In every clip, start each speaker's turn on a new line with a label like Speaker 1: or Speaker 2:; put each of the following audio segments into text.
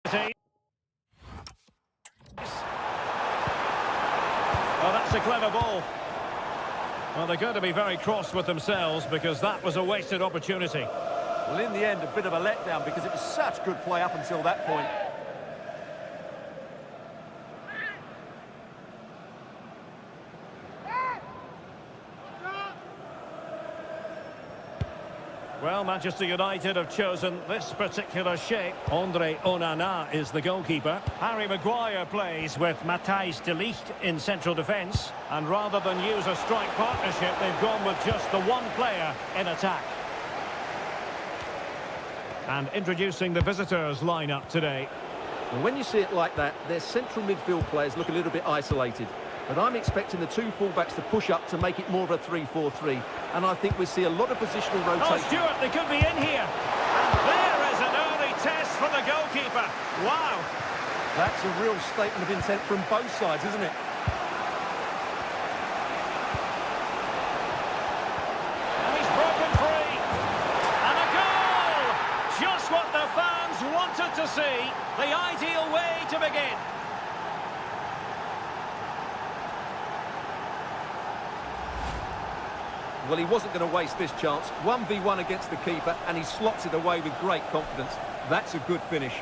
Speaker 1: Well, that's a clever ball. Well, they're going to be very cross with themselves because that was a wasted opportunity.
Speaker 2: Well, in the end, a bit of a letdown because it was such good play up until that point.
Speaker 1: Well, Manchester United have chosen this particular shape. Andre Onana is the goalkeeper. Harry Maguire plays with Matthijs de Ligt in central defence. And rather than use a strike partnership, they've gone with just the one player in attack. And introducing the visitors lineup today.
Speaker 2: Well, when you see it like that, their central midfield players look a little bit isolated. But I'm expecting the two fullbacks to push up to make it more of a 3-4-3. And I think we see a lot of positional rotation.
Speaker 1: Oh, Stuart, they could be in here. And there is an early test for the goalkeeper. Wow.
Speaker 2: That's a real statement of intent from both sides, isn't it?
Speaker 1: And he's broken free. And a goal! Just what the fans wanted to see. The ideal way to begin.
Speaker 2: Well, he wasn't going to waste this chance. 1v1 against the keeper, and he slots it away with great confidence. That's a good finish.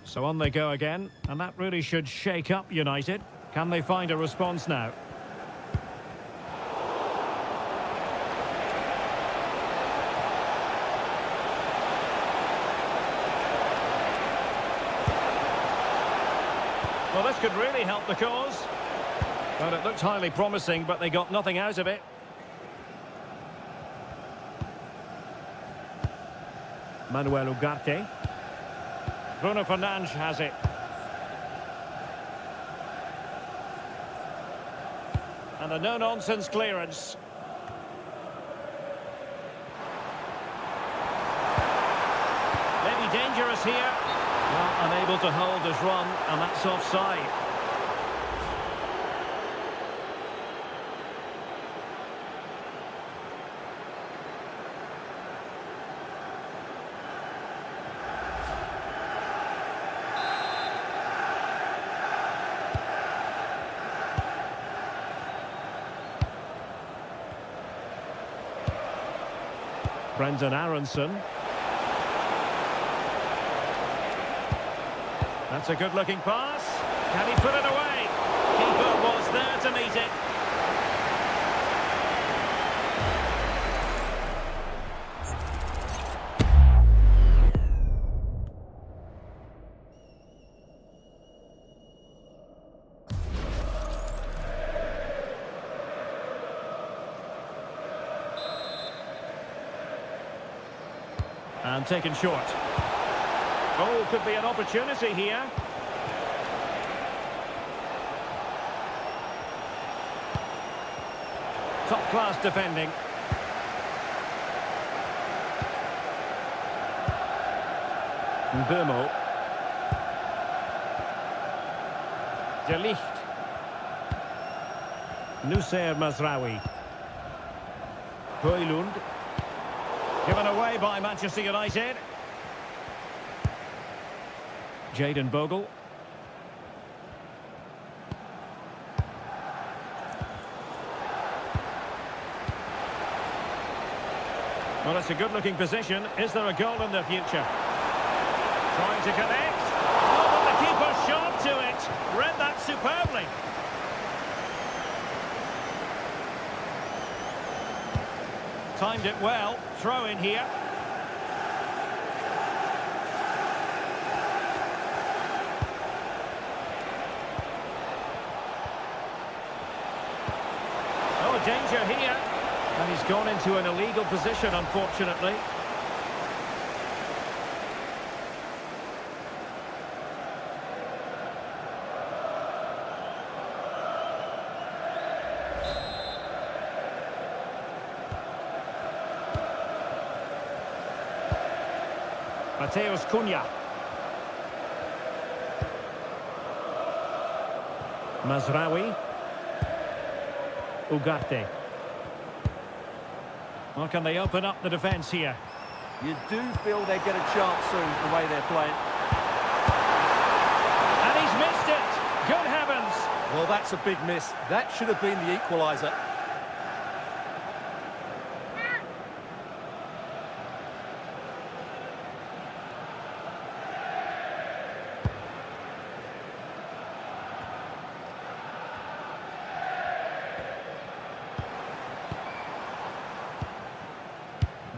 Speaker 1: So on they go again, and that really should shake up United. Can they find a response now? Well, this could really help the cause. Well, it looked highly promising, but they got nothing out of it. Manuel Ugarte. Bruno Fernandes has it. And a no-nonsense clearance. Maybe dangerous here. Well, unable to hold his run, and that's offside. Brendan Aronson. That's a good-looking pass. Can he put it away? Keeper was there to meet it. And taken short. Oh, could be an opportunity here. Top-class defending. Mbeumo. De Ligt. Noussair Mazraoui. Højlund. Given away by Manchester United. Jadon Bogle. Well, it's a good-looking position. Is there a goal in the future? Trying to connect. Oh, but the keeper shot to it. Read that superbly. Timed it well. Throw in here. Oh, danger here. And he's gone into an illegal position, unfortunately. Mateus Cunha. Mazraoui. Ugarte. Well, can they open up the defence here?
Speaker 2: You do feel they get a chance soon, the way they're playing.
Speaker 1: And he's missed it! Good heavens!
Speaker 2: Well, that's a big miss. That should have been the equaliser.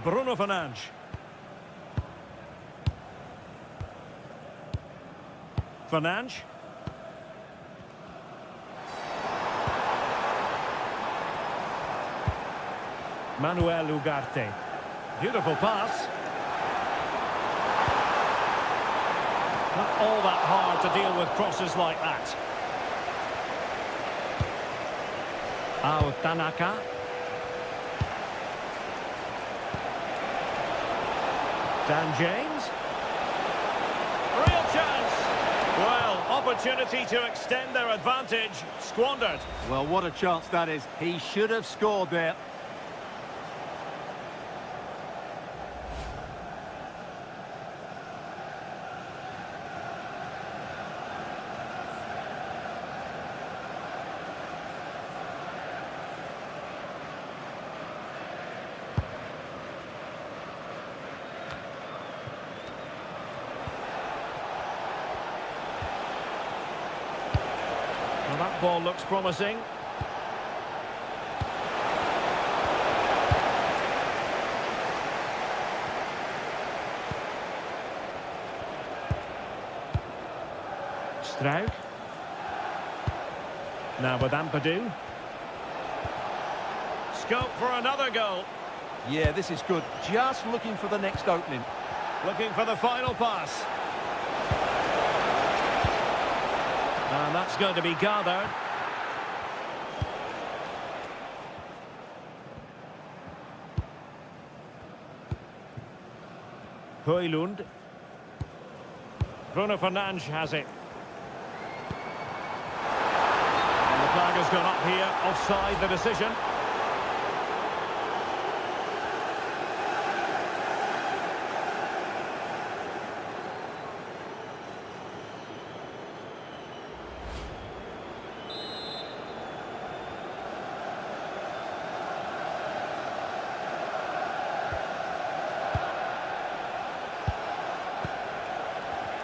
Speaker 1: Bruno Fernandes. Fernandes. Manuel Ugarte. Beautiful pass. Not all that hard to deal with crosses like that. Tanaka. Dan James. Real chance. Well, opportunity to extend their advantage. Squandered.
Speaker 2: Well, what a chance that is. He should have scored there.
Speaker 1: Well, that ball looks promising. Struik. Now with Ampadu. Scope for another goal.
Speaker 2: Yeah, this is good. Just looking for the next opening.
Speaker 1: Looking for the final pass. And that's going to be gathered. Højlund. Bruno Fernandes has it. And the flag has gone up here. Offside the decision.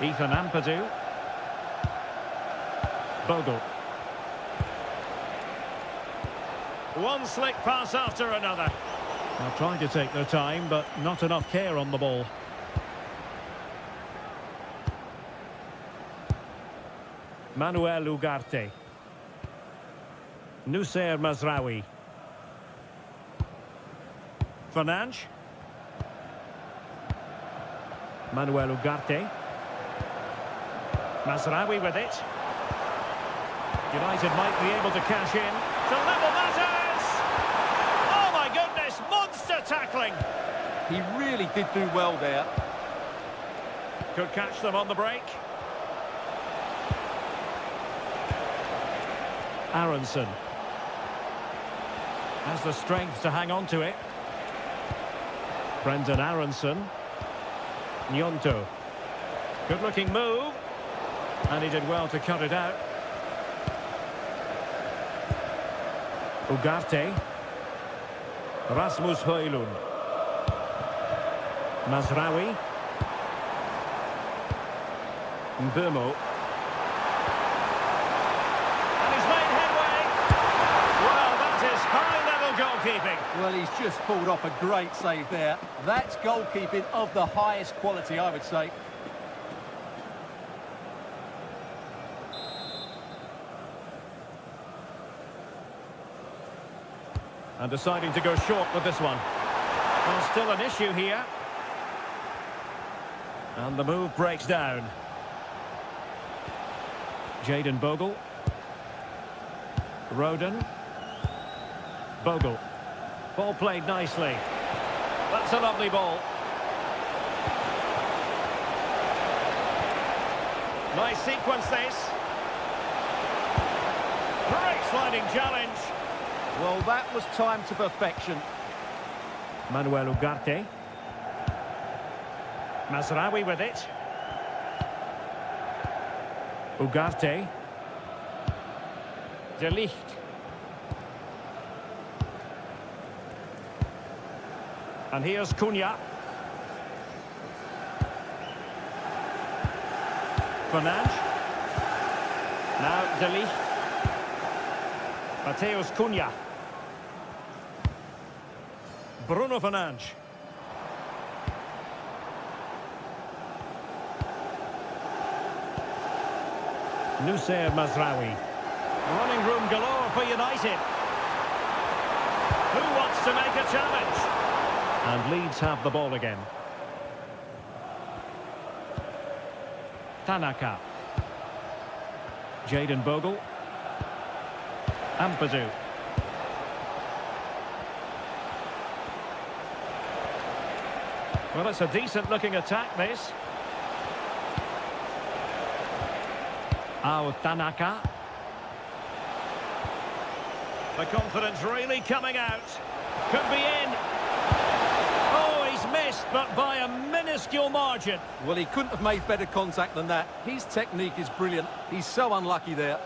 Speaker 1: Ethan Ampadu. Bogle. One slick pass after another. They're trying to take their time, but not enough care on the ball. Manuel Ugarte. Noussair Mazraoui. Fernandes. Manuel Ugarte. Mazraoui with it. United might be able to cash in. To level matters! Oh my goodness, monster tackling!
Speaker 2: He really did do well there.
Speaker 1: Could catch them on the break. Aronson. Has the strength to hang on to it. Brendan Aronson. Gnonto. Good looking move. And he did well to cut it out. Ugarte. Rasmus Højlund. Mazraoui. Mbumo. And he's made headway. Well, that is high-level goalkeeping.
Speaker 2: Well, he's just pulled off a great save there. That's goalkeeping of the highest quality, I would say.
Speaker 1: And deciding to go short with this one. Well, still an issue here. And the move breaks down. Jayden Bogle. Roden. Bogle. Ball played nicely. That's a lovely ball. Nice sequence this. Great sliding challenge.
Speaker 2: Well, that was timed to perfection.
Speaker 1: Manuel Ugarte. Mazraoui with it. Ugarte. De Ligt. And here's Cunha. Fernandes. Now De Ligt. Mateus Cunha. Bruno Fernandes. Nussair Mazraoui. Running room galore for United. Who wants to make a challenge? And Leeds have the ball again. Tanaka. Jadon Bogle. Ampadu. Well, it's a decent-looking attack, this. Tanaka. The confidence really coming out. Could be in. Oh, he's missed, but by a minuscule margin.
Speaker 2: Well, he couldn't have made better contact than that. His technique is brilliant. He's so unlucky there.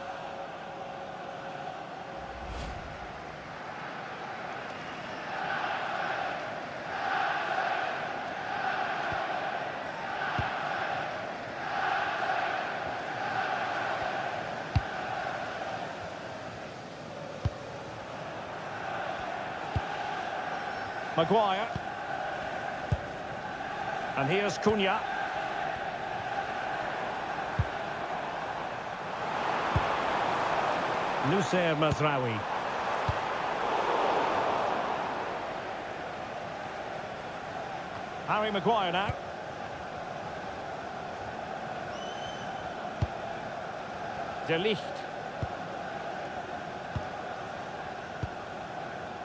Speaker 1: Maguire. And here's Cunha. Nussair Mazraoui. Harry Maguire now. De Ligt.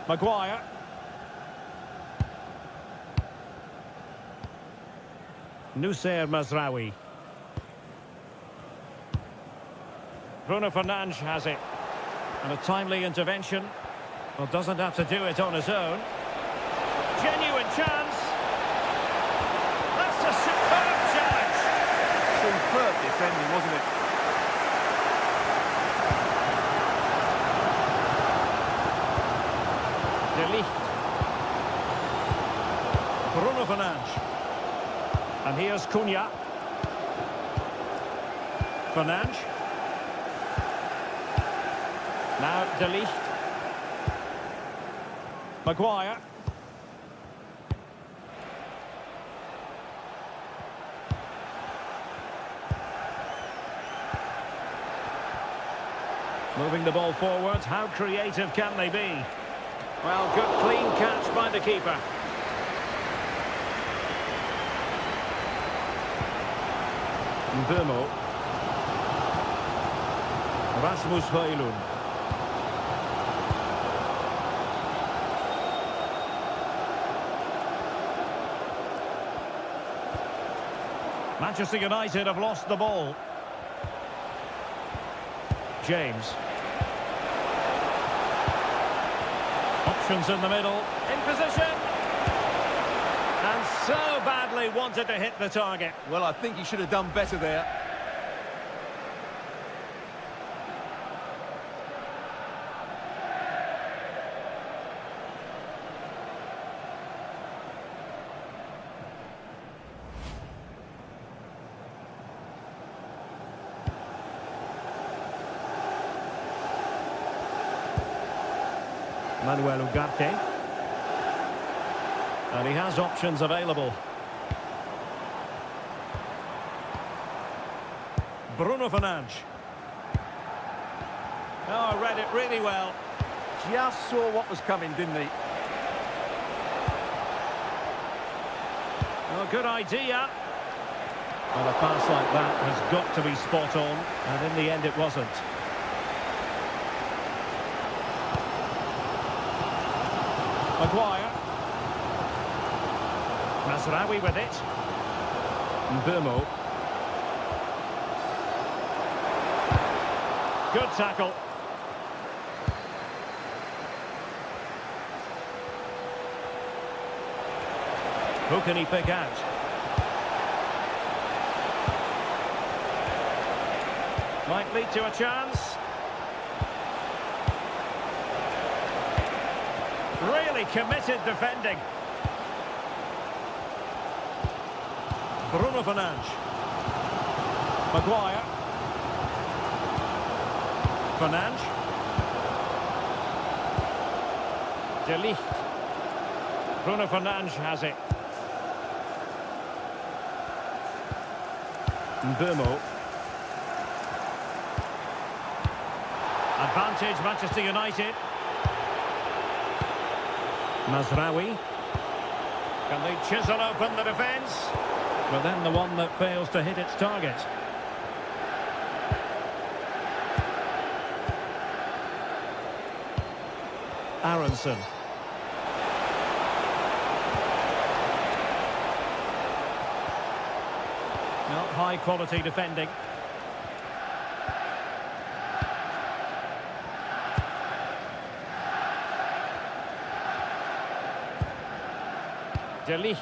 Speaker 1: Maguire. Nussair Mazraoui. Bruno Fernandes has it. And a timely intervention. Well, doesn't have to do it on his own. Genuine chance. That's a superb challenge.
Speaker 2: Superb defending, wasn't it?
Speaker 1: De Ligt. Bruno Fernandes. And here's Cunha. Fernandes. Now De Ligt. Maguire. Moving the ball forward. How creative can they be? Well, good clean catch by the keeper. Burmo. Rasmus Højlund. Manchester United have lost the ball. James. Options in the middle. In position. And so badly wanted to hit the target.
Speaker 2: Well, I think he should have done better there.
Speaker 1: Manuel Ugarte. And he has options available. Bruno Fernandes. Oh, read it really well.
Speaker 2: Just saw what was coming, didn't he?
Speaker 1: Oh, good idea. Well, a pass like that has got to be spot on, and in the end it wasn't. Maguire. Mazraoui with it. Burmo. Good tackle. Who can he pick out? Might lead to a chance. Really committed defending. Bruno Fernandes. Maguire. Fernandes. De Ligt. Bruno Fernandes has it. Mbeumo. Advantage Manchester United. Mazraoui. Can they chisel open the defence? But then the one that fails to hit its target. Aronson. Not high quality defending. De Ligt.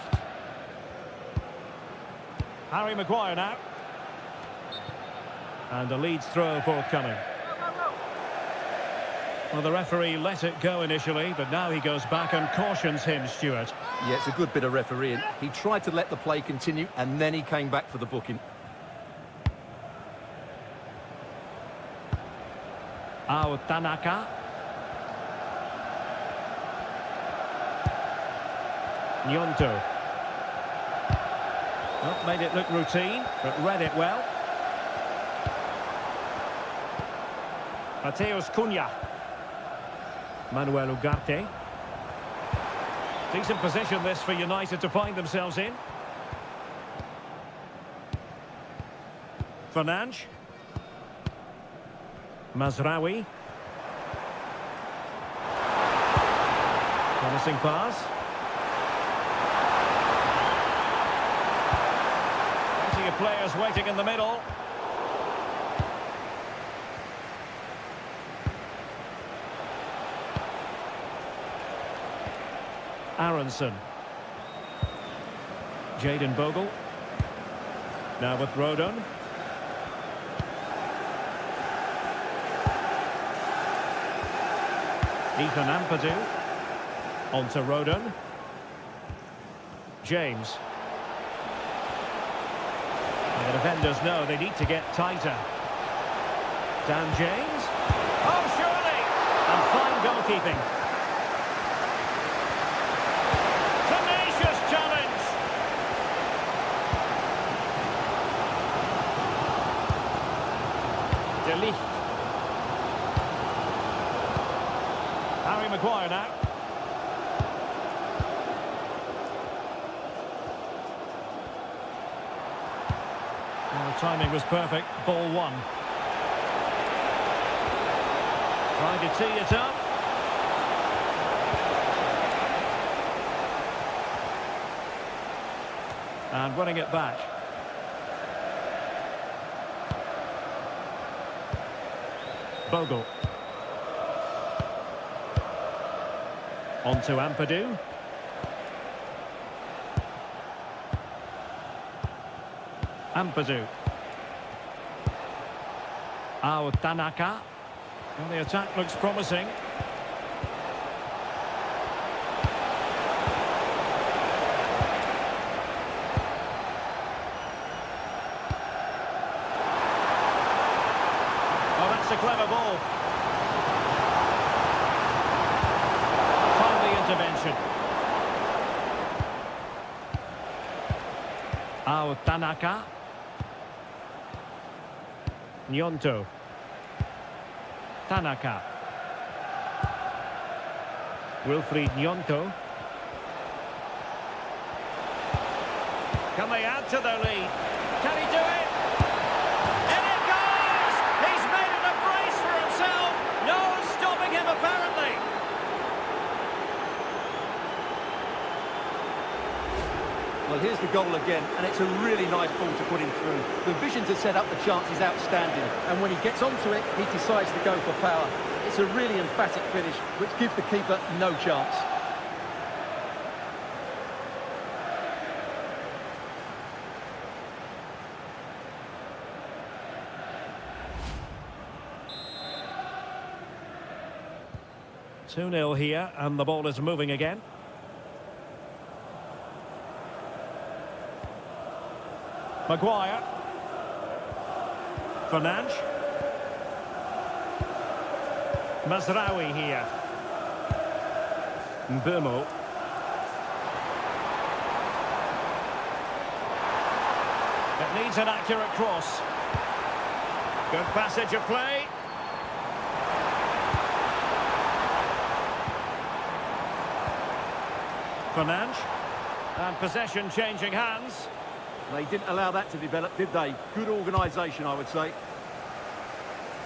Speaker 1: Harry Maguire now. And a Leeds throw forthcoming. Well, the referee let it go initially, but now he goes back and cautions him, Stuart.
Speaker 2: Yeah, it's a good bit of refereeing. He tried to let the play continue, and then he came back for the booking.
Speaker 1: Tanaka. Gnonto. Well, made it look routine, but read it well. Mateus Cunha. Manuel Ugarte. Decent position this for United to find themselves in. Fernandes. Mazraoui. Promising pass. Plenty of players waiting in the middle. Aronson. Jayden Bogle. Now with Rodon. Ethan Ampadu. On to Rodon. James. And the defenders know they need to get tighter. Dan James. Oh, surely! And fine goalkeeping. De Ligt. Harry Maguire now. Well, the timing was perfect. Ball one. Trying to tee it up. And winning it back. Bogle. On to Ampadu. Ampadu. Tanaka. Well, the attack looks promising. Oh, that's a clever ball. Timely intervention. Tanaka. Gnonto. Tanaka. Wilfried Gnonto. Can they add to their lead? Can he do it? And it goes! He's made it a brace for himself. No one's stopping him, apparently.
Speaker 2: Well, Well, here's the goal again, and it's a really nice ball to put him through. The vision to set up the chance is outstanding, and when he gets onto it, he decides to go for power. It's a really emphatic finish, which gives the keeper no chance.
Speaker 1: Two 0 here, and the ball is moving again. Maguire. Fernandes. Mazraoui here. Mbeumo. It needs an accurate cross. Good passage of play. Fernandes. And possession changing hands.
Speaker 2: They didn't allow that to develop, did they? Good organisation, I would say.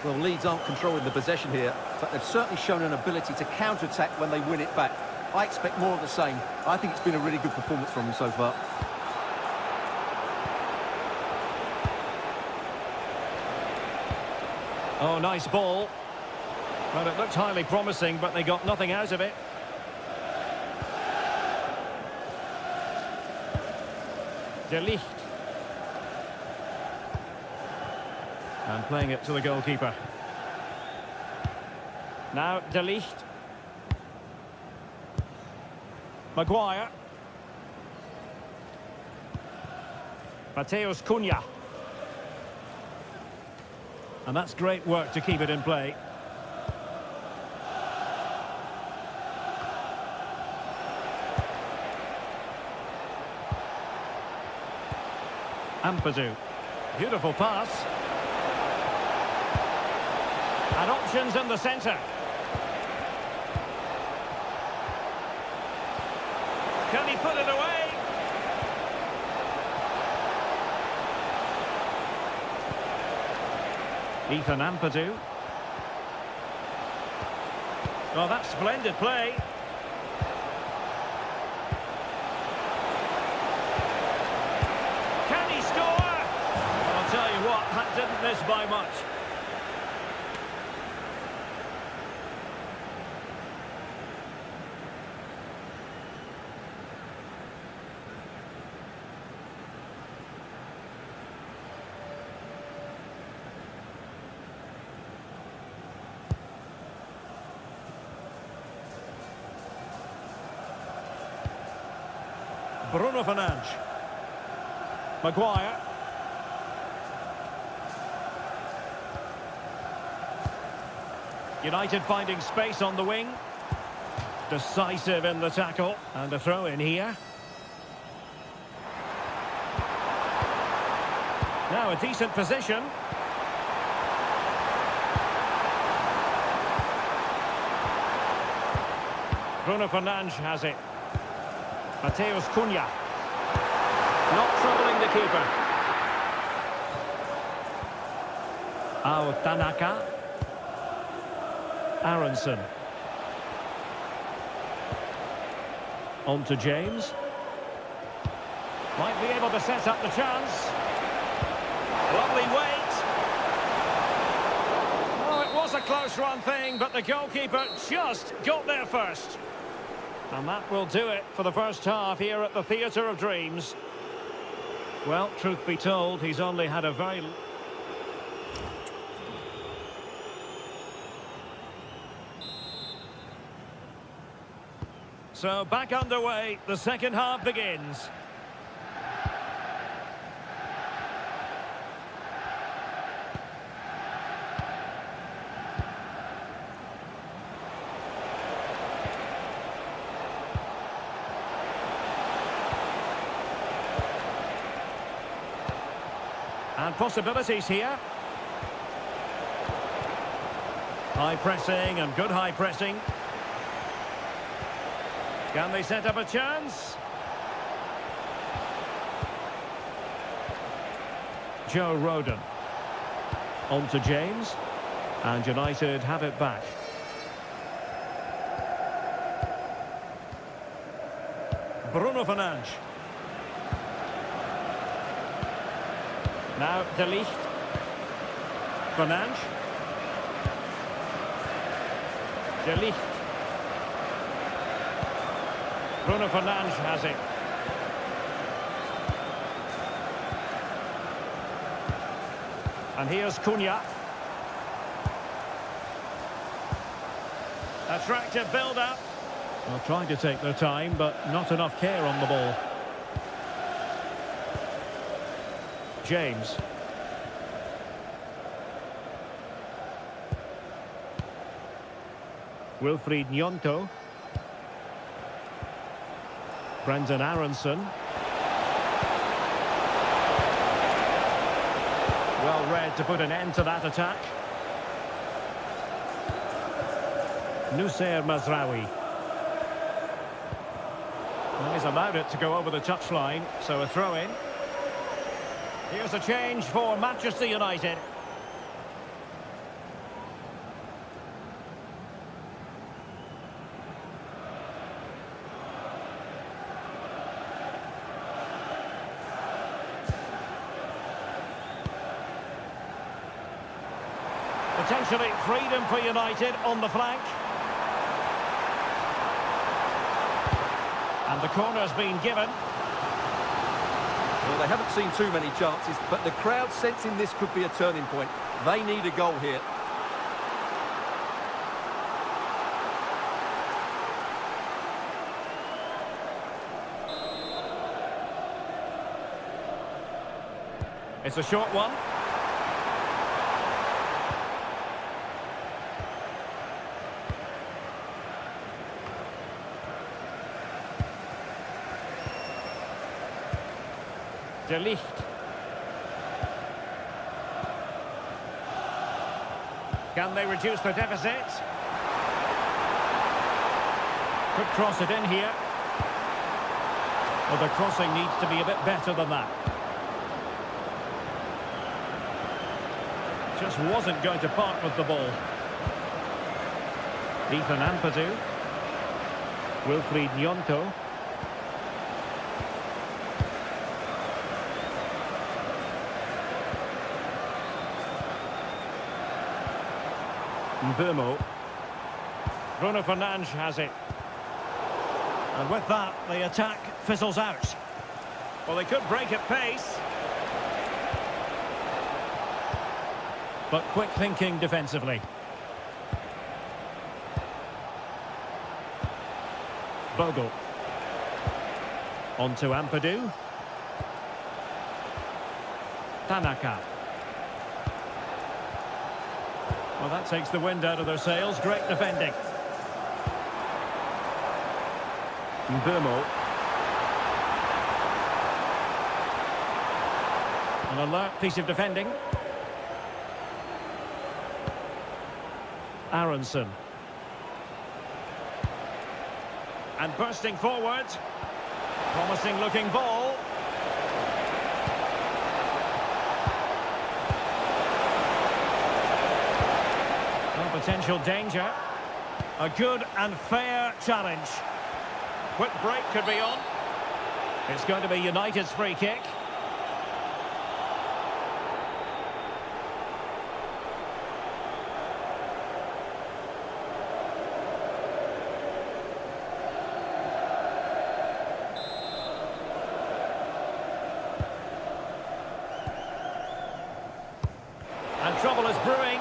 Speaker 2: Well, Leeds aren't controlling the possession here, but they've certainly shown an ability to counter-attack when they win it back. I expect more of the same. I think it's been a really good performance from them so far.
Speaker 1: Oh, nice ball. Well, it looked highly promising, but they got nothing out of it. De Ligt. And playing it to the goalkeeper. Now De Ligt. Maguire. Mateus Cunha. And that's great work to keep it in play. Ampadu. Beautiful pass. And options in the centre. Can he put it away? Ethan Ampadu. Oh, that's splendid play. Can he score? I'll tell you what, that didn't miss by much. Bruno Fernandes. Maguire. United finding space on the wing. Decisive in the tackle. And a throw in here. Now a decent position. Bruno Fernandes has it. Mateus Cunha. Not troubling the keeper. Tanaka. Aronson. On to James. Might be able to set up the chance. Lovely wait. Oh, it was a close run thing, but the goalkeeper just got there first. And that will do it for the first half here at the Theatre of Dreams. Well, truth be told, he's only had a very... So back underway, the second half begins. And possibilities here. High pressing and good high pressing. Can they set up a chance? Joe Rodon. On to James. And United have it back. Bruno Fernandes. Now De Ligt. Fernandes. De Ligt. Bruno Fernandes has it. And here's Cunha. Attractive build-up. Well, trying to take their time, but not enough care on the ball. James. Wilfried Gnonto. Brendan Aronson. Well read to put an end to that attack. Noussair Mazraoui. Well, he's allowed it to go over the touchline, so a throw-in. Here's a change for Manchester United. Potentially freedom for United on the flank. And the corner's been given.
Speaker 2: Well, they haven't seen too many chances, but the crowd sensing this could be a turning point. They need a goal here.
Speaker 1: It's a short one. De Ligt. Can they reduce the deficit? Could cross it in here. Well, the crossing needs to be a bit better than that. Just wasn't going to part with the ball. Ethan Ampadu. Wilfried Gnonto. Mbeumo. Bruno Fernandes has it. And with that, the attack fizzles out. Well, they could break at pace. But quick thinking defensively. Bogle. On to Ampadu. Tanaka. Well, that takes the wind out of their sails. Great defending. Mbeumo. An alert piece of defending. Aronson. And bursting forward. Promising looking ball. Potential danger. A good and fair challenge. Quick break could be on. It's going to be United's free kick. And trouble is brewing.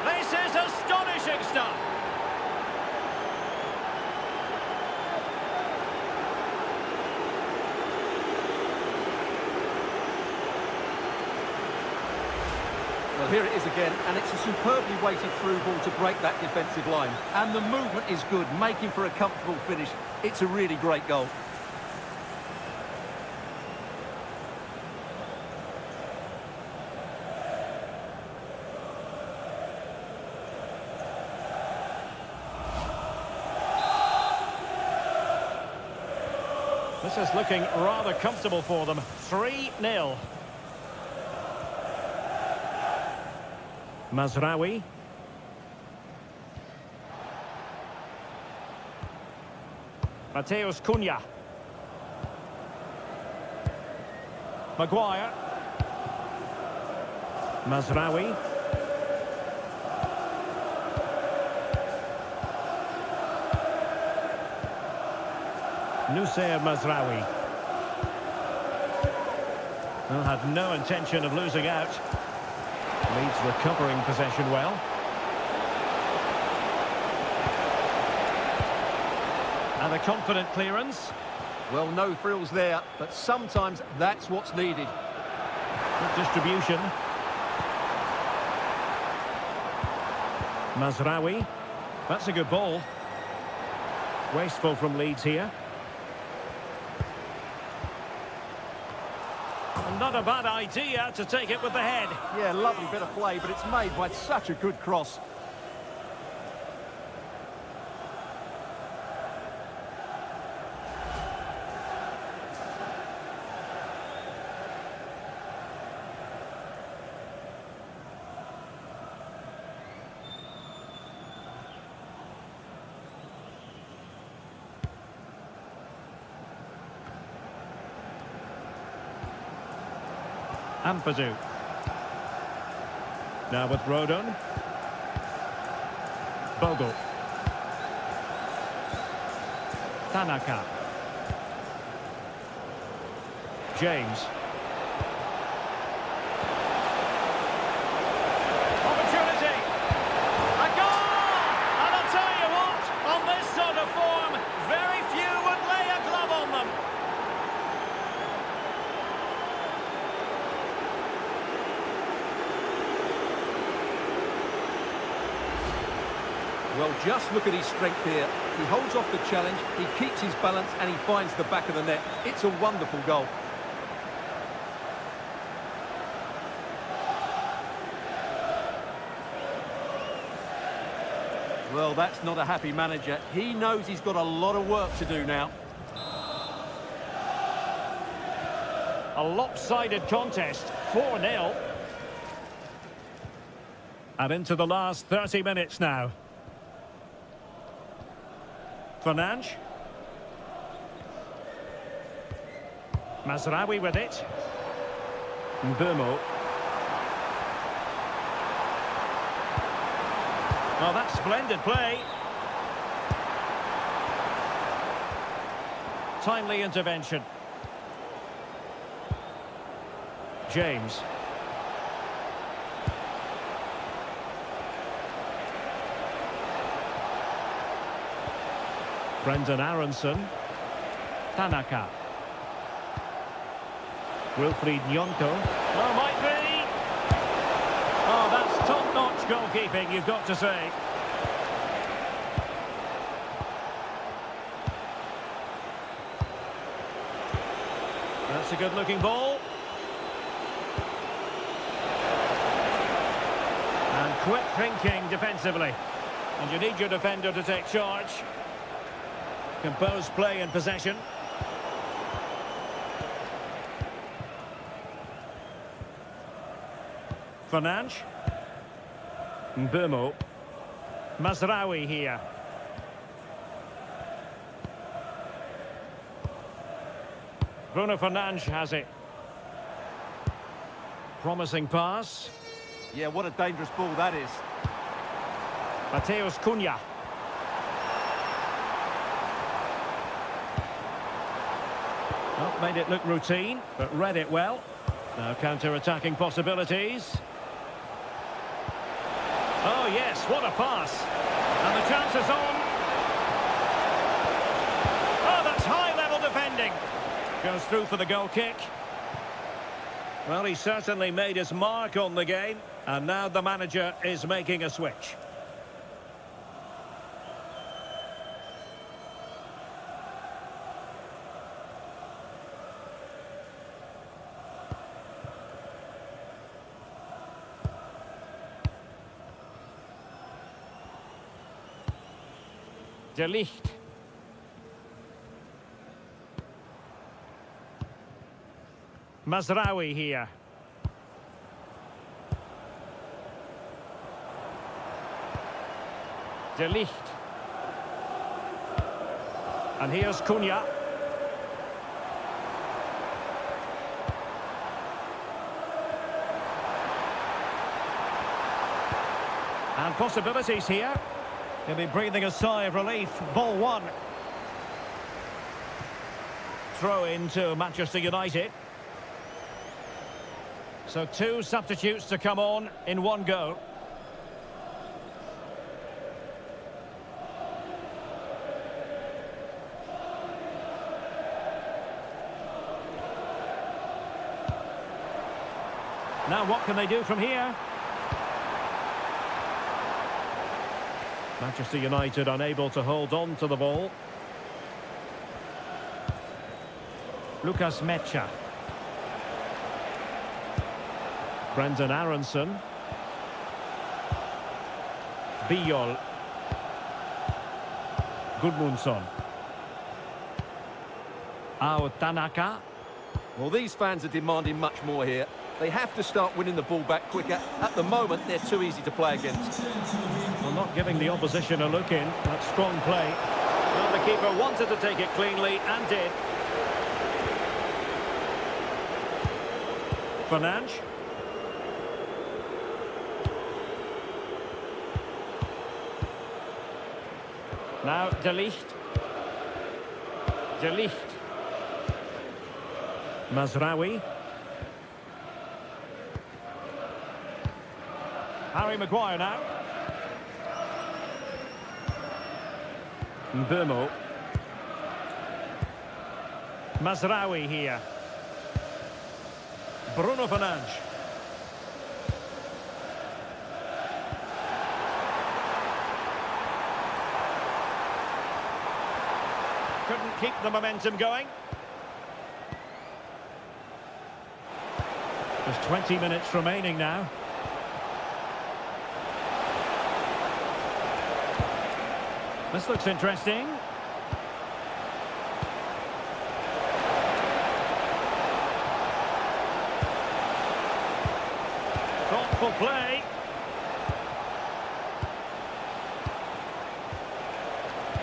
Speaker 1: This is astonishing stuff.
Speaker 2: Well, here it is again, and it's a superbly weighted through ball to break that defensive line. And the movement is good, making for a comfortable finish. It's a really great goal.
Speaker 1: This is looking rather comfortable for them. 3-0. Mazraoui. Mateus Cunha. Maguire. Mazraoui. Nusayr Mazraoui. Well, had no intention of losing out. Leeds recovering possession well. And a confident clearance.
Speaker 2: Well, no frills there, but sometimes that's what's needed.
Speaker 1: Good distribution. Mazraoui. That's a good ball. Wasteful from Leeds here. And not a bad idea to take it with the head.
Speaker 2: Yeah, lovely bit of play, but it's made by such a good cross.
Speaker 1: Ampadu. Now with Rodon. Bogle. Tanaka. James. Opportunity. A goal! And I'll tell you what, on this sort of form, very few would lay a glove on them.
Speaker 2: Well, just look at his strength here. He holds off the challenge, he keeps his balance, and he finds the back of the net. It's a wonderful goal. Well, that's not a happy manager. He knows he's got a lot of work to do now.
Speaker 1: A lopsided contest, 4-0. And into the last 30 minutes now. Fernandes. Mazraoui with it. Mbumo. Oh, that's splendid play. Timely intervention. James. Brendan Aronson. Tanaka. Wilfried Nyonto. Oh, might be. Oh, that's top-notch goalkeeping, you've got to say. That's a good-looking ball. And quick thinking defensively. And you need your defender to take charge. Composed play in possession. Fernandes. Mbumo. Mazraoui here. Bruno Fernandes has it. Promising pass.
Speaker 2: Yeah, what a dangerous ball that is.
Speaker 1: Mateus Cunha. Well, made it look routine, but read it well. Now counter-attacking possibilities. Oh yes, what a pass. And the chance is on. Oh, that's high-level defending. Goes through for the goal kick. Well, he certainly made his mark on the game. And now the manager is making a switch. De Ligt. Mazraoui here. De Ligt. And here's Cunha. And possibilities here. He'll be breathing a sigh of relief. Ball one. Throw into Manchester United. So 2 substitutes to come on in one go. Now what can they do from here? Manchester United unable to hold on to the ball. Lucas Mecha. Brendan Aronson. Biol. Gudmundsson. Ao Tanaka.
Speaker 2: Well, these fans are demanding much more here. They have to start winning the ball back quicker. At the moment, they're too easy to play against.
Speaker 1: Well, not giving the opposition a look in. That's strong play. Well, the keeper wanted to take it cleanly and did. Fernandes. Now De Ligt. De Ligt. Mazraoui. Harry Maguire now. Mbeumo. Mazraoui here. Bruno Fernandes. Couldn't keep the momentum going. There's 20 minutes remaining now. This looks interesting. Thoughtful play.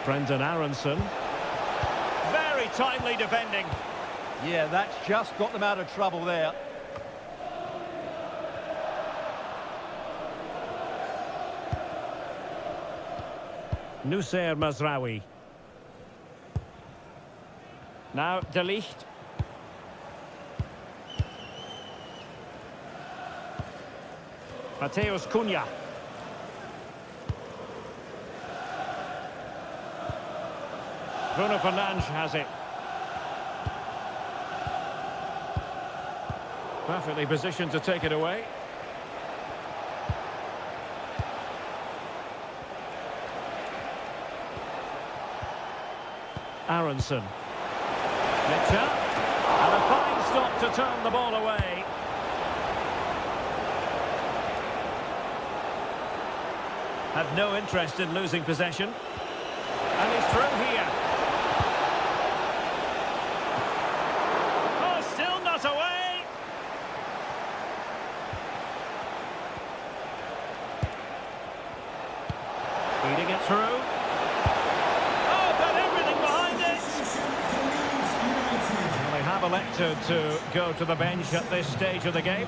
Speaker 1: Brendan Aronson. Very timely defending.
Speaker 2: Yeah, that's just got them out of trouble there.
Speaker 1: Noussair Mazraoui. Now De Ligt. Mateus Cunha. Bruno Fernandes has it. Perfectly positioned to take it away. Aronson. Mecha. And a fine stop to turn the ball away. Had no interest in losing possession. And he's through here. Oh, still not away. Feeding it through. Elected to go to the bench at this stage of the game.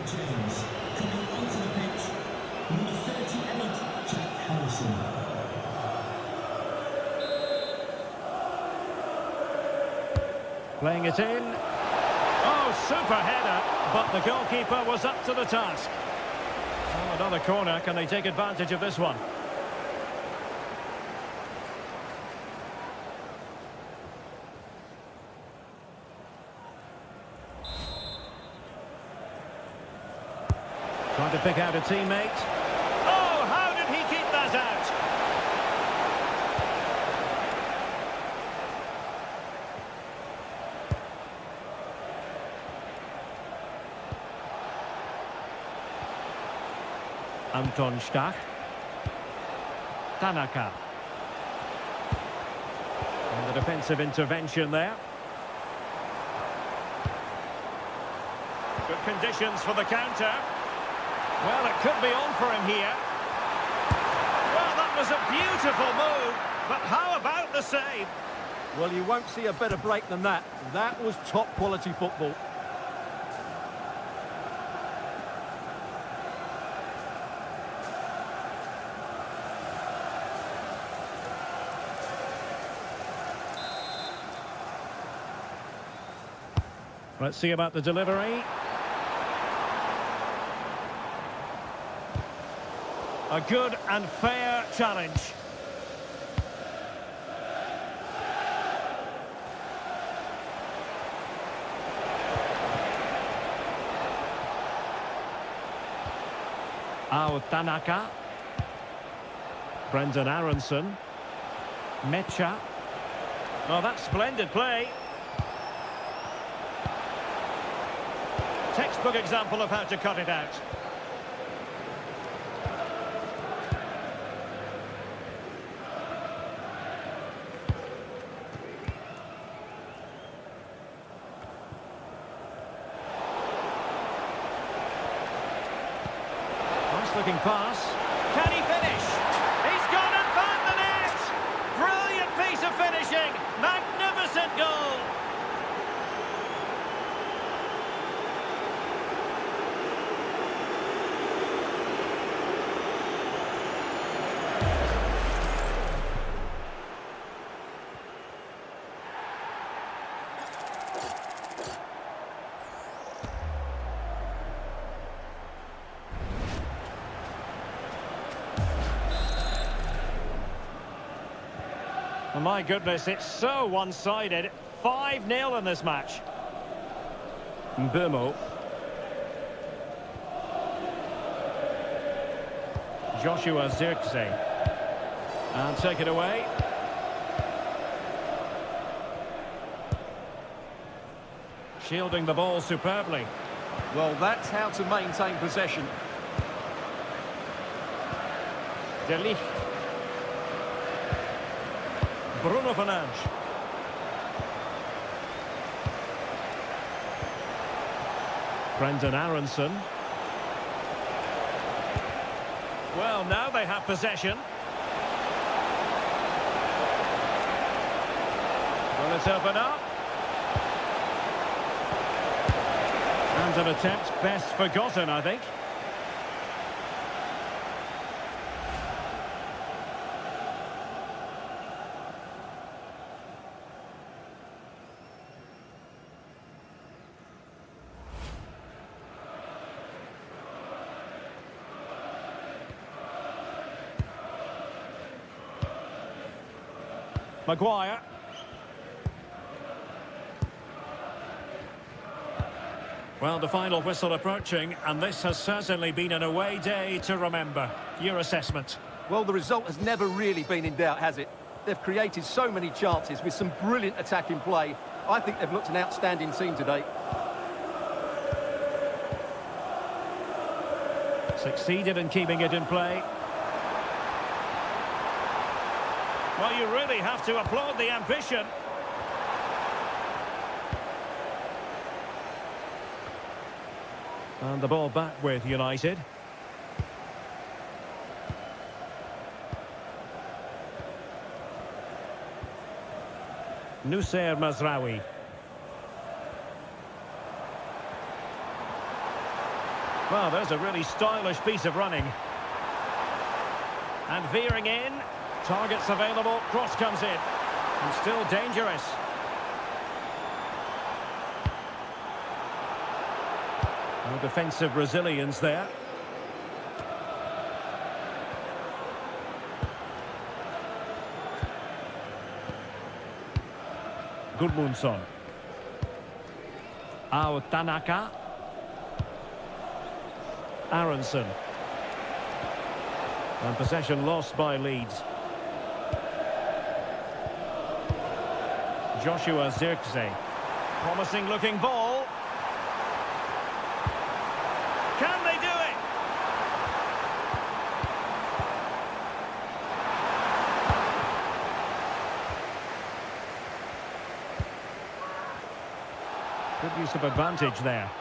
Speaker 1: Playing it in. Oh, super header, but the goalkeeper was up to the task. Oh, another corner. Can they take advantage of this one? Trying to pick out a teammate. Oh, how did he keep that out? Anton Stach. Tanaka. And the defensive intervention there. Good conditions for the counter. Well, it could be on for him here. Well, that was a beautiful move, but how about the save?
Speaker 2: Well, you won't see a better break than that. That was top quality football.
Speaker 1: Let's see about the delivery. A good and fair challenge. Tanaka. Brendan Aronson. Mecha. Oh, that's splendid play. Textbook example of how to cut it out. Nice looking pass. Can he finish? He's gone and found the net! Brilliant piece of finishing! Magnificent goal! Well, my goodness, it's so one-sided. 5-0 in this match. Mbumo. Joshua Zirkzee. And take it away. Shielding the ball superbly.
Speaker 2: Well, that's how to maintain possession.
Speaker 1: De Ligt. Bruno Fernandes. Brendan Aronson. Well, now they have possession. Will it open up? And an attempt best forgotten, I think. Maguire. Well, the final whistle approaching, and this has certainly been an away day to remember. Your assessment?
Speaker 2: Well, the result has never really been in doubt, has it? They've created so many chances with some brilliant attacking play. I think they've looked an outstanding team today.
Speaker 1: Succeeded in keeping it in play. Well, you really have to applaud the ambition. And the ball back with United. Noussair Mazraoui. Well, there's a really stylish piece of running. And veering in. Targets available, cross comes in. And still dangerous. No defensive resilience there. Gudmundsson. Tanaka. Aronson. And possession lost by Leeds. Joshua Zirkzee. Promising looking ball. Can they do it? Good use of advantage there.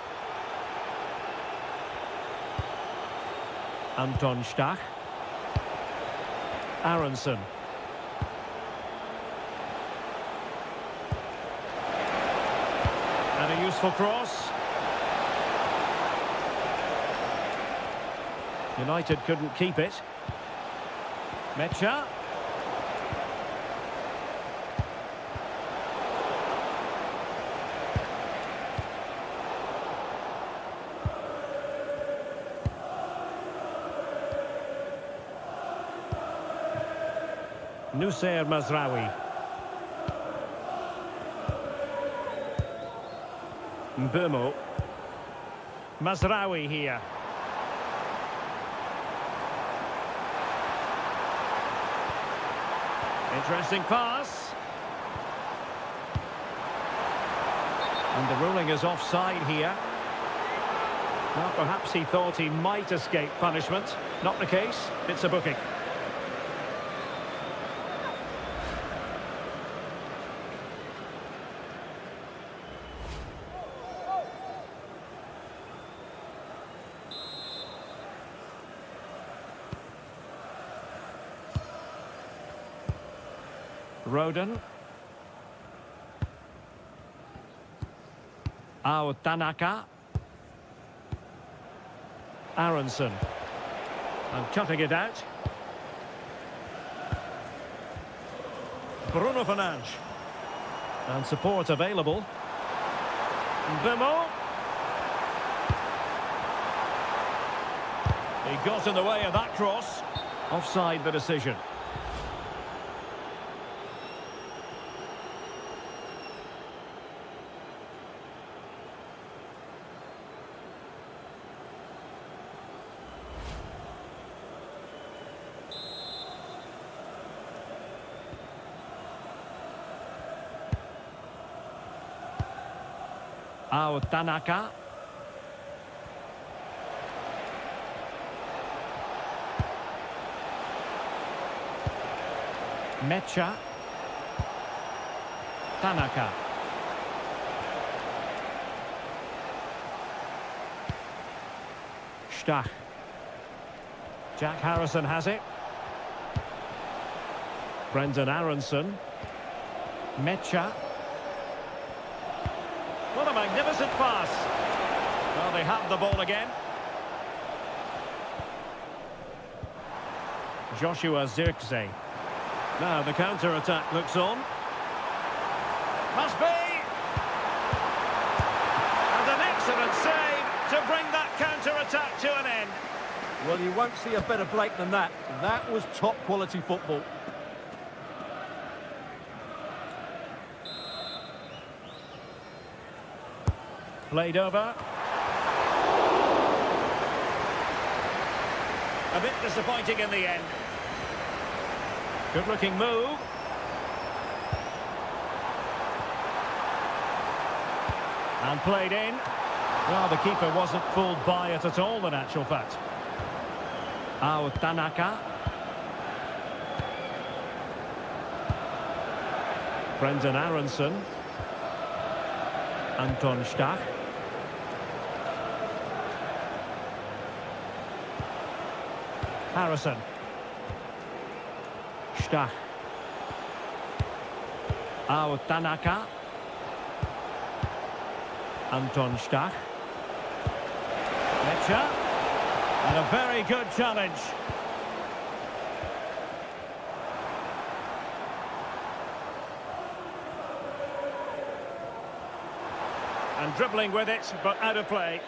Speaker 1: Anton Stach. Useful cross. United couldn't keep it. Mecha. Nusayr Mazraoui. Mbumo. Mazraoui here. Interesting pass. And the ruling is offside here. Well, perhaps he thought he might escape punishment. Not the case. It's a booking. Roden. Tanaka. Aronson. And cutting it out. Bruno Fernandes. And support available. Bimo. He got in the way of that cross. Offside the decision. Tanaka. Mecha. Tanaka. Stach. Jack Harrison has it. Brendan Aronson. Mecha. What a magnificent pass. Well, they have the ball again. Joshua Zirkzee. Now the counter-attack looks on. Must be! And an excellent save to bring that counter-attack to an end.
Speaker 2: Well, you won't see a better break than that. That was top-quality football.
Speaker 1: Played over. A bit disappointing in the end. Good looking move. And played in. Well, the keeper wasn't fooled by it at all, in actual fact. Tanaka. Brendan Aronson. Anton Stach. Harrison. Stach. Tanaka. Anton Stach. Mecha. And a very good challenge. And dribbling with it, but out of play.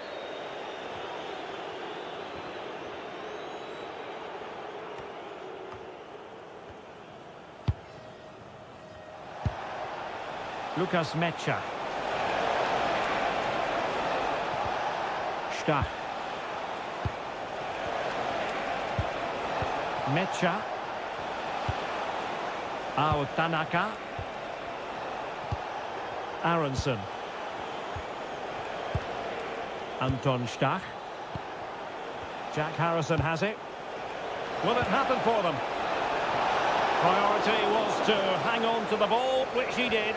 Speaker 1: Lucas Mecha. Stach. Mecha. Tanaka. Aronson. Anton Stach. Jack Harrison has it. Will it happen for them? Priority was to hang on to the ball, which he did.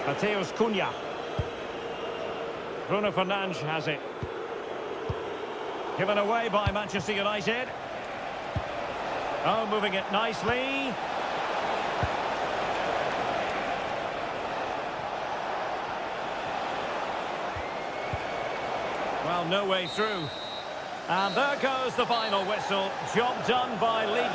Speaker 1: Mateus Cunha. Bruno Fernandes has it. Given away by Manchester United. Oh, moving it nicely. Well, no way through. And there goes the final whistle. Job done by Leeds.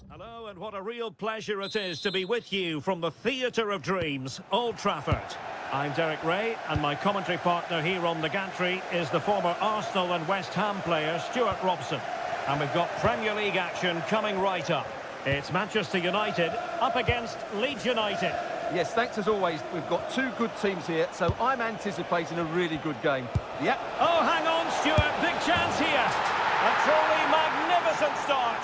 Speaker 1: Hello, and what a real pleasure it is to be with you from the Theatre of Dreams, Old Trafford. I'm Derek Ray, and my commentary partner here on the gantry is the former Arsenal and West Ham player, Stuart Robson. And we've got Premier League action coming right up. It's Manchester United up against Leeds United.
Speaker 2: Yes, thanks as always. We've got two good teams here, so I'm anticipating a really good game. Yeah.
Speaker 1: Oh, hang on, Stuart. Big chance here. A truly magnificent start.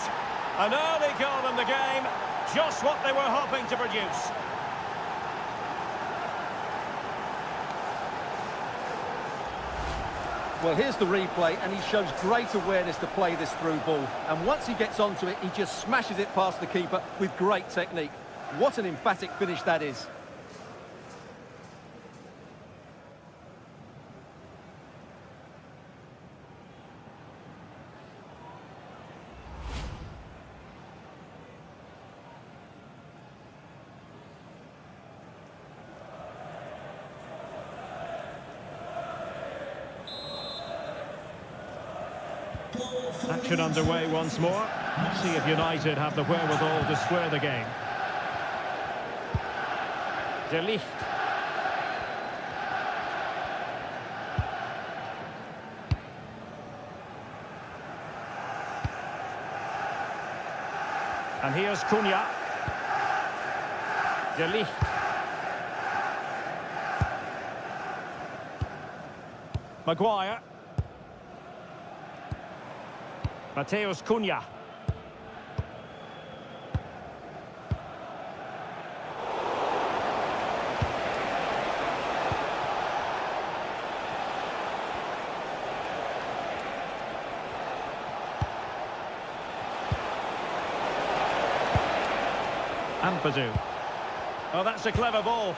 Speaker 1: An early goal in the game. Just what they were hoping to produce.
Speaker 2: Well, here's the replay, and he shows great awareness to play this through ball. And once he gets onto it, he just smashes it past the keeper with great technique. What an emphatic finish that is.
Speaker 1: Action underway once more. Let's see if United have the wherewithal to square the game. De Ligt. And here's Cunha. De Ligt. Maguire. Mateus Cunha. Ampadu. Oh, that's a clever ball.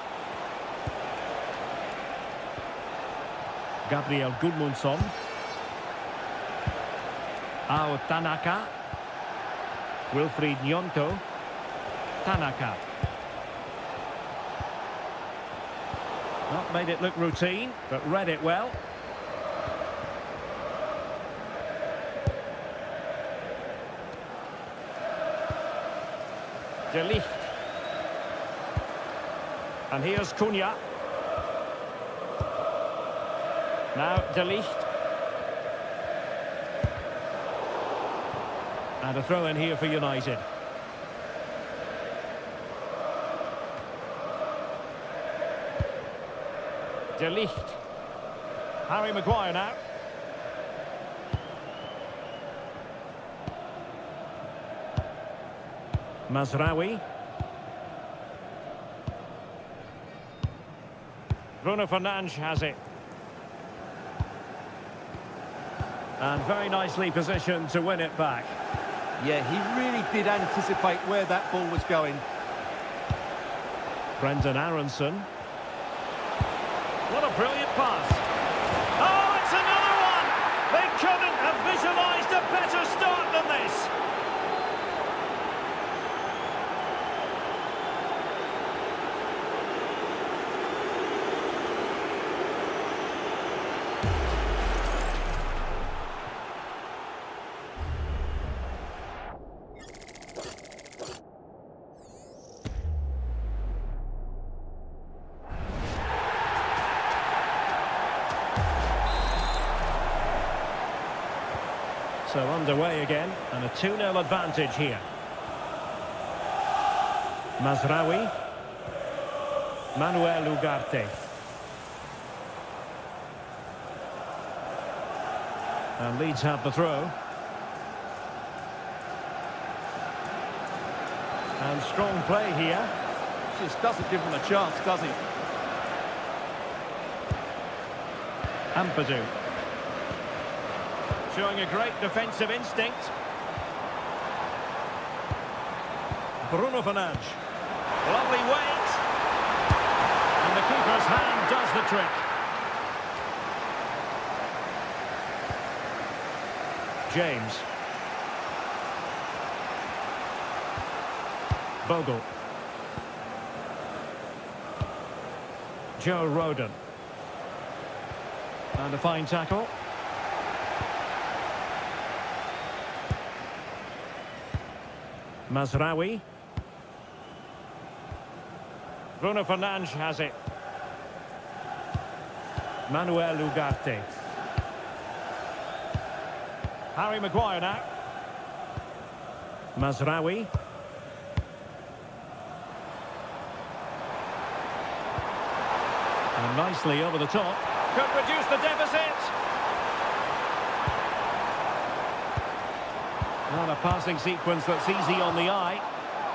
Speaker 1: Gabriel Gudmundsson. Ao Tanaka. Wilfried Nyonto. Tanaka. Not made it look routine, but read it well. De Ligt. And here's Cunha. Now De Ligt. And a throw in here for United. De Ligt. Harry Maguire now. Mazraoui. Bruno Fernandes has it. And very nicely positioned to win it back.
Speaker 2: Yeah, he really did anticipate where that ball was going.
Speaker 1: Brendan Aronson. What a brilliant pass. Oh, it's another one! They couldn't have visualised a better start than this. So underway again, and a 2-0 advantage here. Mazraoui. Manuel Ugarte. And Leeds have the throw. And strong play here.
Speaker 2: Just doesn't give him a chance, does he?
Speaker 1: Ampadu. Showing a great defensive instinct. Bruno Fernandes. Lovely weight. And the keeper's hand does the trick. James. Bogle. Joe Rodon. And a fine tackle. Mazraoui. Bruno Fernandes has it. Manuel Ugarte. Harry Maguire now. Mazraoui. And nicely over the top. Could reduce the deficit. Not a passing sequence that's easy on the eye.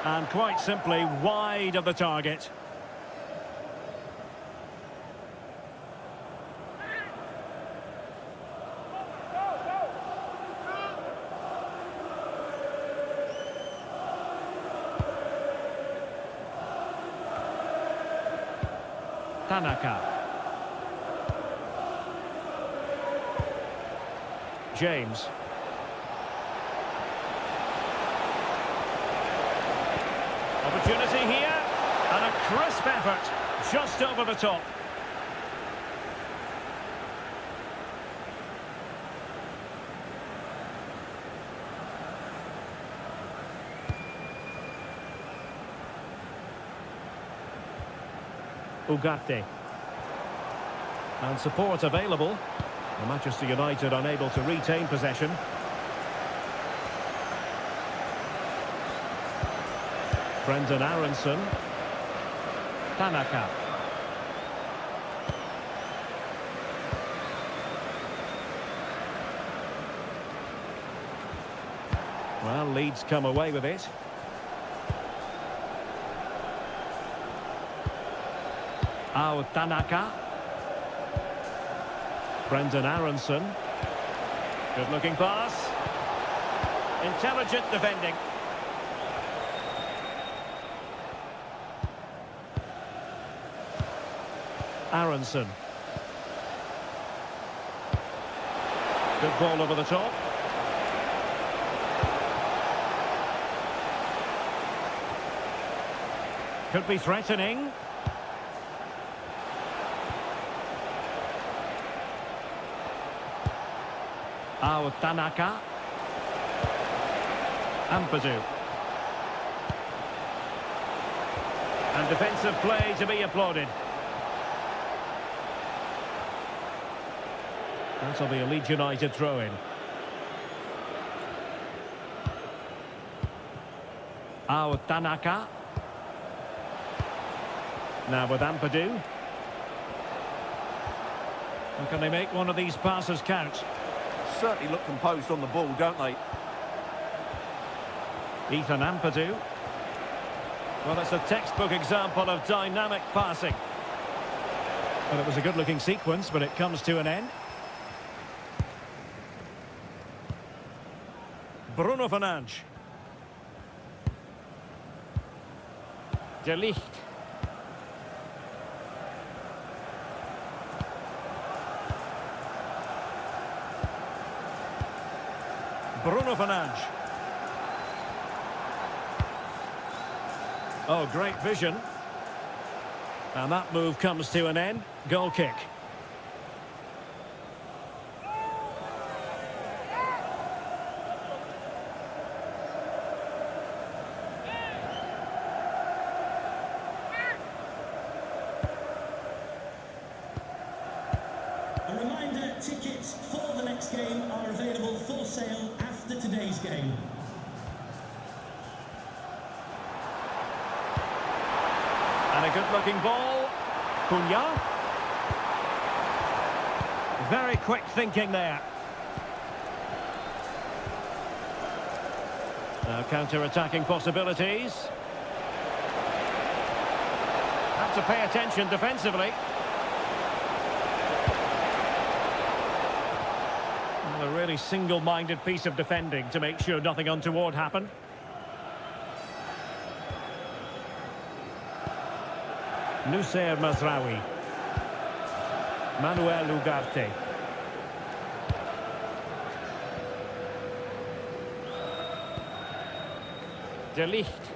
Speaker 1: And quite simply wide of the target. Tanaka. James. Opportunity here. And a crisp effort. Just over the top. Ugarte. And support available. And Manchester United unable to retain possession. Brendan Aronson. Tanaka. Well, Leeds come away with it. Tanaka. Brendan Aronson. Good looking pass. Intelligent defending. Aronson. Good ball over the top. Could be threatening. Tanaka. Ampadu. And defensive play to be applauded. That'll be a Leeds United throw-in. Tanaka. Now with Ampadu. And can they make one of these passes count?
Speaker 2: Certainly look composed on the ball, don't they?
Speaker 1: Ethan Ampadu. Well, that's a textbook example of dynamic passing. Well, it was a good-looking sequence, but it comes to an end. Bruno Fernandes. De Ligt. Bruno Fernandes. Oh, great vision. And that move comes to an end. Goal kick.
Speaker 3: A reminder, tickets for the next game are available for sale after today's game.
Speaker 1: And a good-looking ball. Cunha. Very quick thinking there. Now counter-attacking possibilities. Have to pay attention defensively. A really single-minded piece of defending to make sure nothing untoward happened. Noussair Mazraoui. Manuel Ugarte. De Ligt.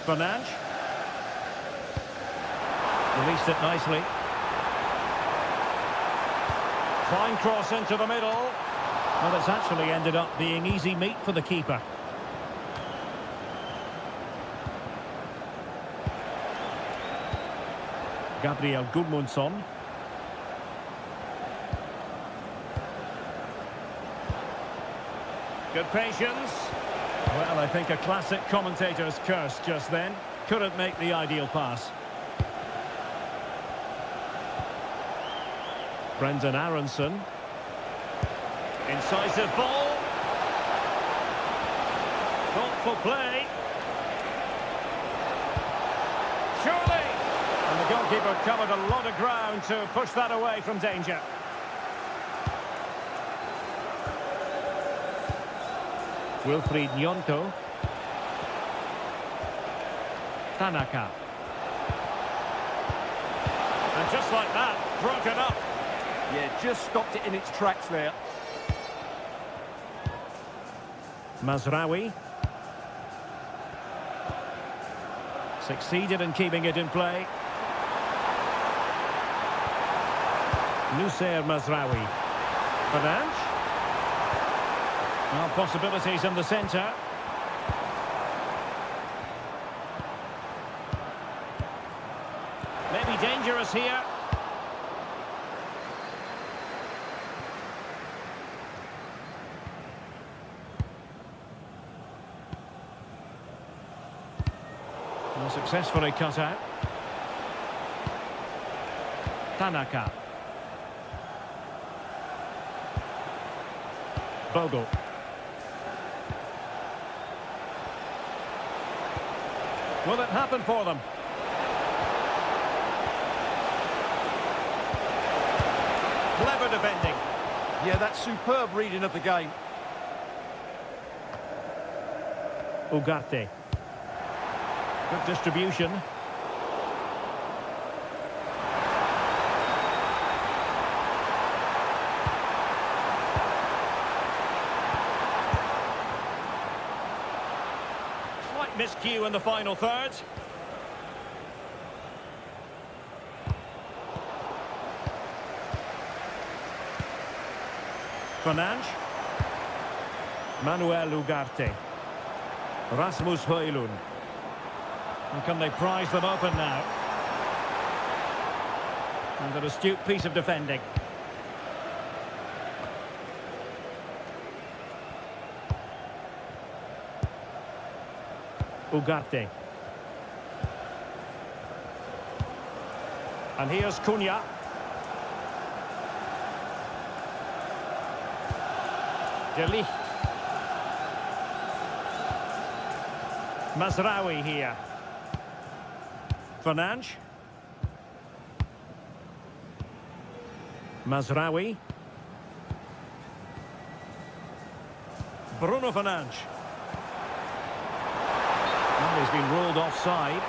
Speaker 1: Fernandes. Released it nicely. Fine cross into the middle. Well, it's actually ended up being easy meat for the keeper. Gabriel Gudmundsson. Good patience. Well, I think a classic commentator's curse just then. Couldn't make the ideal pass. Brendan Aronson. Incisive ball. Thoughtful play. Surely! And the goalkeeper covered a lot of ground to push that away from danger. Wilfried Nyonto. Tanaka. And just like that, broken up.
Speaker 2: Yeah, just stopped it in its tracks there.
Speaker 1: Mazraoui. Succeeded in keeping it in play. Noussair Mazraoui. Fernandes. Well, possibilities in the centre. Maybe dangerous here. Well, successfully cut out. Tanaka. Bogle. Will it happen for them? Clever defending.
Speaker 2: Yeah, that's superb reading of the game.
Speaker 1: Ugarte. Good distribution. Slight miscue in the final third. Fernandes. Manuel Ugarte. Rasmus Højlund. And can they prize them open now? And an astute piece of defending. Ugarte. And here's Cunha. De Ligt. Mazraoui here. Fernandes. Mazraoui. Bruno Fernandes. Well, he's been ruled offside.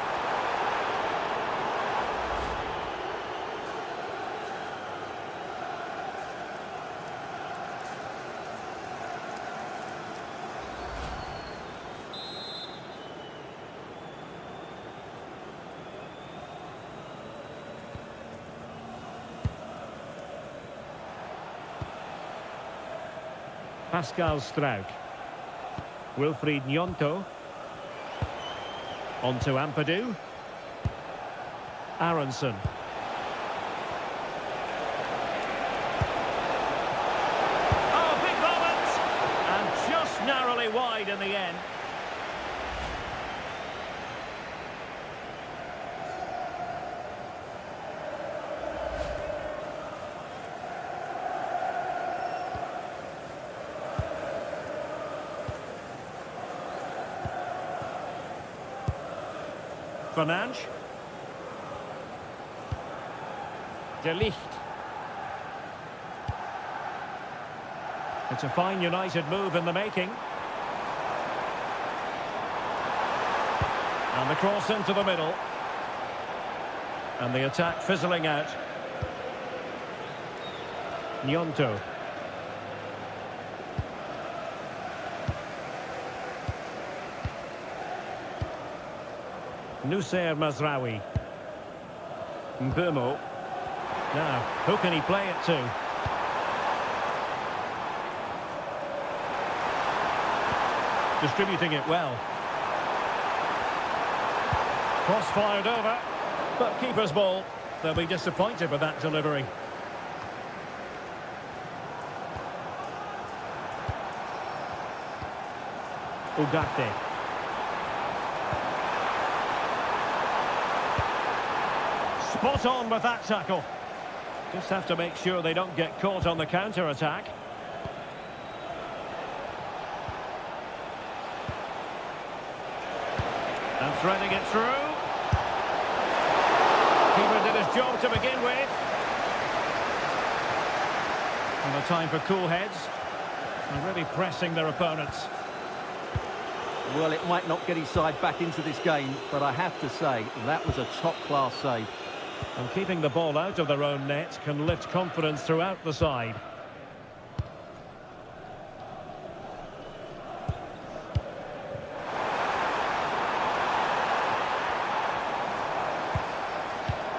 Speaker 1: Pascal Struijk. Wilfried Nyonto. On to Ampadu. Aronson. Oh, big moment! And just narrowly wide in the end. Fernandes. De Ligt. It's a fine United move in the making. And the cross into the middle. And the attack fizzling out. Nyonto. Noussair Mazraoui. Mbumo. Now, who can he play it to? Distributing it well. Cross fired over, but keeper's ball. They'll be disappointed with that delivery. Ugarte. Spot on with that tackle. Just have to make sure they don't get caught on the counter-attack. And threading it through. Keeper did his job to begin with. And a time for cool heads. And really pressing their opponents.
Speaker 2: Well, it might not get his side back into this game, but I have to say, that was a top-class save.
Speaker 1: And keeping the ball out of their own net can lift confidence throughout the side.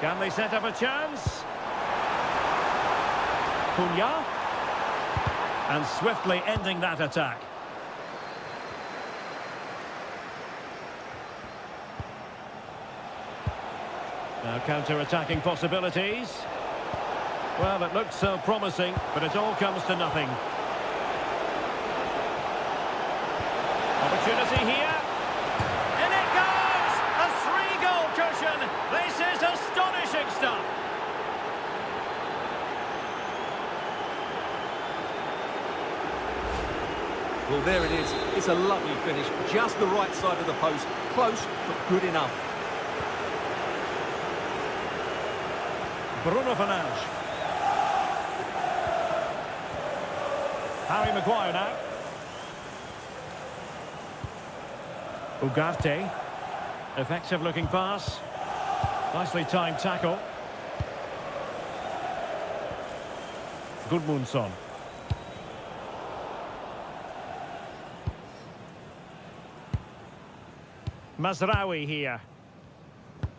Speaker 1: Can they set up a chance? Cunha. And swiftly ending that attack. Now counter-attacking possibilities. Well, it looked so promising, but it all comes to nothing. Opportunity here. In it goes! A 3-goal cushion! This is astonishing stuff!
Speaker 2: Well, there it is. It's a lovely finish. Just the right side of the post. Close, but good enough.
Speaker 1: Bruno Fernandes. Harry Maguire now. Ugarte. Effective looking pass. Nicely timed tackle. Gudmundsson. Mazraoui here.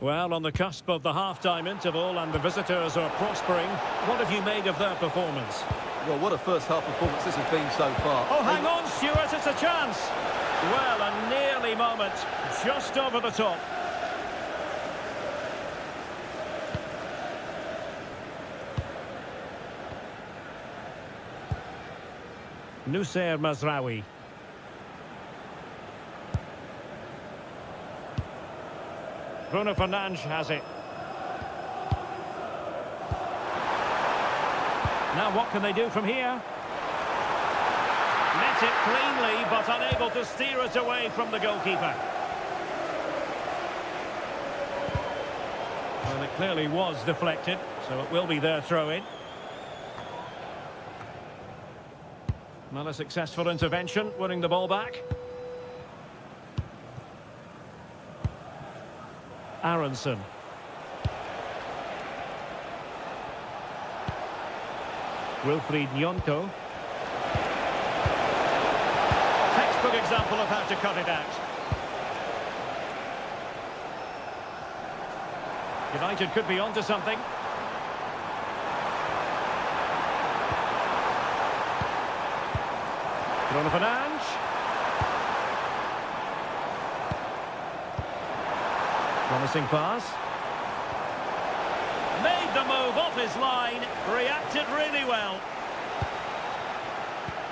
Speaker 1: Well, on the cusp of the half-time interval and the visitors are prospering. What have you made of their performance?
Speaker 2: Well, what a first-half performance this has been so far.
Speaker 1: Oh, hang on, Stuart, it's a chance. Well, a nearly moment, just over the top. Noussair Mazraoui. Bruno Fernandes has it. Now what can they do from here? Met it cleanly, but unable to steer it away from the goalkeeper. Well, it clearly was deflected, so it will be their throw-in. Not a successful intervention, winning the ball back. Aronson. Wilfried Nyonto. Textbook example of how to cut it out. United could be onto something. Bruno Fernandes. Promising pass. Made the move off his line. Reacted really well.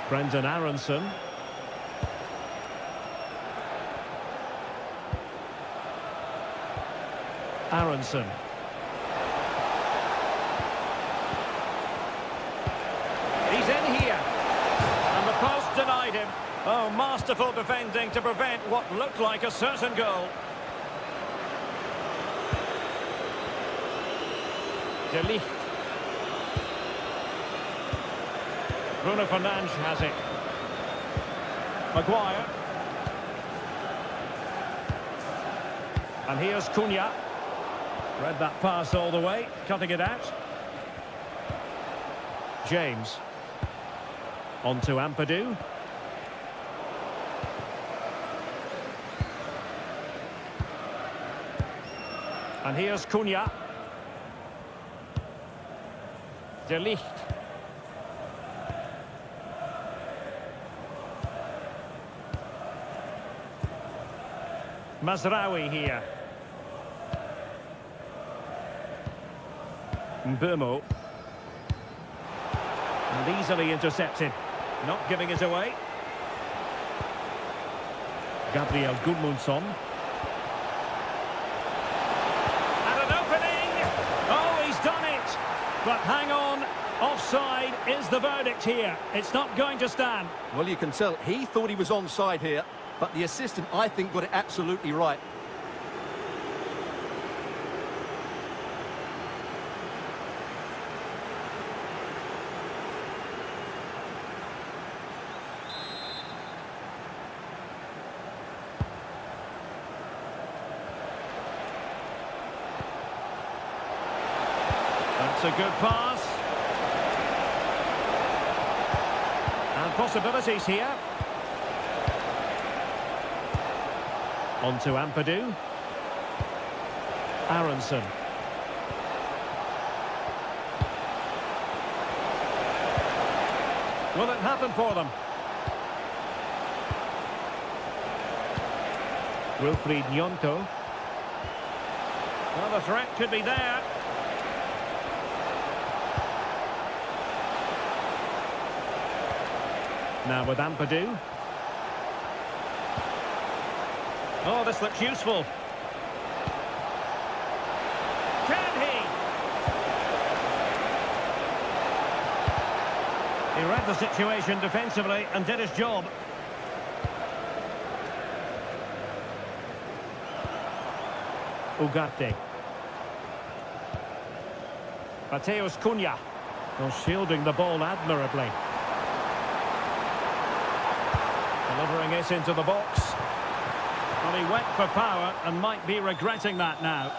Speaker 1: Brendan Aronson. Aronson. He's in here. And the post denied him. Oh, masterful defending to prevent what looked like a certain goal. De Ligt. Bruno Fernandes has it. Maguire. And here's Cunha. Read that pass all the way, cutting it out. James. On to Ampadu. And here's Cunha. De Ligt. Mazraoui here. Mbumo. And easily intercepted. Not giving it away. Gabriel Gudmundsson. And an opening! Oh, he's done it! But hang on, offside is the verdict here. It's not going to stand.
Speaker 2: Well, you can tell he thought he was onside here, but the assistant, I think, got it absolutely right.
Speaker 1: That's a good pass. And possibilities here. On to Ampadu. Aronson. Will it happen for them? Wilfried Nyonto. Well, the threat could be there. Now with Ampadu. Oh, this looks useful. Can he? He read the situation defensively and did his job. Ugarte. Mateus Cunha. Well, shielding the ball admirably. Delivering it into the box. Well, he went for power and might be regretting that now.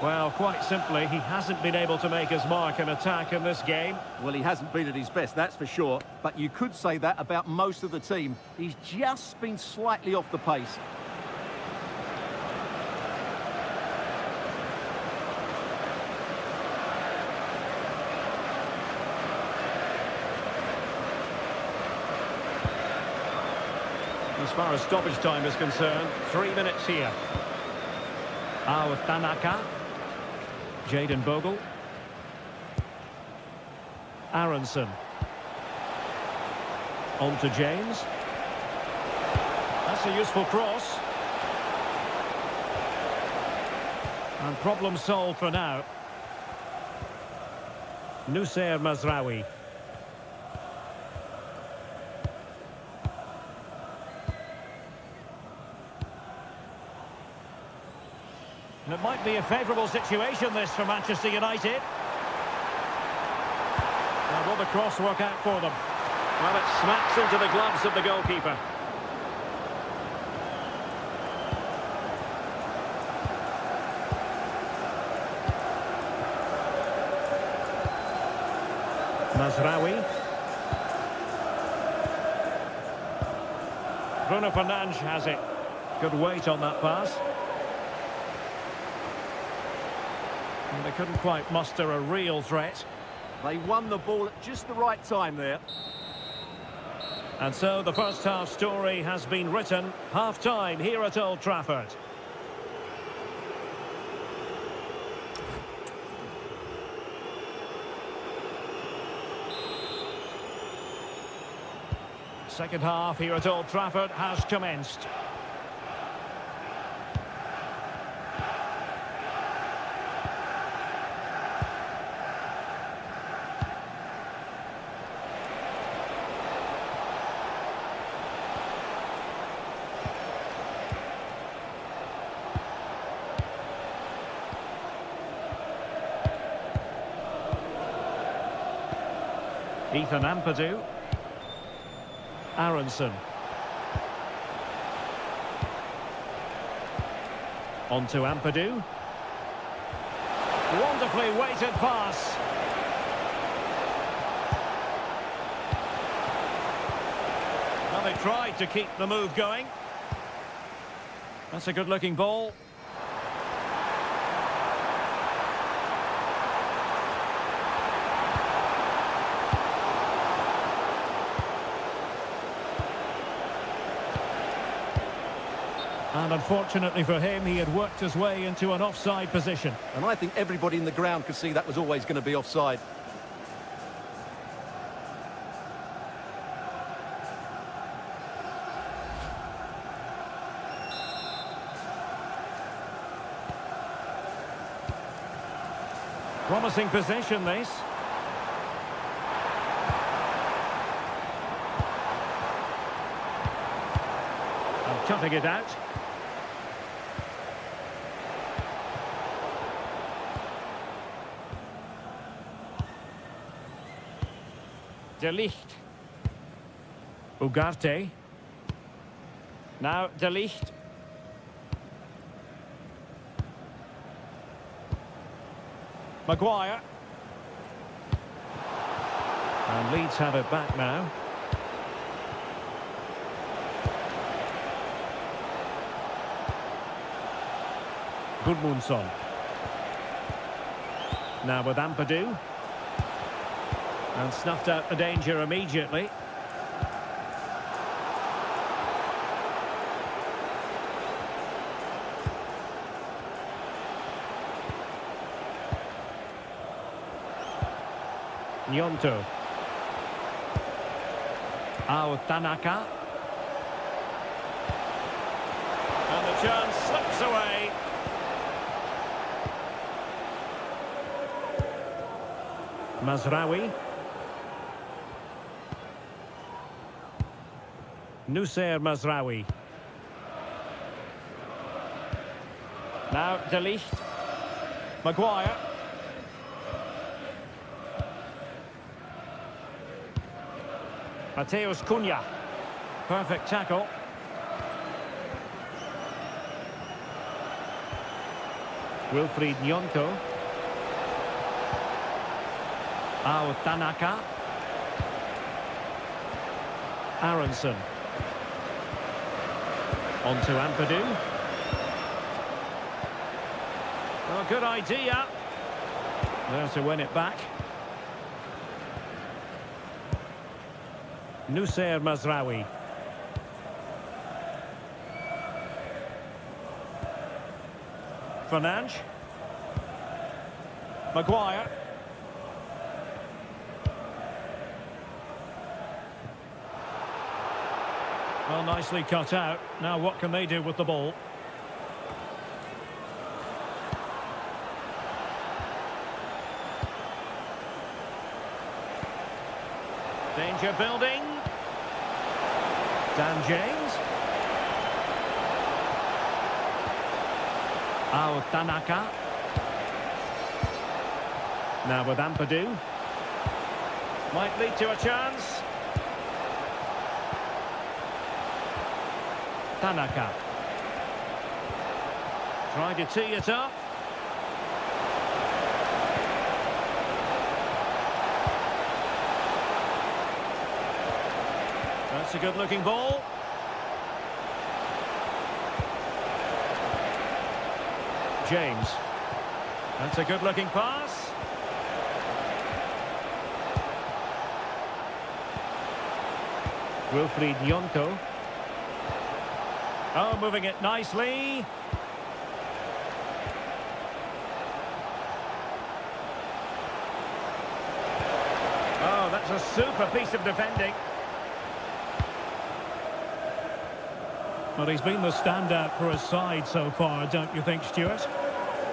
Speaker 1: Well, quite simply, he hasn't been able to make his mark in attack in this game.
Speaker 2: Well, he hasn't been at his best, that's for sure. But you could say that about most of the team. He's just been slightly off the pace.
Speaker 1: As far as stoppage time is concerned, 3 minutes here. Tanaka. Jayden Bogle. Aronson. On to James. That's a useful cross. And problem solved for now. Noussair Mazraoui. And it might be a favourable situation, this, for Manchester United. Now, will the cross work out for them? Well, it smacks into the gloves of the goalkeeper. Mazraoui. Bruno Fernandes has it. Good weight on that pass. And they couldn't quite muster a real threat.
Speaker 2: They won the ball at just the right time there.
Speaker 1: And so the first half story has been written. Half-time here at Old Trafford. Second half here at Old Trafford has commenced. Ethan Ampadu. Aronson. On to Ampadu. Wonderfully weighted pass. Well, they tried to keep the move going. That's a good-looking ball. And unfortunately for him, he had worked his way into an offside position.
Speaker 2: And I think everybody in the ground could see that was always going to be offside.
Speaker 1: Promising possession, this. And cutting it out. De Ligt. Ugarte. Now De Ligt. Maguire. And Leeds have it back now. Gudmundsson. Now with Ampadu. And snuffed out the danger immediately. Nyonto. Tanaka. And the chance slips away. Mazraoui. Noussair Mazraoui. Now De Ligt. Maguire. Mateus Cunha. Perfect tackle. Wilfried Nyonto. Tanaka. Aronson. On to Ampadu. Oh, good idea. There to win it back. Noussair Mazraoui. Fernandes. Maguire. Well, nicely cut out. Now what can they do with the ball? Danger building. Dan James. Tanaka. Now with Ampadu. Might lead to a chance. Tanaka. Trying to tee it up. That's a good-looking ball. James. That's a good-looking pass. Wilfried Nyonto. Oh, moving it nicely. Oh, that's a super piece of defending. Well, he's been the standout for his side so far, don't you think, Stuart?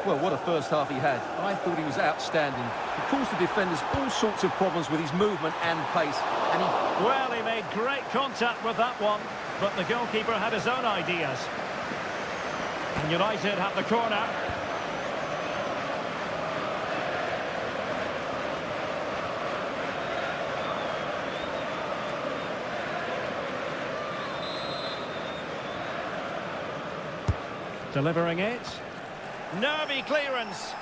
Speaker 2: Well, what a first half he had. I thought he was outstanding. He caused the defenders all sorts of problems with his movement and pace. And
Speaker 1: Well, he made great contact with that one, but the goalkeeper had his own ideas. And United have the corner. Delivering it. Nervy clearance.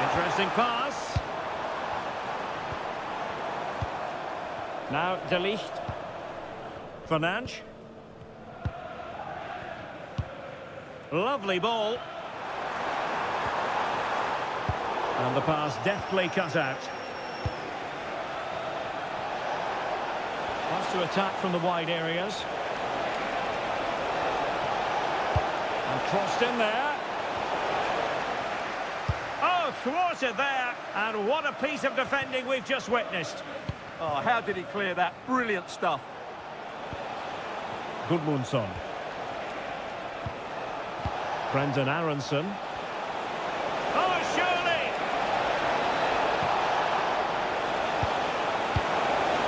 Speaker 1: Interesting pass. Now De Ligt. Fernandes. Lovely ball. And the pass deftly cut out. Wants to attack from the wide areas. And crossed in there. Oh, thwarted there. And what a piece of defending we've just witnessed.
Speaker 2: Oh, how did he clear that? Brilliant stuff.
Speaker 1: Gudmundsson. Brendan Aronson. Oh, surely!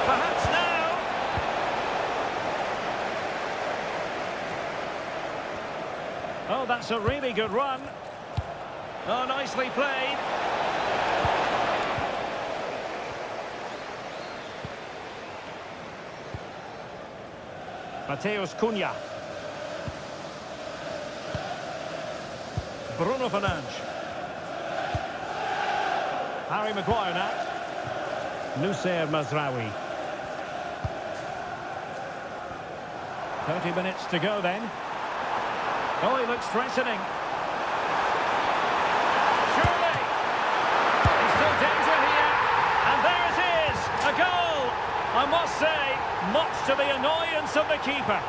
Speaker 1: Perhaps now. Oh, that's a really good run. Oh, nicely played. Mateus Cunha. Bruno Fernandes. Harry Maguire now. Nussair Mazraoui. 30 minutes to go then. Oh, he looks threatening. Surely. There's still danger here. And there it is. A goal. I must say, much to the annoyance of the keeper.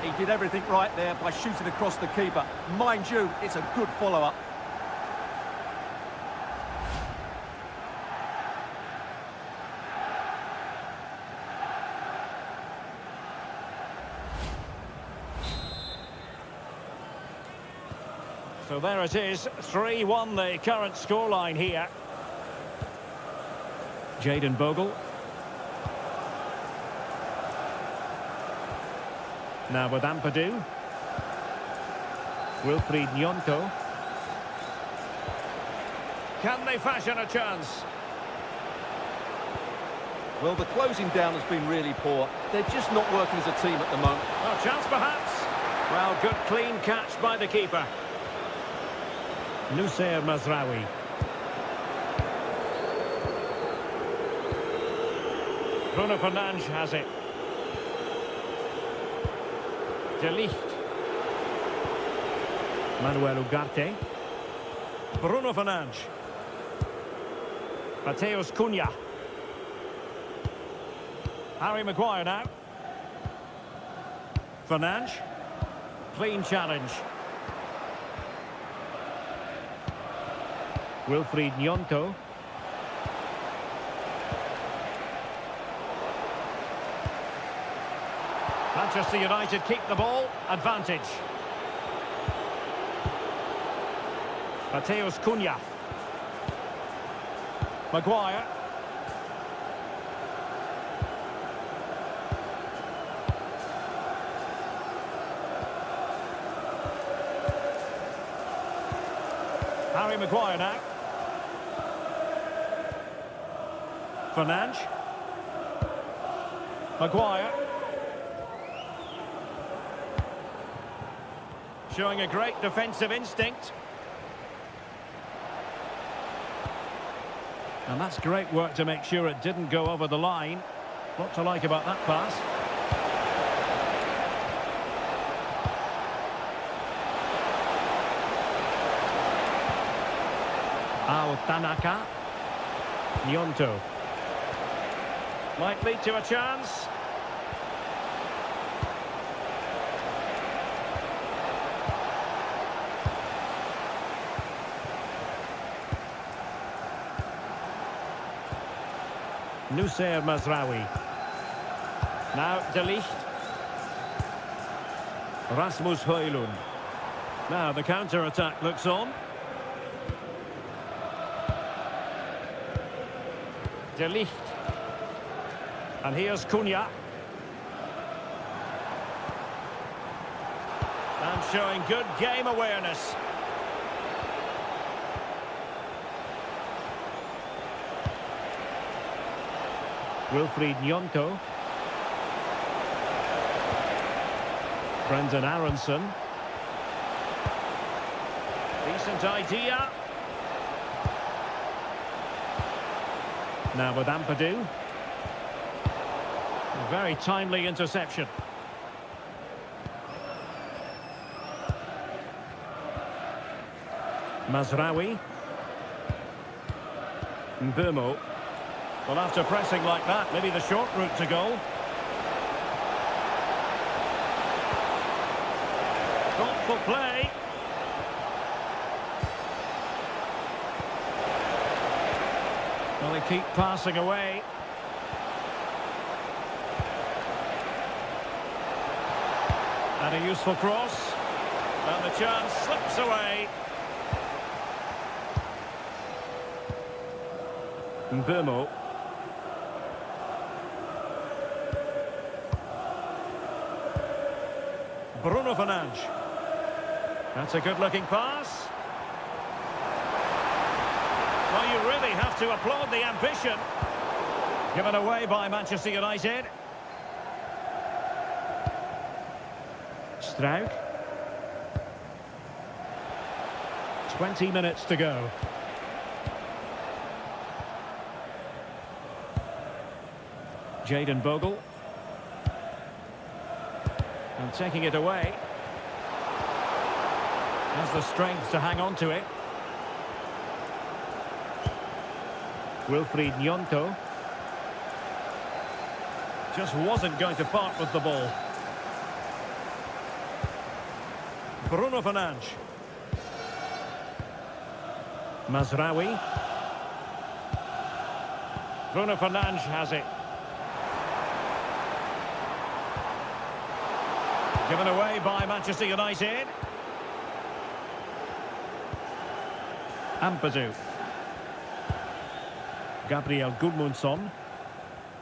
Speaker 2: He did everything right there by shooting across the keeper. Mind you, it's a good follow-up.
Speaker 1: So there it is, 3-1 the current scoreline here. Jayden Bogle. Now with Ampadu. Wilfried Nyonto. Can they fashion a chance?
Speaker 2: Well, the closing down has been really poor. They're just not working as a team at the moment.
Speaker 1: Oh, chance perhaps. Well, good clean catch by the keeper. Nussair Mazraoui. Bruno Fernandes has it. De Ligt. Manuel Ugarte. Bruno Fernandes. Mateus Cunha. Harry Maguire now. Fernandes. Clean challenge. Wilfried Nyonto. Manchester United keep the ball. Advantage. Mateus Cunha. Maguire. Harry Maguire now. Fernandes. Maguire. Showing a great defensive instinct. And that's great work to make sure it didn't go over the line. What to like about that pass? Tanaka. Nyonto. Might lead to a chance. Nussair Mazraoui. Now De Ligt. Rasmus Højlund. Now the counter-attack looks on. De Ligt. And here's Cunha. And showing good game awareness. Wilfried Nyonto. Brendan Aronson. Decent idea. Now with Ampadu. Very timely interception. Mazraoui. Mbeumo. Well, after pressing like that, maybe the short route to goal. Thoughtful play. Well, they keep passing away. And a useful cross. And the chance slips away. Mbeumo. Bruno Fernandes. That's a good-looking pass. Well, you really have to applaud the ambition. Given away by Manchester United. Struijk. 20 minutes to go. Jadon Bogle. And taking it away. Has the strength to hang on to it. Wilfried Gnonto. Just wasn't going to part with the ball. Bruno Fernandes. Mazraoui. Bruno Fernandes has it. Given away by Manchester United. Ampadu. Gabriel Gudmundsson.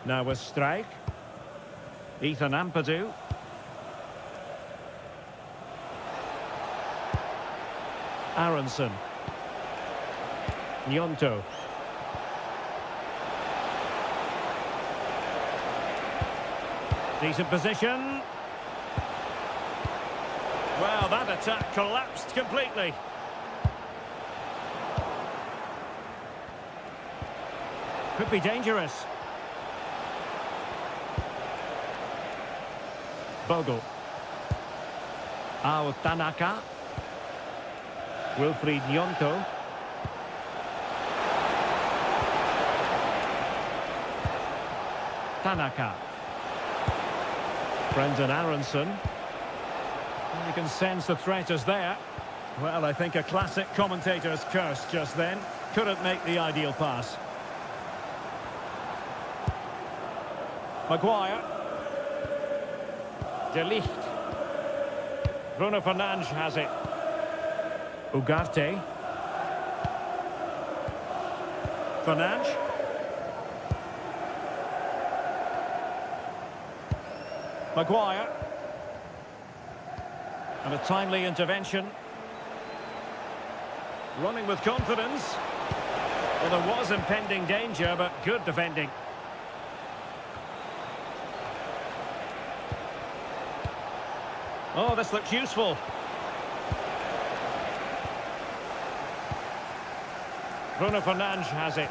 Speaker 1: Now with Struijk. Ethan Ampadu. Aronson. Gnonto. Decent position. Well, that attack collapsed completely. Could be dangerous. Bogle. Ao Tanaka. Wilfried Gnonto. Tanaka. Brendan Aronson. You can sense the threat is there. Well, I think a classic commentator's curse just then. Couldn't make the ideal pass. Maguire. De Ligt. Bruno Fernandes has it. Ugarte. Fernandes. Maguire. And a timely intervention. Running with confidence. Well, there was impending danger, but good defending. Oh, this looks useful. Bruno Fernandes has it.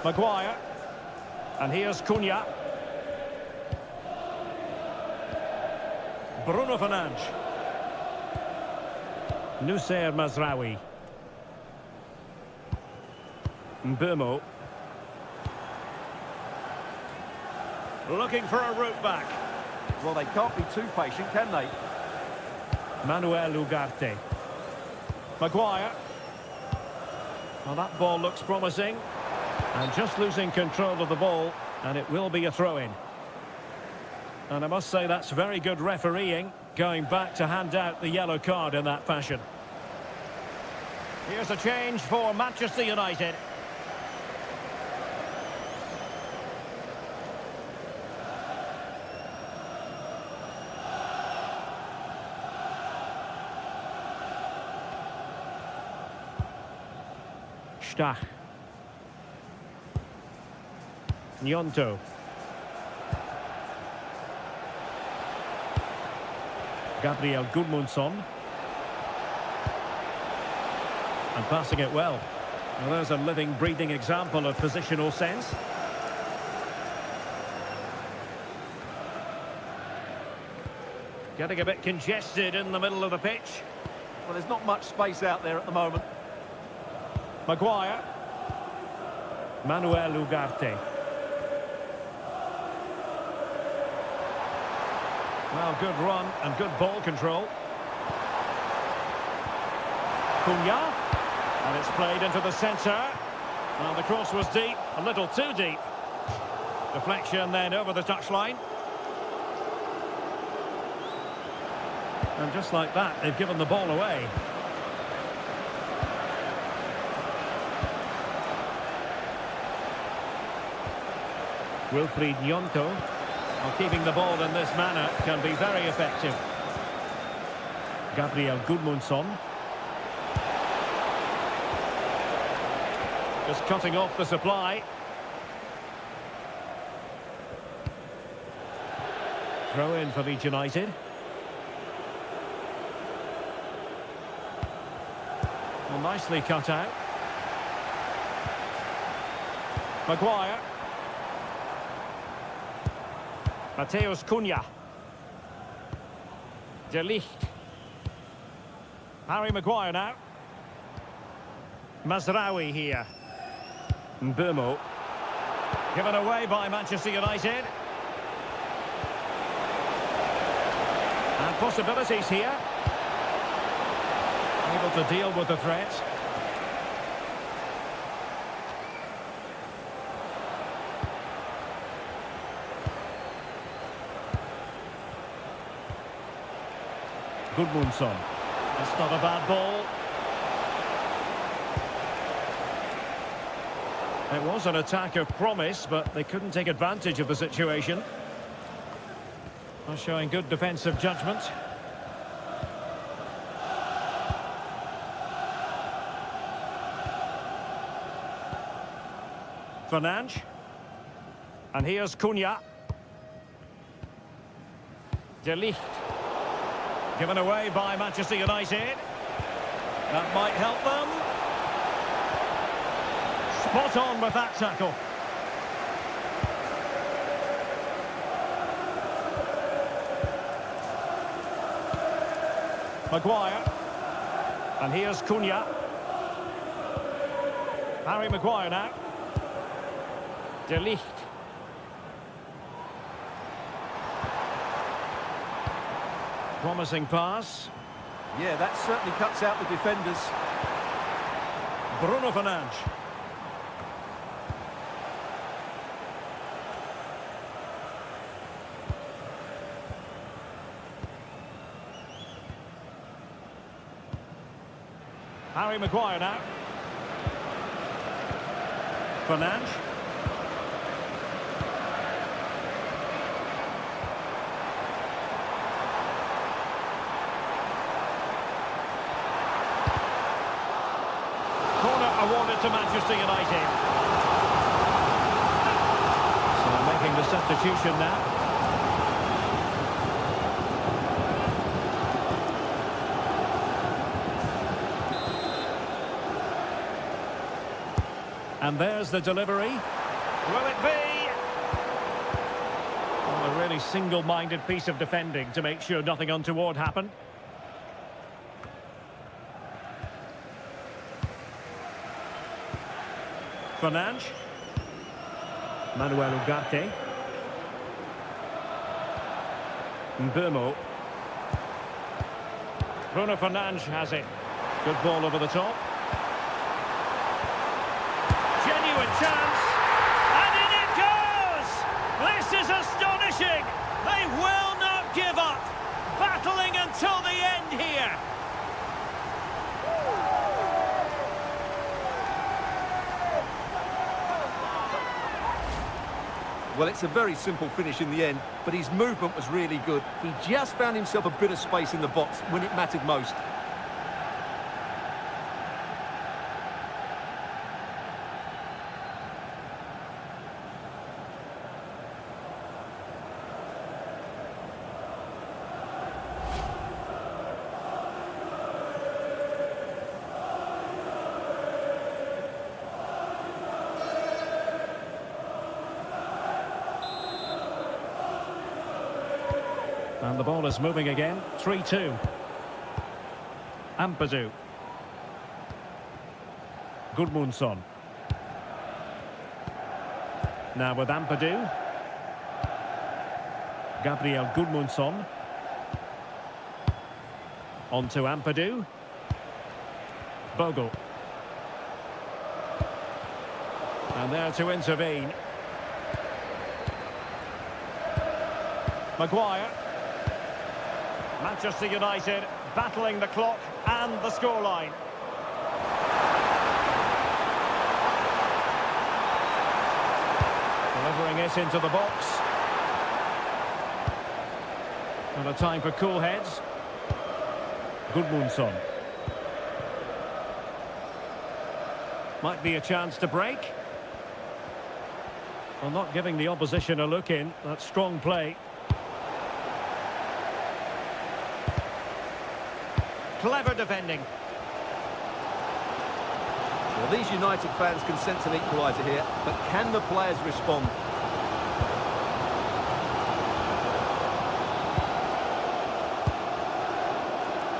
Speaker 1: Maguire. And here's Cunha. Bruno Fernandes. Noussair Mazraoui. Mbeumo. Looking for a route back.
Speaker 2: Well, they can't be too patient, can they?
Speaker 1: Manuel Ugarte. Maguire. Well, that ball looks promising. And just losing control of the ball, and it will be a throw-in. And I must say that's very good refereeing, going back to hand out the yellow card in that fashion. Here's a change for Manchester United. Stach. Gnonto. Gabriel Gudmundsson. And passing it well. Well, there's a living, breathing example of positional sense. Getting a bit congested in the middle of the pitch.
Speaker 2: Well, there's not much space out there at the moment.
Speaker 1: Maguire. Manuel Ugarte. Well, good run and good ball control. Cunha. And it's played into the centre. Well, the cross was deep, a little too deep. Deflection then over the touchline. And just like that, they've given the ball away. Wilfried Gnonto. Well, keeping the ball in this manner can be very effective. Gabriel Gudmundsson. Just cutting off the supply. Throw in for Leeds United. Well, nicely cut out. Maguire. Mateus Cunha. De Ligt. Harry Maguire now. Mazraoui here. Mbeumo. Given away by Manchester United. And possibilities here. Able to deal with the threat. Gudmundsson. It's not a bad ball. It was an attack of promise, but they couldn't take advantage of the situation. Showing good defensive judgment. Fernandes. And here's Cunha. De Ligt. Given away by Manchester United. That might help them. Spot on with that tackle. Maguire. And here's Cunha. Harry Maguire now. De Ligt. Promising pass.
Speaker 2: Yeah, that certainly cuts out the defenders.
Speaker 1: Bruno Fernandes. Harry Maguire now. Fernandes. Corner awarded to Manchester United. So making the substitution now. And there's the delivery. Will it be? Well, a really single-minded piece of defending to make sure nothing untoward happened. Fernandes. Manuel Ugarte. Mbeumo. Bruno Fernandes has it. Good ball over the top. Chance, and in it goes! This is astonishing! They will not give up! Battling until the end here!
Speaker 2: Well, it's a very simple finish in the end, but his movement was really good. He just found himself a bit of space in the box when it mattered most.
Speaker 1: And And the ball is moving again. 3-2. Ampadu. Gudmundsson. Now with Ampadu. Gabriel Gudmundsson. On to Ampadu. Bogle. And there to intervene. Maguire. Manchester United battling the clock and the scoreline. Delivering it into the box. And a time for cool heads. Gudmundsson. Might be a chance to break. Well, not giving the opposition a look in. That's strong play. Clever defending.
Speaker 2: Well, these United fans can sense an equaliser here, but can the players respond?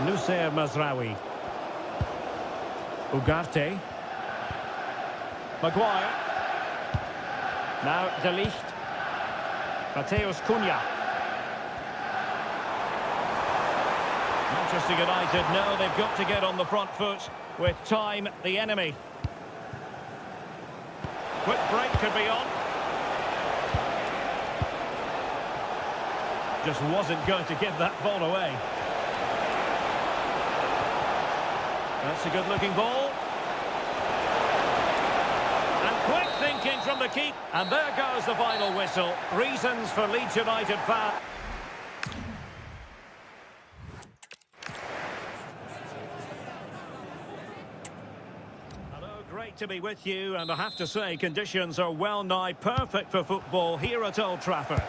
Speaker 1: Nusayr Mazraoui. Ugarte. Maguire. Now De Ligt. Mateus Cunha. Manchester United know they've got to get on the front foot. With time, the enemy. Quick break could be on. Just wasn't going to give that ball away. That's a good-looking ball. And quick thinking from the keeper. And there goes the final whistle. Reasons for Leeds United fans. Hello, great to be with you. And I have to say, conditions are well nigh perfect for football here at Old Trafford.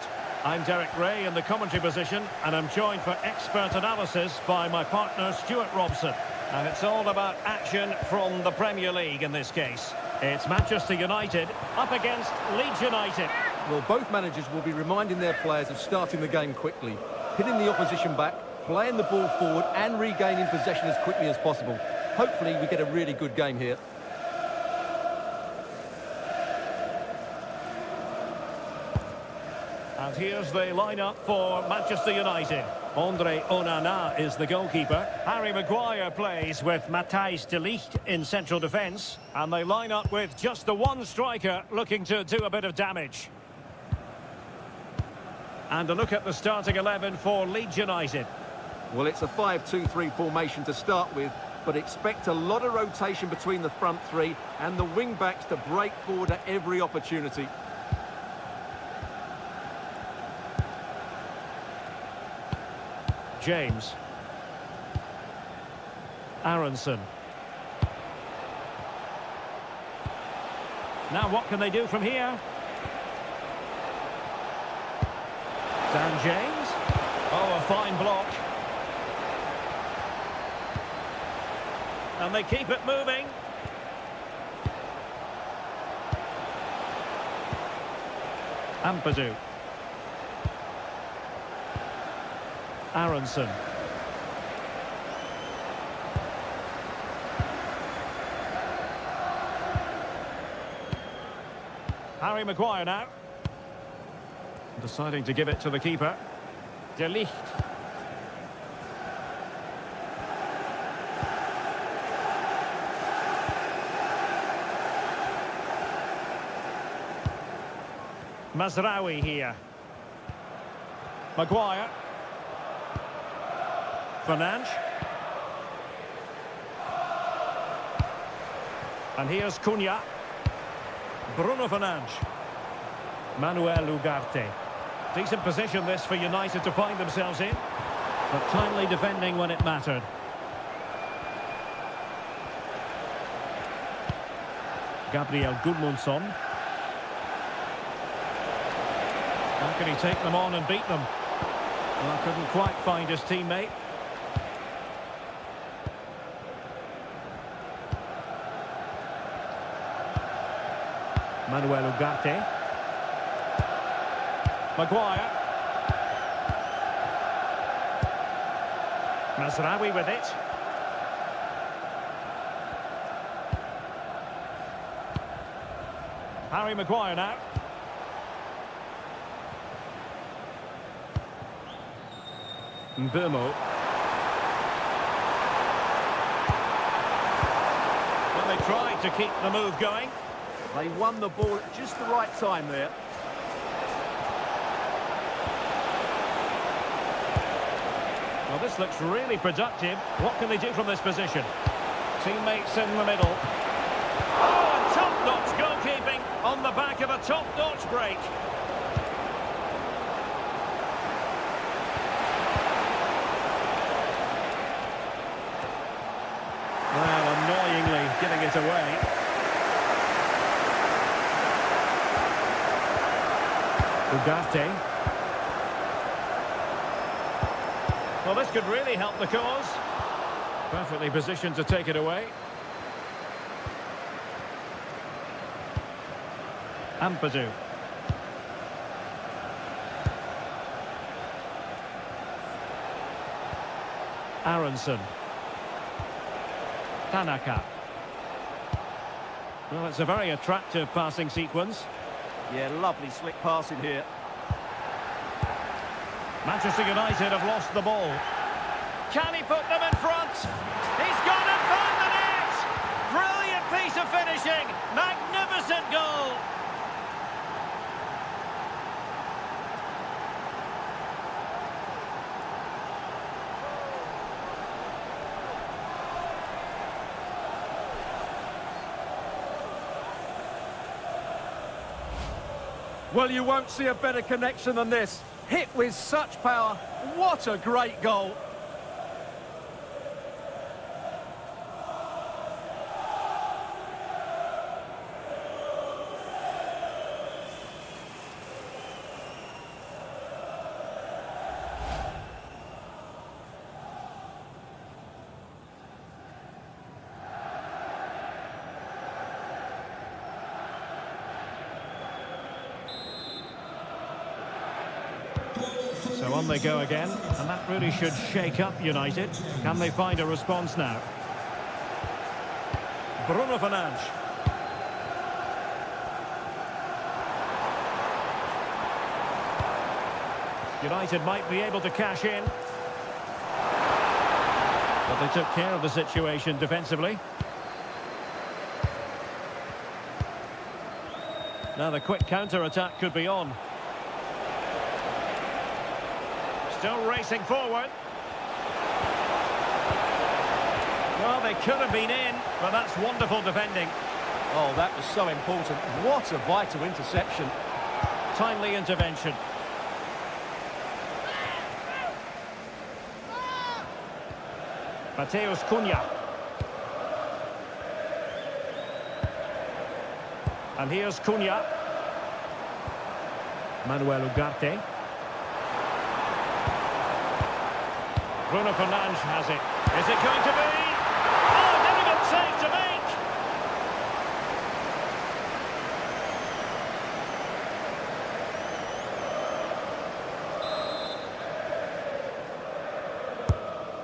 Speaker 1: I'm Derek Ray in the commentary position, and I'm joined for expert analysis by my partner Stuart Robson. And it's all about action from the Premier League in this case. It's Manchester United up against Leeds United.
Speaker 2: Well, both managers will be reminding their players of starting the game quickly, hitting the opposition back, playing the ball forward and regaining possession as quickly as possible. Hopefully we get a really good game here.
Speaker 1: And here's the lineup for Manchester United. Andre Onana is the goalkeeper. Harry Maguire plays with Matthijs de Ligt in central defence. And they line up with just the one striker looking to do a bit of damage. And a look at the starting 11 for Leeds United.
Speaker 2: Well, it's a 5-2-3 formation to start with, but expect a lot of rotation between the front three and the wing-backs to break forward at every opportunity.
Speaker 1: James. Aronson. Now what can they do from here? Dan James. Oh, a fine block. And they keep it moving. Ampadu. Aronson. Harry Maguire now. Deciding to give it to the keeper. De Ligt. Mazraoui here. Maguire. Fernandes. And here's Cunha. Bruno Fernandes. Manuel Ugarte. Decent position this for United to find themselves in, but timely defending when it mattered. Gabriel Gudmundsson. How can he take them on and beat them? Well, couldn't quite find his teammate. Manuel Ugarte. Maguire. Mazraoui with it. Harry Maguire now. Mbumo. Well, they tried to keep the move going.
Speaker 2: They won the ball at just the right time there.
Speaker 1: Well, this looks really productive. What can they do from this position? Teammates in the middle. Oh, and top-notch goalkeeping on the back of a top-notch break. Well, annoyingly giving it away. Ugarte. Well, this could really help the cause. Perfectly positioned to take it away. Ampadu. Aronson. Tanaka. Well, it's a very attractive passing sequence.
Speaker 2: Yeah, lovely slick passing here.
Speaker 1: Manchester United have lost the ball. Can he put them in front? He's gone and found the net! Brilliant piece of finishing! Magnificent goal!
Speaker 2: Well, you won't see a better connection than this. Hit with such power. What a great goal.
Speaker 1: So on they go again, and that really should shake up United. Can they find a response now? Bruno Fernandes. United might be able to cash in. But they took care of the situation defensively. Now the quick counter-attack could be on. Still racing forward. Well, they could have been in, but that's wonderful defending.
Speaker 2: Oh, that was so important. What a vital interception.
Speaker 1: Timely intervention. Mateus Cunha. And here's Cunha. Manuel Ugarte. Bruno Fernandes has it. Is it going to be? Oh, difficult save to make.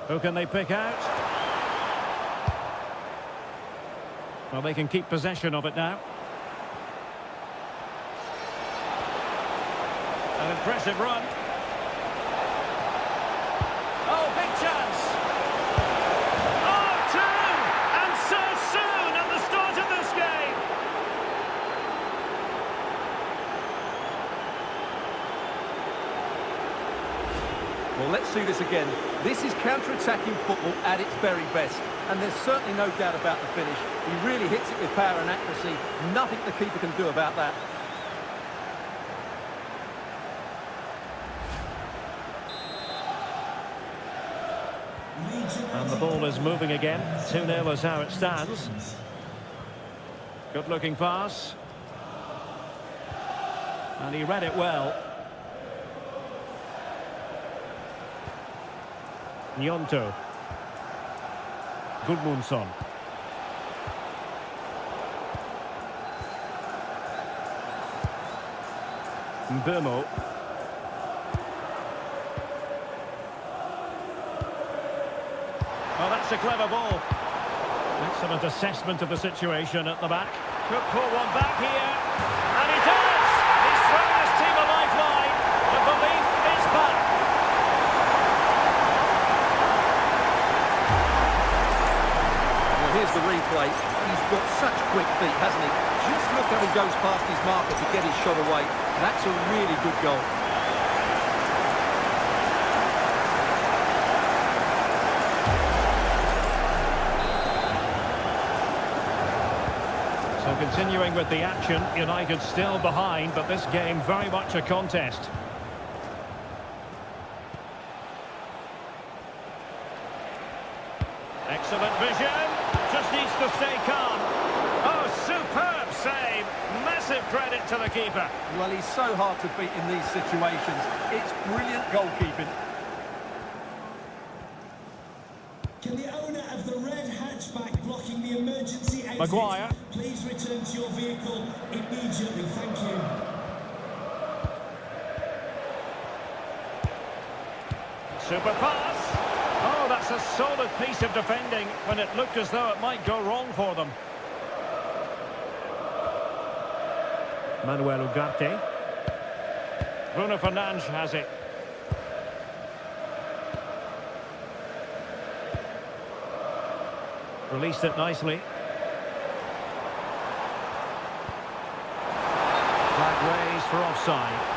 Speaker 1: Who can they pick out? Well, they can keep possession of it now. An impressive run. Oh, big chance. Oh, two! And so soon at the start of this game.
Speaker 2: Well, let's see this again. This is counter-attacking football at its very best. And there's certainly no doubt about the finish. He really hits it with power and accuracy. Nothing the keeper can do about that.
Speaker 1: And the ball is moving again. 2-0 is how it stands. Good-looking pass. And he read it well. Nyonto. Gudmundsson. Mbumo. Oh, that's a clever ball. Excellent assessment of the situation at the back. Could pull one back here. And he does! He's thrown his team a lifeline. The belief is back.
Speaker 2: Well, here's the replay. He's got such quick feet, hasn't he? Just look how he goes past his marker to get his shot away. That's a really good goal.
Speaker 1: So continuing with the action, United still behind, but this game very much a contest. Excellent vision, just needs to stay calm. Oh, superb save, massive credit to the keeper.
Speaker 2: Well, he's so hard to beat in these situations. It's brilliant goalkeeping.
Speaker 3: Can the owner of the red hatchback blocking the emergency exit
Speaker 1: Maguire.
Speaker 3: please return to your vehicle immediately? Thank you.
Speaker 1: Super pass. Oh, that's a solid piece of defending when it looked as though it might go wrong for them. Manuel Ugarte. Bruno Fernandes has it. Released it nicely. Flag raised for offside.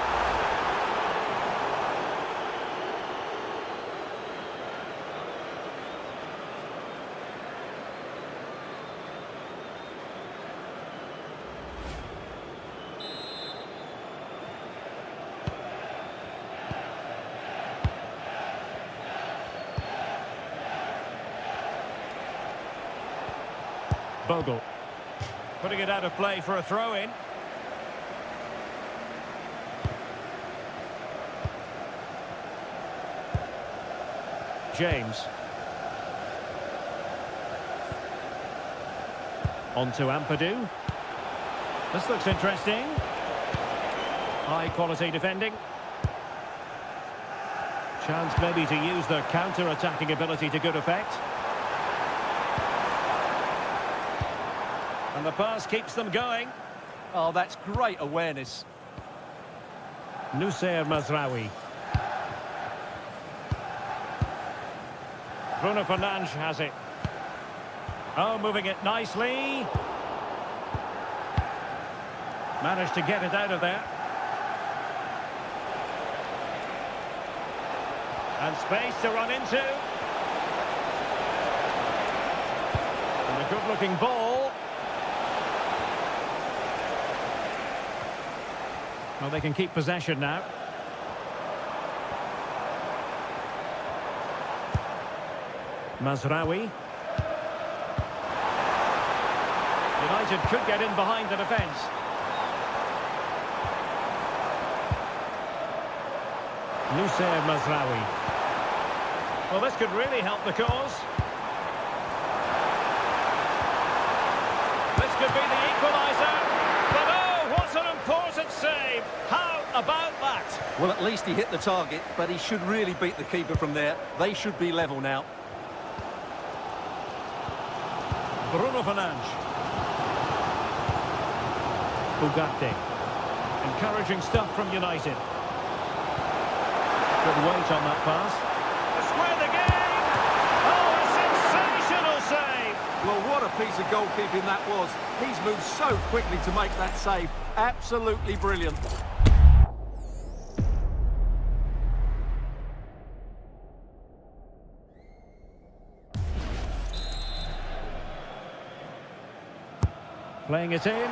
Speaker 1: Bogle. Putting it out of play for a throw-in. James. On to Ampadu. This looks interesting. High-quality defending. Chance maybe to use their counter-attacking ability to good effect. And the pass keeps them going.
Speaker 2: Oh, that's great awareness.
Speaker 1: Nusayr Mazraoui. Bruno Fernandes has it. Oh, moving it nicely. Managed to get it out of there. And space to run into. And a good-looking ball. Well, they can keep possession now. Mazraoui. United could get in behind the defence. Nusayr Mazraoui. Well, this could really help the cause. This could be the equaliser. But oh, what an important save. How about that?
Speaker 2: Well, at least he hit the target, but he should really beat the keeper from there. They should be level now.
Speaker 1: Bruno Fernandes. Ugarte. Encouraging stuff from United. Good weight on that pass. To square the game! Oh, a sensational save!
Speaker 2: Well, what a piece of goalkeeping that was. He's moved so quickly to make that save. Absolutely brilliant.
Speaker 1: Playing it in.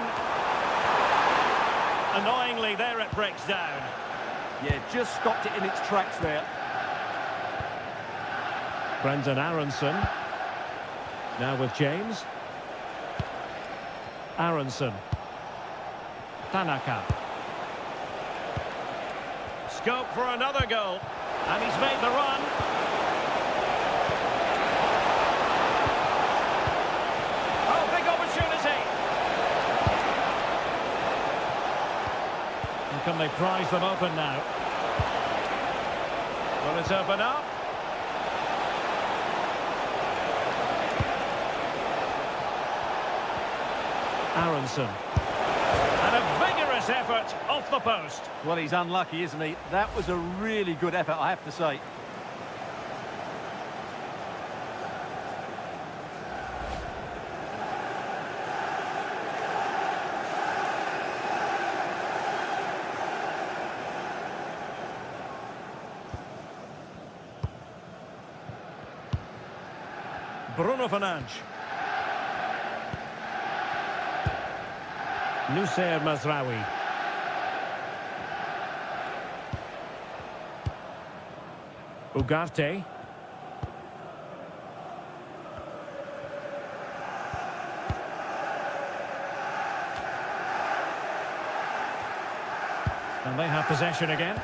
Speaker 1: Annoyingly, there it breaks down.
Speaker 2: Yeah, just stopped it in its tracks there.
Speaker 1: Brendan Aronson. Now with James. Aronson. Tanaka. Scope for another goal. And he's made the run. Oh, big opportunity. And can they prize them open now? Will it open up? Aronson. And a vigorous effort off the post.
Speaker 2: Well, he's unlucky, isn't he? That was a really good effort, I have to say.
Speaker 1: Bruno Fernandes. Nussair Mazraoui. Ugarte. And they have possession again.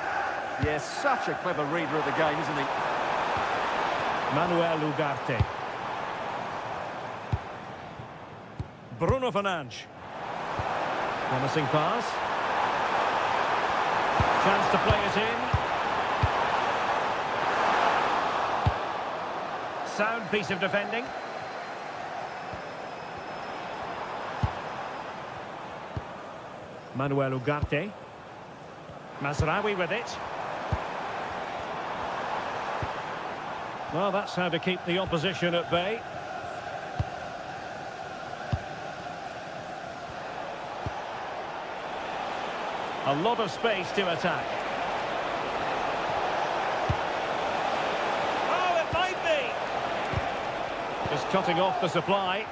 Speaker 2: Yes, such a clever reader of the game, isn't he?
Speaker 1: Manuel Ugarte. Bruno Fernandes. Promising pass. Chance to play it in. Sound piece of defending. Manuel Ugarte. Mazraoui with it. Well, that's how to keep the opposition at bay. A lot of space to attack. Oh, it might be! Just cutting off the supply.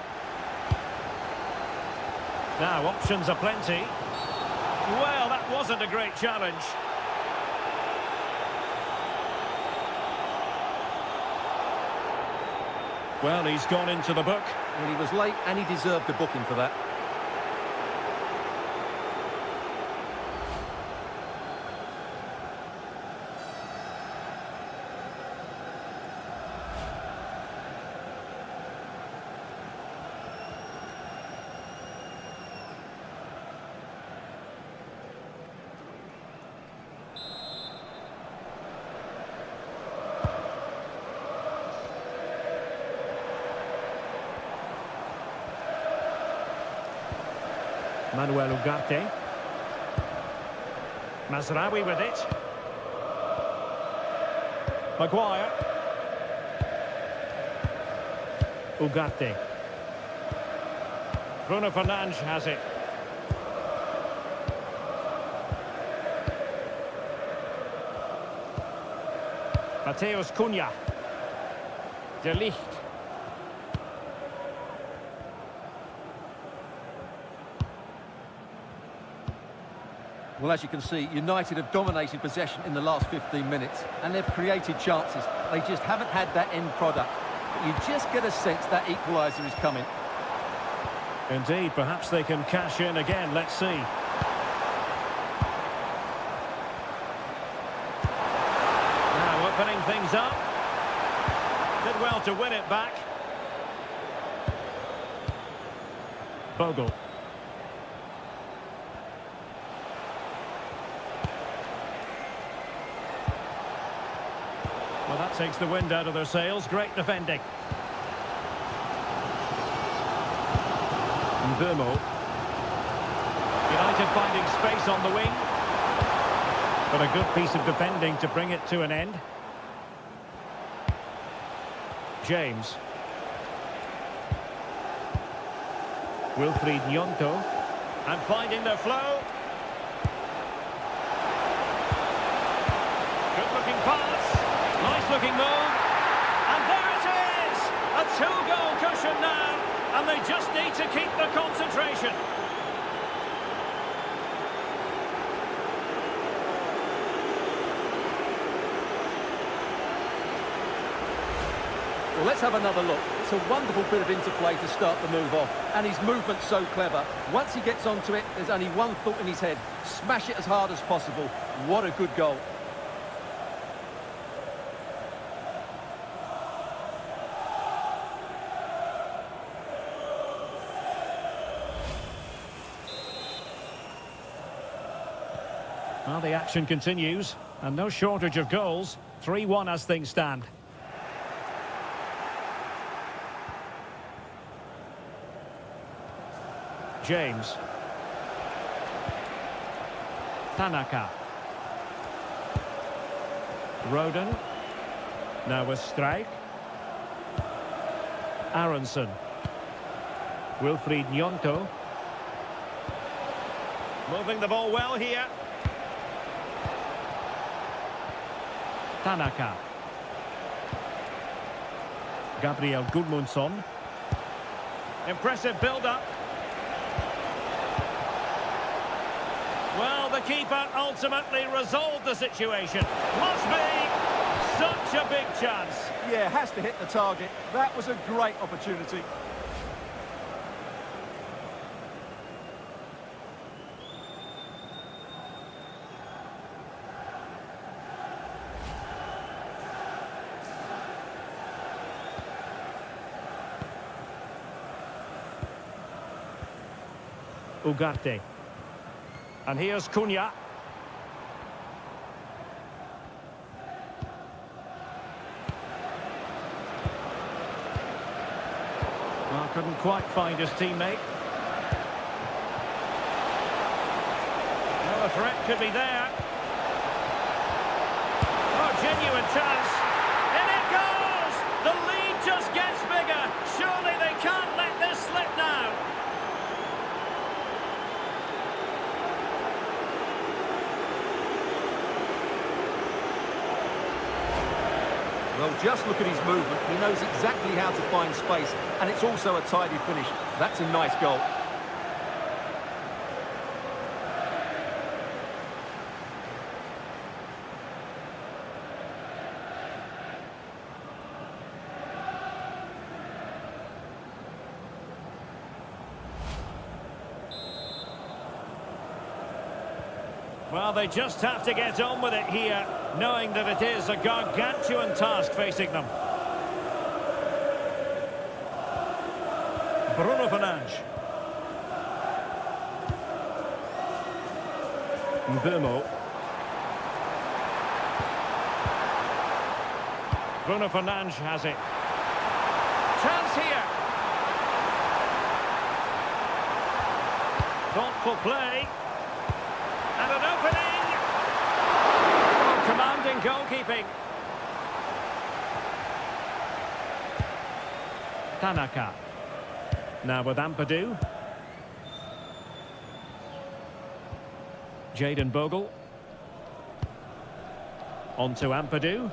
Speaker 1: Now, options are plenty. Well, that wasn't a great challenge. Well, he's gone into the book.
Speaker 2: Well, he was late and he deserved a booking for that.
Speaker 1: Manuel Ugarte. Mazraoui with it. Maguire. Ugarte. Bruno Fernandes has it. Mateus Cunha. De Ligt.
Speaker 2: Well, as you can see, United have dominated possession in the last 15 minutes, and they've created chances. They just haven't had that end product. But you just get a sense that equaliser is coming.
Speaker 1: Indeed, perhaps they can cash in again. Let's see. Now opening things up. Did well to win it back. Bogle. Well, that takes the wind out of their sails. Great defending. Mbeumo. United finding space on the wing. But a good piece of defending to bring it to an end. James. Wilfried Gnonto. And finding their flow. Good looking pass. Nice looking move. And there it is! A two-goal cushion now. And they just need to keep the concentration.
Speaker 2: Well, let's have another look. It's a wonderful bit of interplay to start the move off. And his movement's so clever. Once he gets onto it, there's only one thought in his head. Smash it as hard as possible. What a good goal.
Speaker 1: Well, the action continues, and no shortage of goals. 3-1 as things stand. James. Tanaka. Roden. Now with Strijk. Aronson. Wilfried Nyonto. Moving the ball well here. Tanaka. Gabriel Gudmundsson. Impressive build-up. Well, the keeper ultimately resolved the situation. Must be such a big chance.
Speaker 2: Yeah, has to hit the target. That was a great opportunity.
Speaker 1: Ugarte. And here's Cunha. Well, couldn't quite find his teammate. Well, the threat could be there. Oh, genuine chance. In it goes! The lead just gets bigger. Surely they can't let this slip now.
Speaker 2: Well, just look at his movement. He knows exactly how to find space, and it's also a tidy finish. That's a nice goal.
Speaker 1: Well, they just have to get on with it here, knowing that it is a gargantuan task facing them. Bruno Fernandes. Mbeumo. Bruno Fernandes has it. Chance here. Thoughtful play. And an opening! Oh, commanding goalkeeping. Tanaka. Now with Ampadu. Jayden Bogle. On to Ampadu.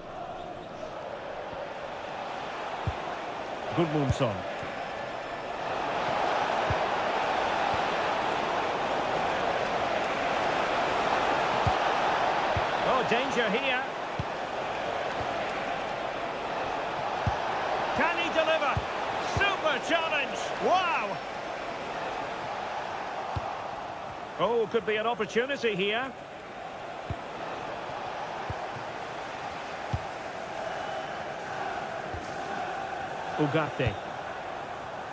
Speaker 1: Gudmundsson. Danger here. Can he deliver? Super challenge. Wow. Oh, could be an opportunity here. Ugarte.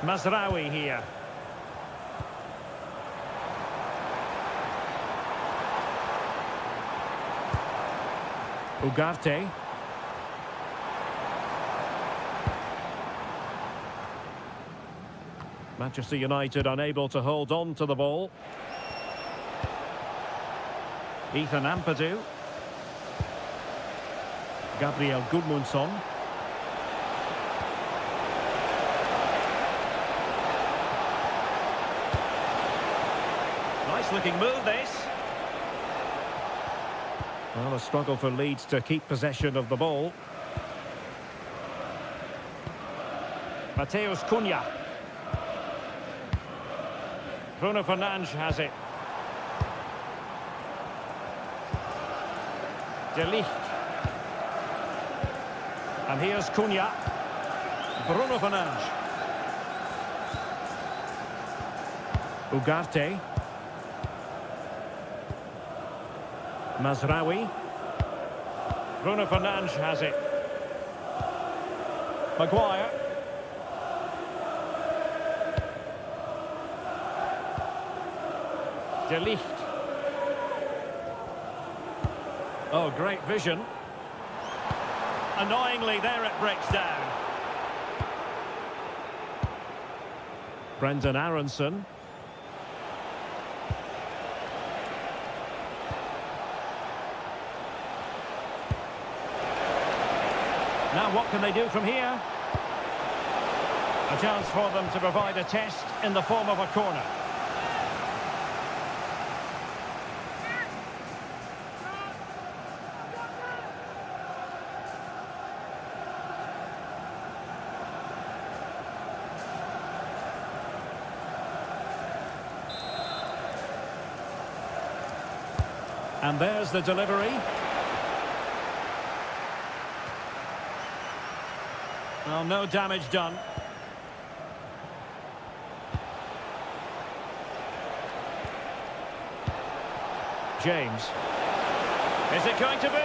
Speaker 1: Mazraoui here. Ugarte. Manchester United unable to hold on to the ball. Ethan Ampadu. Gabriel Gudmundsson. Nice looking move this. Well, a struggle for Leeds to keep possession of the ball. Mateus Cunha. Bruno Fernandes has it. De Ligt. And here's Cunha. Bruno Fernandes. Ugarte. Mazraoui. Bruno Fernandes has it. Maguire. De Ligt. Oh, great vision. Annoyingly, there it breaks down. Brendan Aronson. What can they do from here? A chance for them to provide a test in the form of a corner. And there's the delivery. Well, no damage done. James. Is it going to be?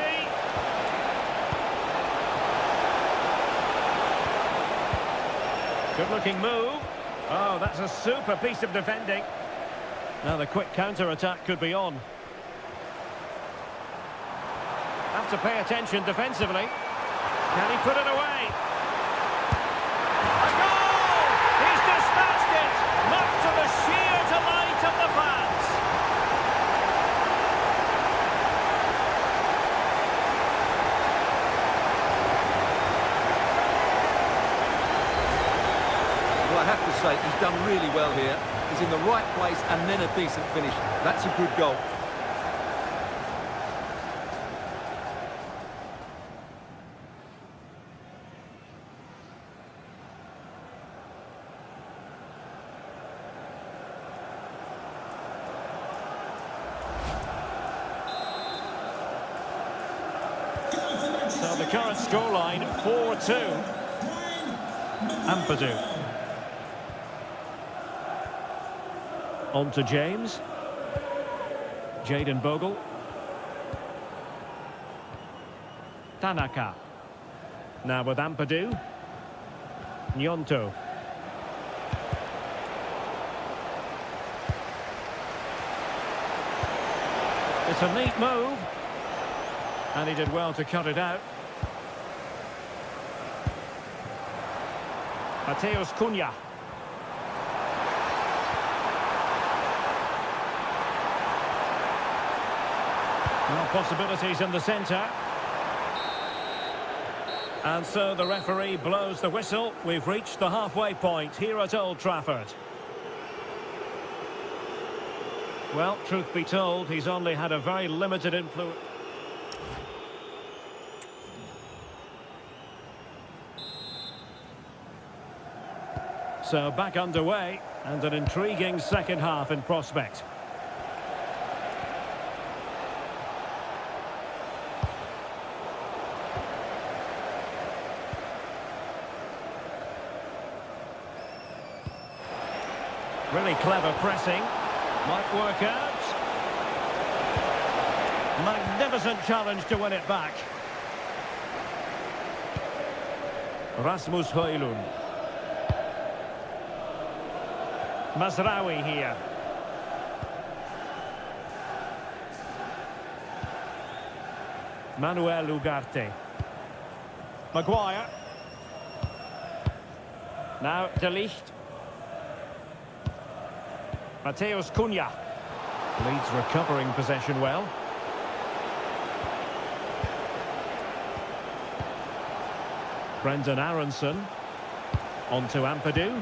Speaker 1: Good-looking move. Oh, that's a super piece of defending. Now the quick counter-attack could be on. Have to pay attention defensively. Can he put it away? A goal! He's dispatched it! Much to the sheer delight of the fans.
Speaker 2: Well, I have to say, he's done really well here. He's in the right place and then a decent finish. That's a good goal.
Speaker 1: So the current scoreline, 4-2. Ampadu. On to James. Jayden Bogle. Tanaka. Now with Ampadu. Nyonto. It's a neat move. And he did well to cut it out. Mateus Cunha. Well, possibilities in the centre. And so the referee blows the whistle. We've reached the halfway point here at Old Trafford. Well, truth be told, he's only had a very limited influence. So back underway, and an intriguing second half in prospect. Really clever pressing. Might work out. Magnificent challenge to win it back. Rasmus Højlund. Mazraoui here. Manuel Ugarte. Maguire. Now De Ligt. Mateus Cunha. Leeds recovering possession well. Brendan Aronson. On to Ampadu.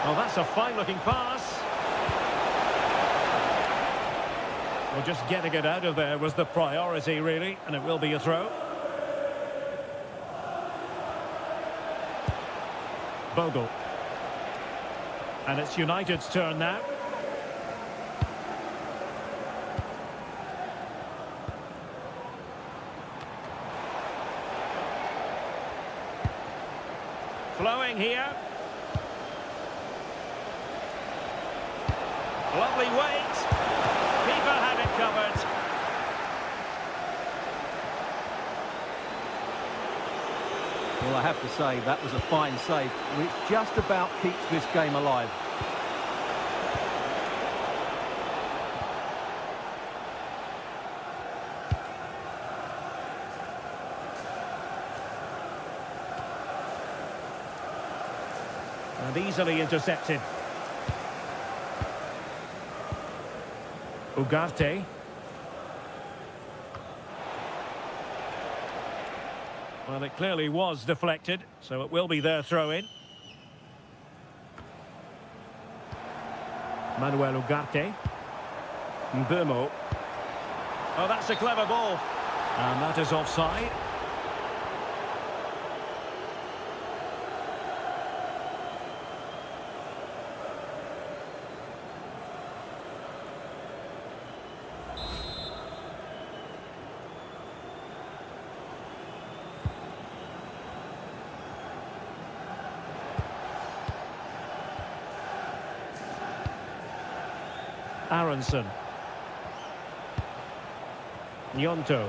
Speaker 1: Oh, that's a fine-looking pass. Well, just getting it out of there was the priority, really, and it will be a throw. Bogle. And it's United's turn now. Flowing here. Lovely weight. Keeper had it covered.
Speaker 2: Well, I have to say, that was a fine save, which just about keeps this game alive.
Speaker 1: And easily intercepted. Ugarte. Well, it clearly was deflected, so it will be their throw-in. Manuel Ugarte. Mbumo. Oh, that's a clever ball. And that is offside. Aronson. Nyonto.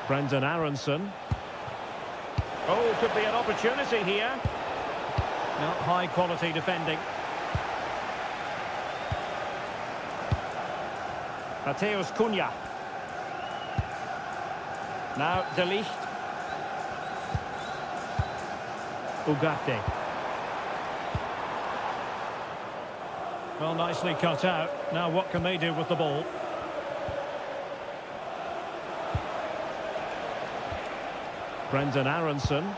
Speaker 1: Brendan Aronson. Oh, could be an opportunity here. Not high quality defending. Mateus Cunha. Now De Ligt. Ugarte. Well, nicely cut out. Now what can they do with the ball? Brendan Aronson.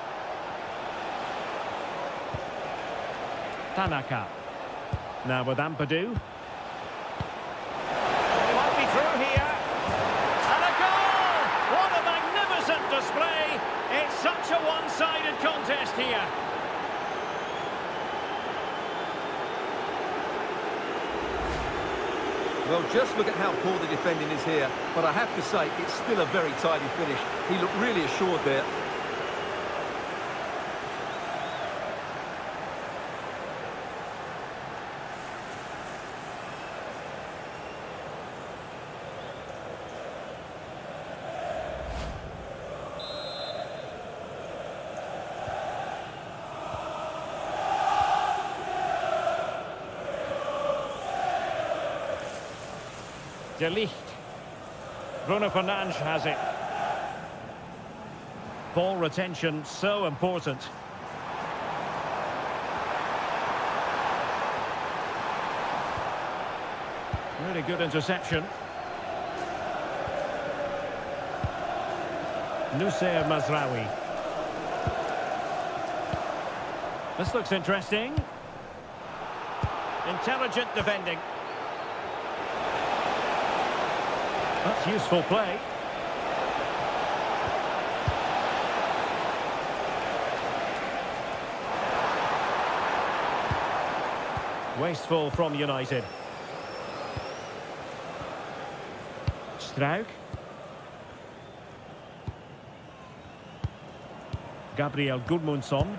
Speaker 1: Tanaka. Now with Ampadu. They might be through here. And a goal! What a magnificent display! It's such a one-sided contest here.
Speaker 2: Well, just look at how poor the defending is here. But I have to say, it's still a very tidy finish. He looked really assured there.
Speaker 1: De Ligt. Bruno Fernandes has it. Ball retention so important. Really good interception. Nusayr Mazraoui. This looks interesting. Intelligent defending. That's useful play. Wasteful from United. Struijk. Gabriel Gudmundsson.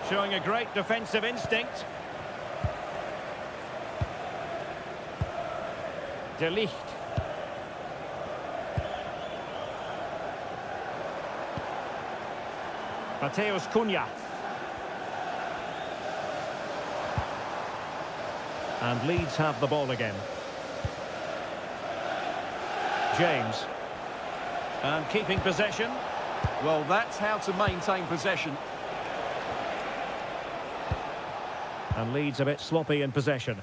Speaker 1: Showing a great defensive instinct. De Ligt. Mateus Cunha. And Leeds have the ball again. James. And keeping possession.
Speaker 2: Well, that's how to maintain possession.
Speaker 1: And Leeds a bit sloppy in possession.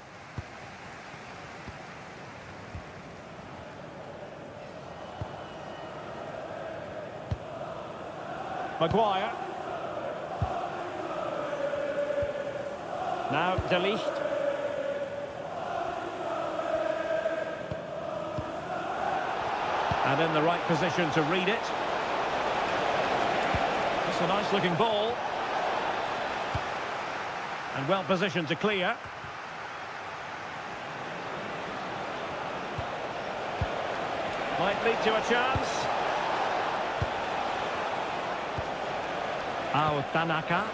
Speaker 1: Maguire. Now De Ligt. And in the right position to read it. It's a nice looking ball. And well positioned to clear. Might lead to a chance. Tanaka.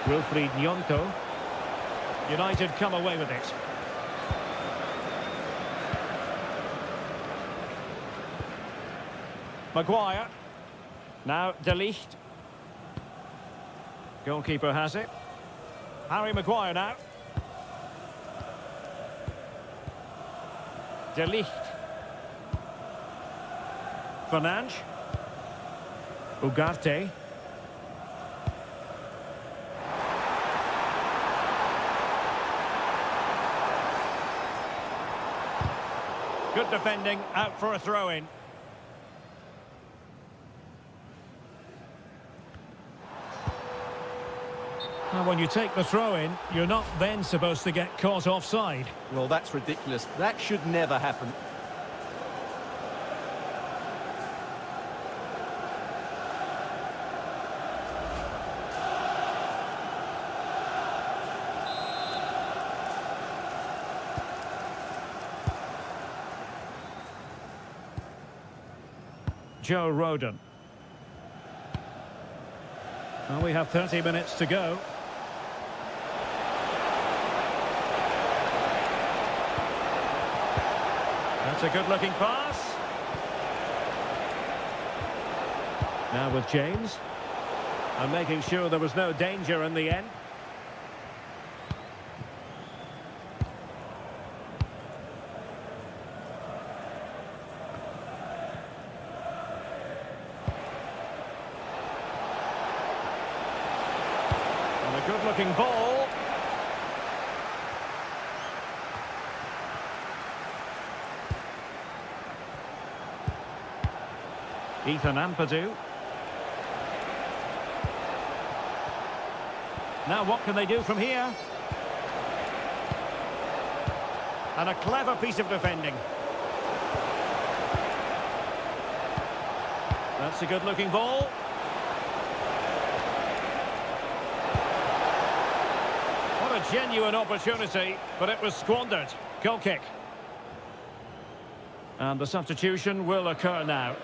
Speaker 1: Wilfried Nyonto. United come away with it. Maguire. Now De Ligt. Goalkeeper has it. Harry Maguire now. De Ligt. Fernandes. Ugarte. Good defending, out for a throw-in. Now, when you take the throw-in, you're not then supposed to get caught offside.
Speaker 2: Well, that's ridiculous. That should never happen.
Speaker 1: Joe Rodon. Well, we have 30 minutes to go. That's a good-looking pass. Now with James. And making sure there was no danger in the end. And a good-looking ball. Ethan Ampadu. Now what can they do from here? And a clever piece of defending. That's a good-looking ball. What a genuine opportunity, but it was squandered. Goal kick. And the substitution will occur now.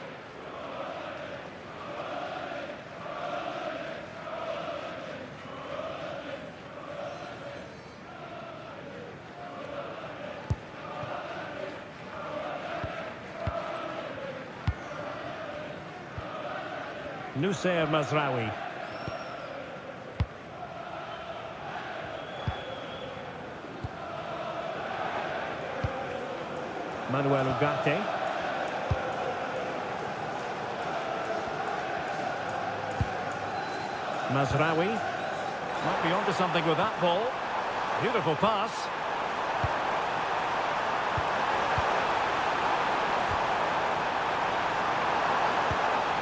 Speaker 1: Nusayr Mazraoui. Manuel Ugarte. Mazraoui. Might be onto something with that ball. Beautiful pass.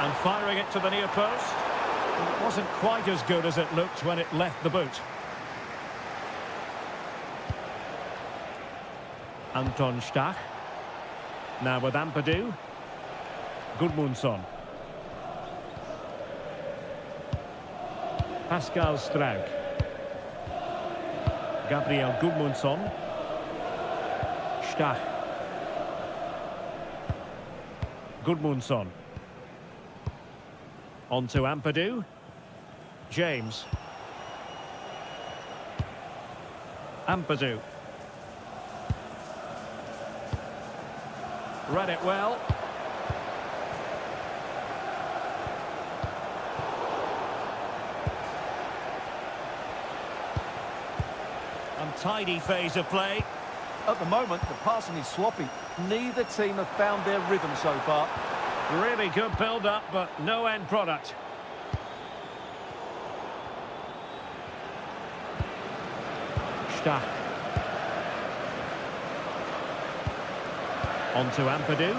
Speaker 1: And firing it to the near post. It wasn't quite as good as it looked when it left the boot. Anton Stach. Now with Ampadu. Gudmundsson. Pascal Struijk. Gabriel Gudmundsson. Stach. Gudmundsson. On to Ampadu. James. Ampadu. Read it well. Untidy phase of play.
Speaker 2: At the moment, the passing is sloppy. Neither team have found their rhythm so far.
Speaker 1: Really good build-up, but no end product. Stach. On to Ampadu.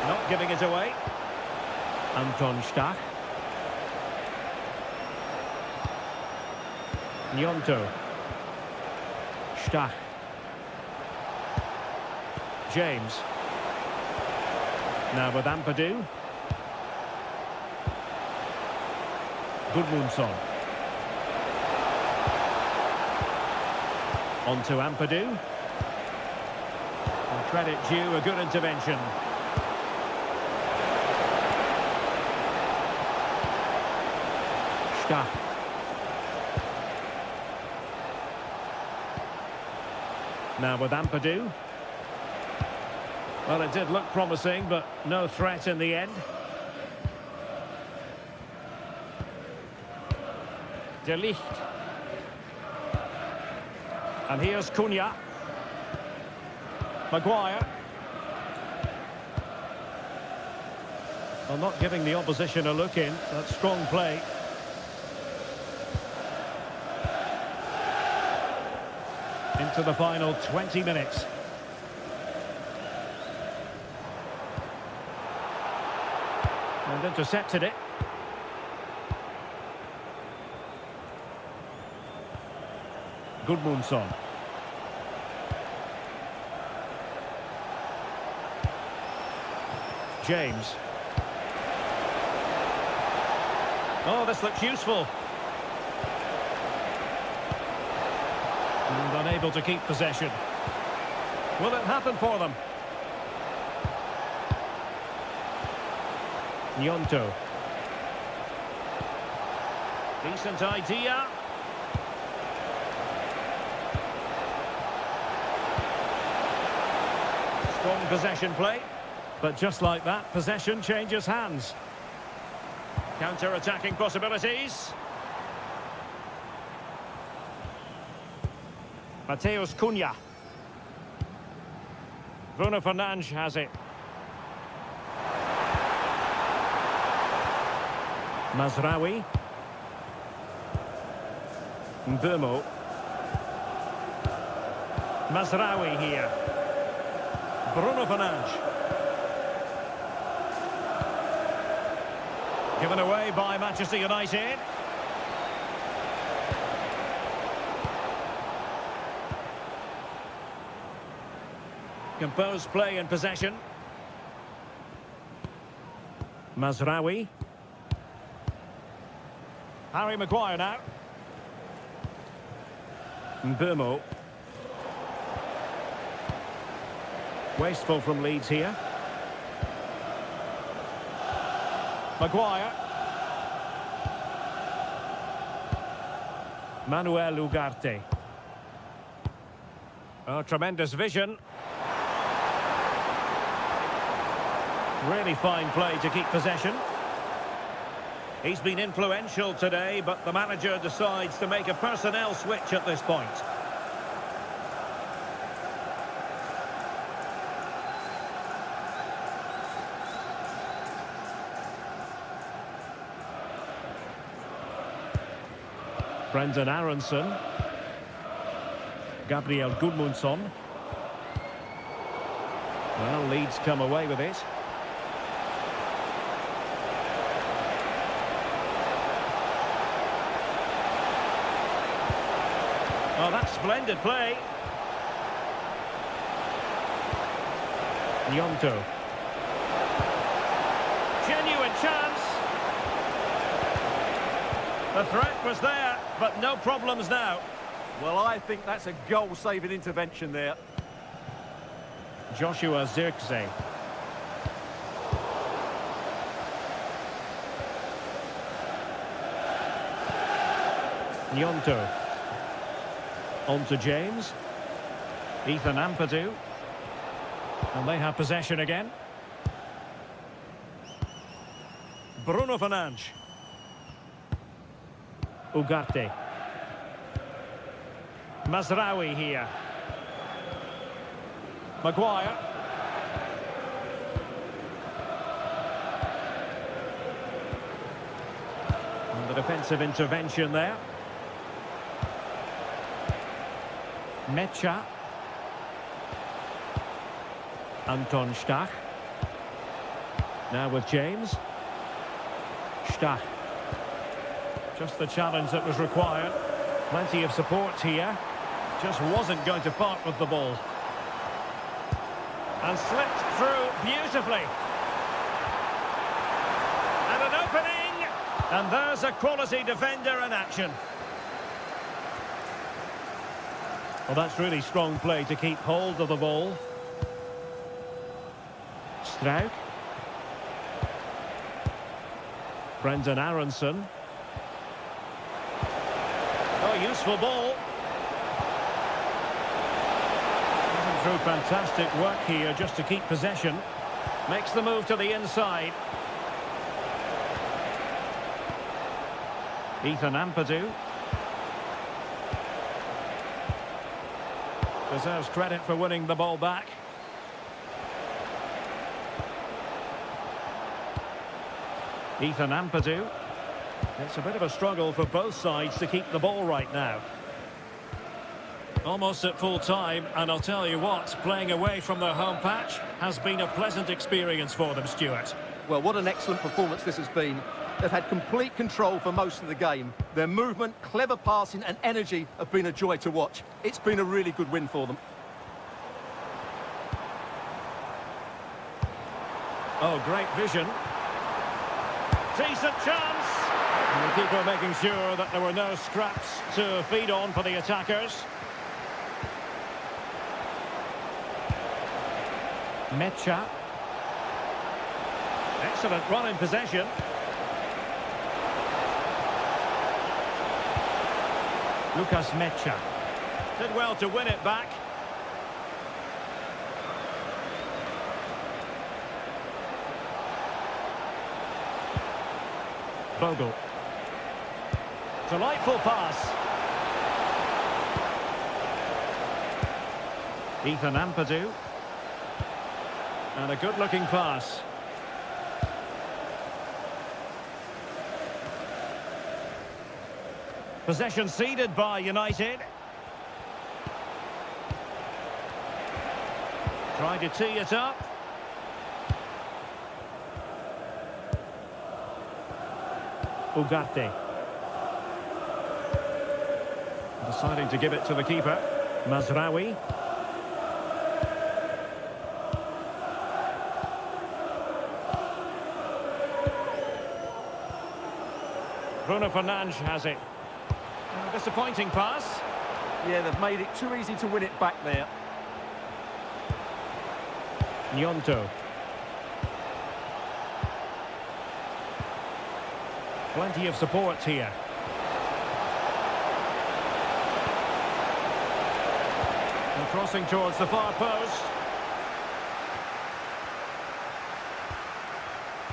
Speaker 1: Not giving it away. Anton Stach. Gnonto. Stach. James. Now with Ampadu. Gudmundsson. On to Ampadu. And credit due, a good intervention. Stach. Now with Ampadu. Well, it did look promising, but no threat in the end. De Ligt. And here's Cunha. Maguire. Well, not giving the opposition a look in. That's strong play. into the final 20 minutes. And intercepted it. Gudmundsson. James. Oh, this looks useful. And unable to keep possession. Will it happen for them? Nyonto. Decent idea. Strong possession play. But just like that, possession changes hands. Counter-attacking possibilities. Mateus Cunha. Bruno Fernandes has it. Mazraoui. Mbumo. Mazraoui here. Bruno Fernandes. Given away by Manchester United. Composed play in possession. Mazraoui. Harry Maguire now. Mbumo. Wasteful from Leeds here. Maguire. Manuel Ugarte. Oh, tremendous vision. Really fine play to keep possession. He's been influential today, but the manager decides to make a personnel switch at this point. Brendan Aronson. Gabriel Gudmundsson. Well, Leeds come away with it. Oh, that's splendid play. Nyonto. Genuine chance. The threat was there, but no problems now.
Speaker 2: Well, I think that's a goal-saving intervention there.
Speaker 1: Joshua Zirkzee. Nyonto. On to James. Ethan Ampadu. And they have possession again. Bruno Fernandes. Ugarte. Mazraoui here. Maguire. And the defensive intervention there. Mecha. Anton Stach. Now with James. Stach. Just the challenge that was required. Plenty of support here. Just wasn't going to part with the ball. And slipped through beautifully. And an opening. And there's a quality defender in action. Well, that's really strong play to keep hold of the ball. Struijk. Brendan Aronson. Oh, useful ball. Through fantastic work here just to keep possession. Makes the move to the inside. Ethan Ampadu. Deserves credit for winning the ball back. Ethan Ampadu. It's a bit of a struggle for both sides to keep the ball right now. Almost at full time, and I'll tell you what, playing away from their home patch has been a pleasant experience for them, Stuart.
Speaker 2: Well, what an excellent performance this has been. They've had complete control for most of the game. Their movement, clever passing and energy have been a joy to watch. It's been a really good win for them.
Speaker 1: Oh, great vision. Decent chance. And the keeper making sure that there were no scraps to feed on for the attackers. Mecha. Excellent run in possession. Lucas Mecha. Did well to win it back. Bogle. Delightful pass. Ethan Ampadu. And a good-looking pass. Possession ceded by United. Trying to tee it up. Ugarte. Deciding to give it to the keeper. Mazraoui. Bruno Fernandes has it. A disappointing pass.
Speaker 2: Yeah, they've made it too easy to win it back there.
Speaker 1: Nyonto. Plenty of support here. And crossing towards the far post.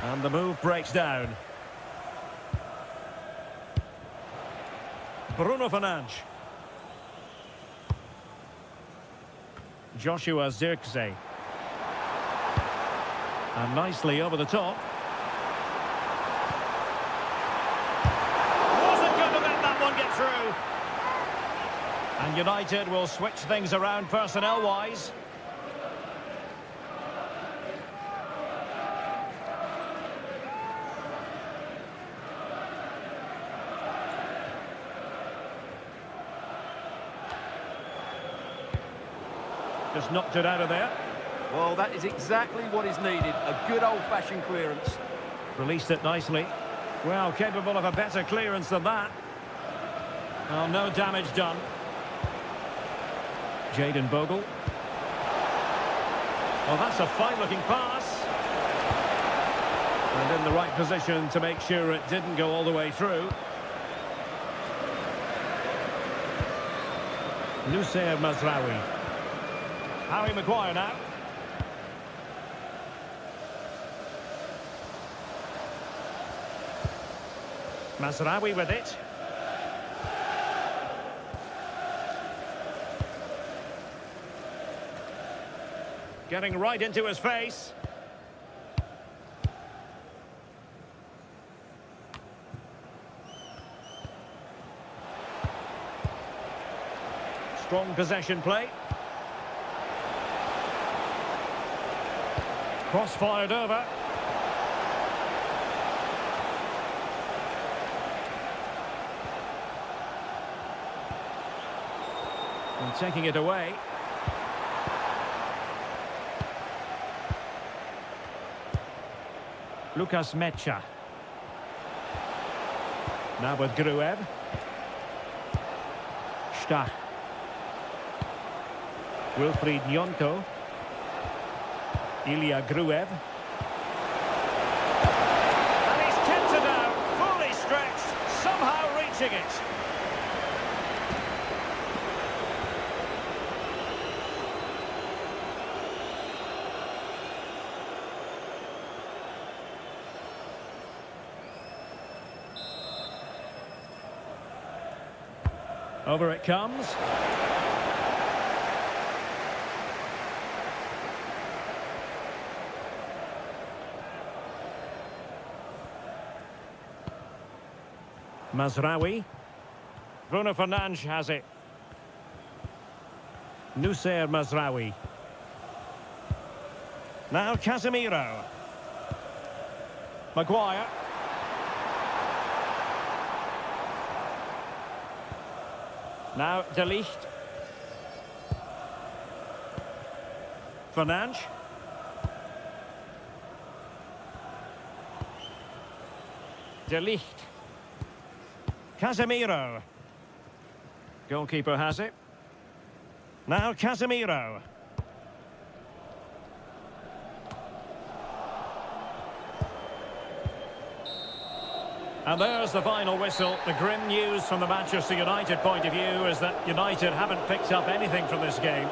Speaker 1: And the move breaks down. Bruno Fernandes. Joshua Zirkzee. And nicely over the top. Wasn't going to let that one get through. And United will switch things around personnel-wise. Just knocked it out of there.
Speaker 2: Well, that is exactly what is needed. A good old-fashioned clearance.
Speaker 1: Released it nicely. Well, capable of a better clearance than that. Well, no damage done. Jayden Bogle. Well, that's a fine-looking pass. And in the right position to make sure it didn't go all the way through. Noussair Mazraoui. Harry Maguire now. Mazraoui with it. Getting right into his face. Strong possession play. Cross fired over. And taking it away. Lucas Mecha. Now with Gruev. Stach. Wilfried Nyonto. Ilya Gruev. And he's kept it out, fully stretched, somehow reaching it. Over it comes. Mazraoui. Bruno Fernandes has it. Nusayr Mazraoui. Now Casemiro. Maguire. Now De Ligt. Fernandes. De Ligt. Casemiro. Goalkeeper has it. Now Casemiro. And there's the final whistle. The grim news from the Manchester United point of view is that United haven't picked up anything from this game.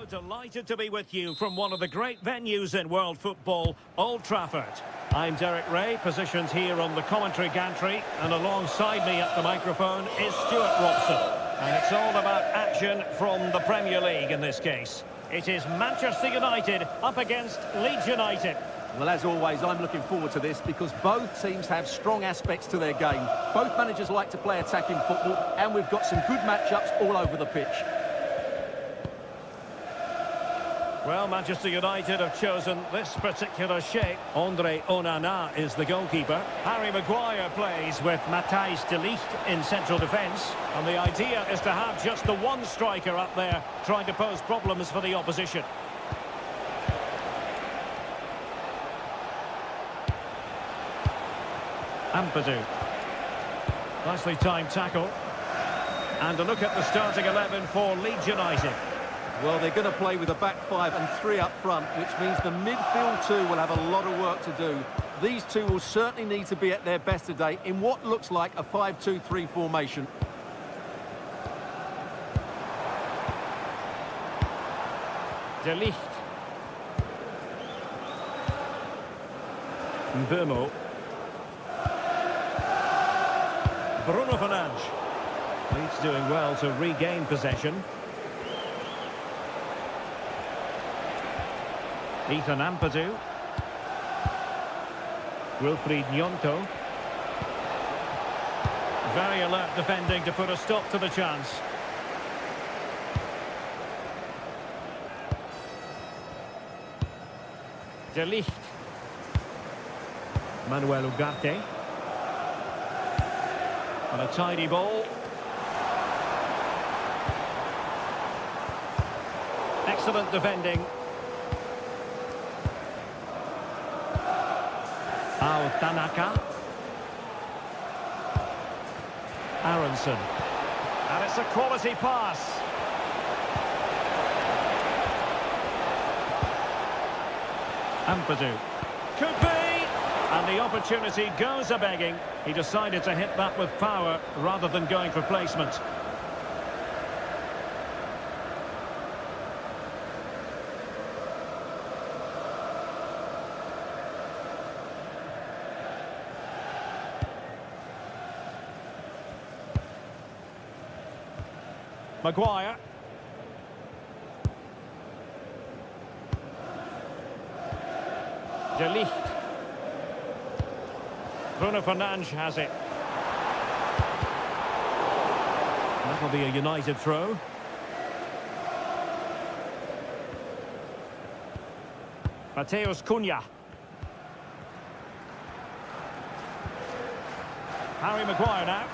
Speaker 1: Delighted to be with you from one of the great venues in world football, Old Trafford. I'm Derek Ray, positioned here on the commentary gantry, and alongside me at the microphone is Stuart Robson. And it's all about action from the Premier League in this case. It is Manchester United up against Leeds United.
Speaker 2: Well, as always, I'm looking forward to this because both teams have strong aspects to their game. Both managers like to play attacking football, and we've got some good matchups all over the pitch.
Speaker 1: Well, Manchester United have chosen this particular shape. Andre Onana is the goalkeeper. Harry Maguire plays with Matthijs de Ligt in central defence. And the idea is to have just the one striker up there trying to pose problems for the opposition. Ampadu. Nicely timed tackle. And a look at the starting 11 for Leeds United.
Speaker 2: Well, they're going to play with a back five and three up front, which means the midfield two will have a lot of work to do. These two will certainly need to be at their best today in what looks like a 5-2-3 formation.
Speaker 1: De Ligt. Mbeumo. Bruno Fernandes. Leeds doing well to regain possession. Ethan Ampadu. Wilfried Gnonto. Very alert defending to put a stop to the chance. De Ligt. Manuel Ugarte. And a tidy ball. Excellent defending. Tanaka. Aronson. And it's a quality pass. Ampadu. Could be! And the opportunity goes a-begging. He decided to hit that with power rather than going for placement. Maguire. De Ligt. Bruno Fernandes has it. That'll be a United throw. Mateus Cunha. Harry Maguire now.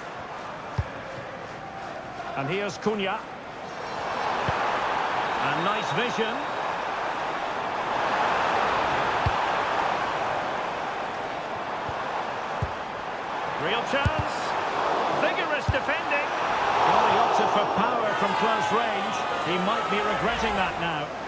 Speaker 1: And here's Cunha. And nice vision. Real chance. Vigorous defending. Well, he opted for power from close range. He might be regretting that now.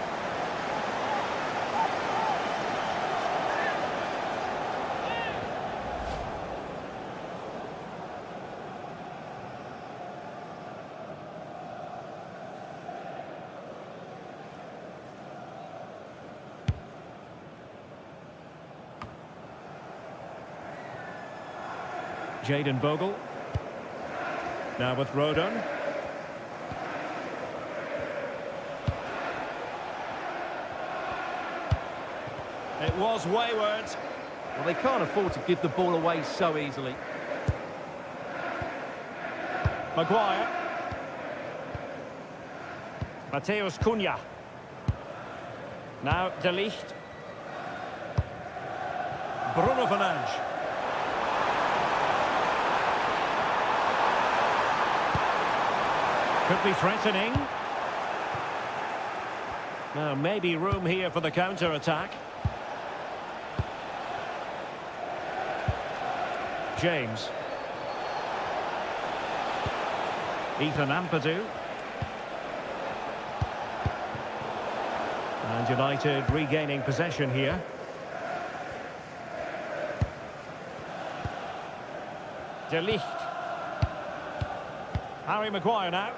Speaker 1: Jayden Bogle. Now with Rodon. It was wayward.
Speaker 2: Well, they can't afford to give the ball away so easily.
Speaker 1: Maguire. Mateus Cunha. Now De Ligt. Bruno Fernandes. Could be threatening. Now maybe room here for the counter-attack. James. Ethan Ampadu. And United regaining possession here. De Ligt. Harry Maguire now.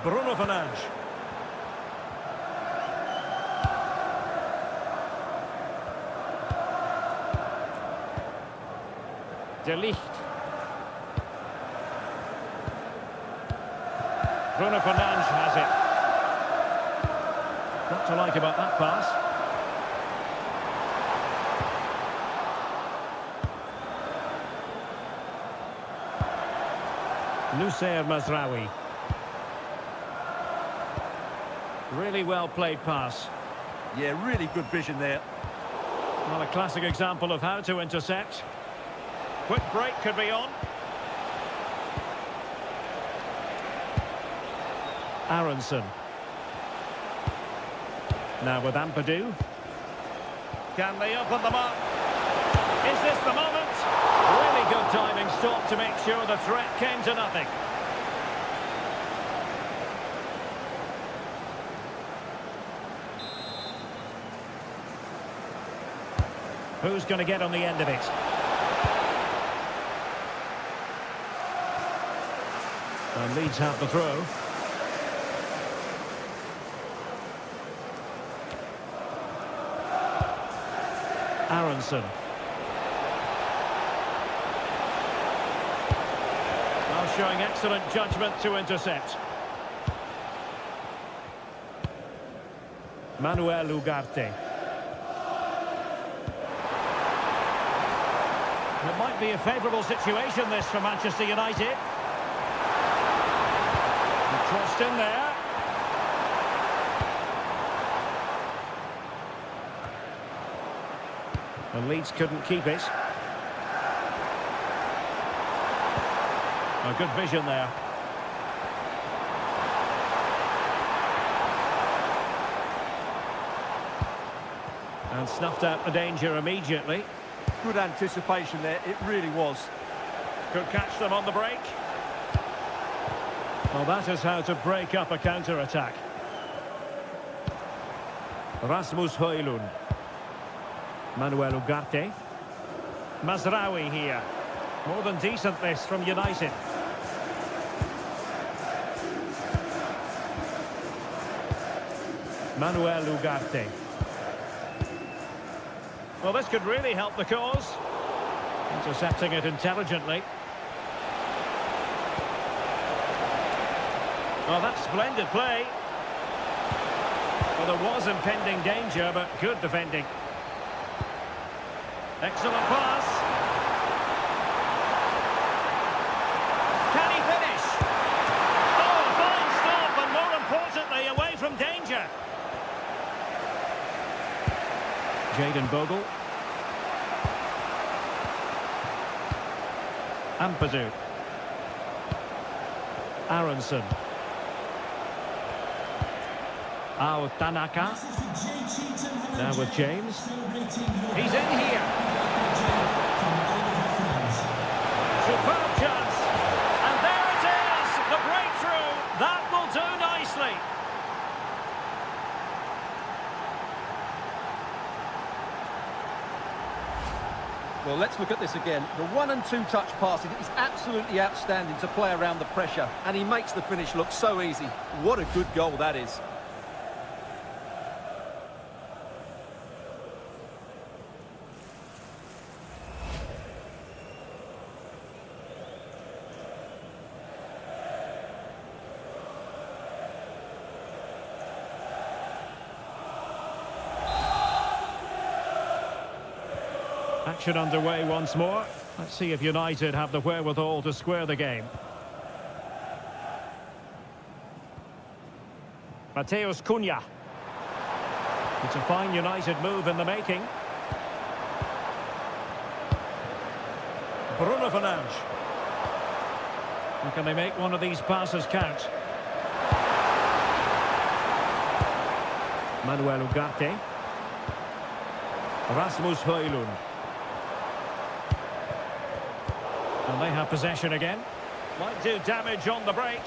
Speaker 1: Bruno Fernandes. De Ligt. Bruno Fernandes has it. Not to like about that pass. Nusayr Mazraoui. Really well played pass.
Speaker 2: Yeah, really good vision there.
Speaker 1: Well, a classic example of how to intercept. Quick break could be on. Aronson. Now with Ampadu. Can they open them up? Is this the moment? Really good timing stop to make sure the threat came to nothing. Who's going to get on the end of it? And Leeds have the throw. Aronson. Well, showing excellent judgment to intercept. Manuel Ugarte. It might be a favourable situation, this, for Manchester United. Crossed in there. And Leeds couldn't keep it. A good vision there. And snuffed out the danger immediately.
Speaker 2: Good anticipation there, it really was.
Speaker 1: Could catch them on the break. Well, that is how to break up a counter-attack. Rasmus Højlund. Manuel Ugarte. Mazraoui here. More than decent this from United. Manuel Ugarte. Well, this could really help the cause. Intercepting it intelligently. Well, that's splendid play. Well, there was impending danger, but good defending. Excellent pass. Can he finish? Oh, fine stop, and more importantly, away from danger. Jayden Bogle. Ampadu. Aronson. Ao Tanaka. Now with James. He's in here. Superb chance. And there it is. The breakthrough. That will do nicely.
Speaker 2: Well, let's look at this again. The 1- and 2-touch passing is absolutely outstanding to play around the pressure, and he makes the finish look so easy. What a good goal that is.
Speaker 1: Action underway once more. Let's see if United have the wherewithal to square the game. Mateus Cunha. It's a fine United move in the making. Bruno Fernandes. And can they make one of these passes count? Manuel Ugarte. Rasmus Højlund. And they have possession again. Might do damage on the break.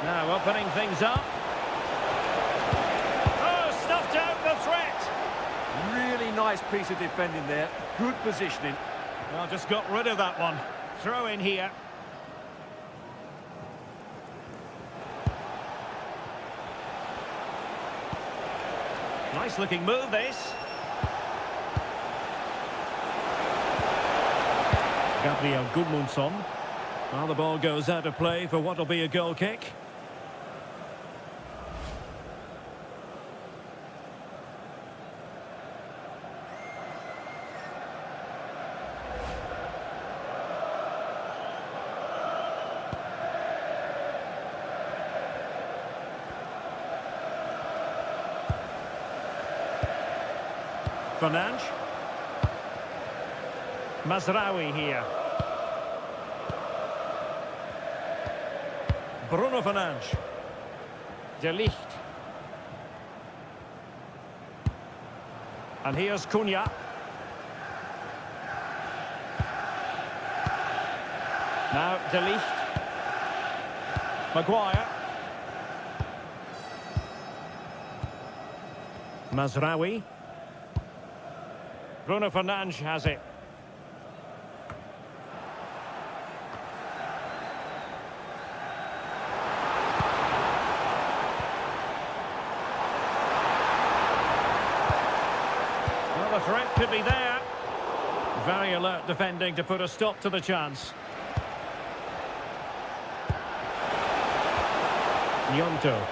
Speaker 1: Now opening things up. Oh, stuffed out the threat.
Speaker 2: Really nice piece of defending there. Good positioning.
Speaker 1: Well, just got rid of that one. Throw in here. Nice looking move, this. Gabriel Gudmundsson. Well, the ball goes out of play for what will be a goal kick. Fernandes. Mazraoui here. Bruno Fernandes. De Ligt. And here's Cunha. Now De Ligt. Maguire. Mazraoui. Bruno Fernandes has it. Well, the threat could be there. Very alert defending to put a stop to the chance. Nyonto.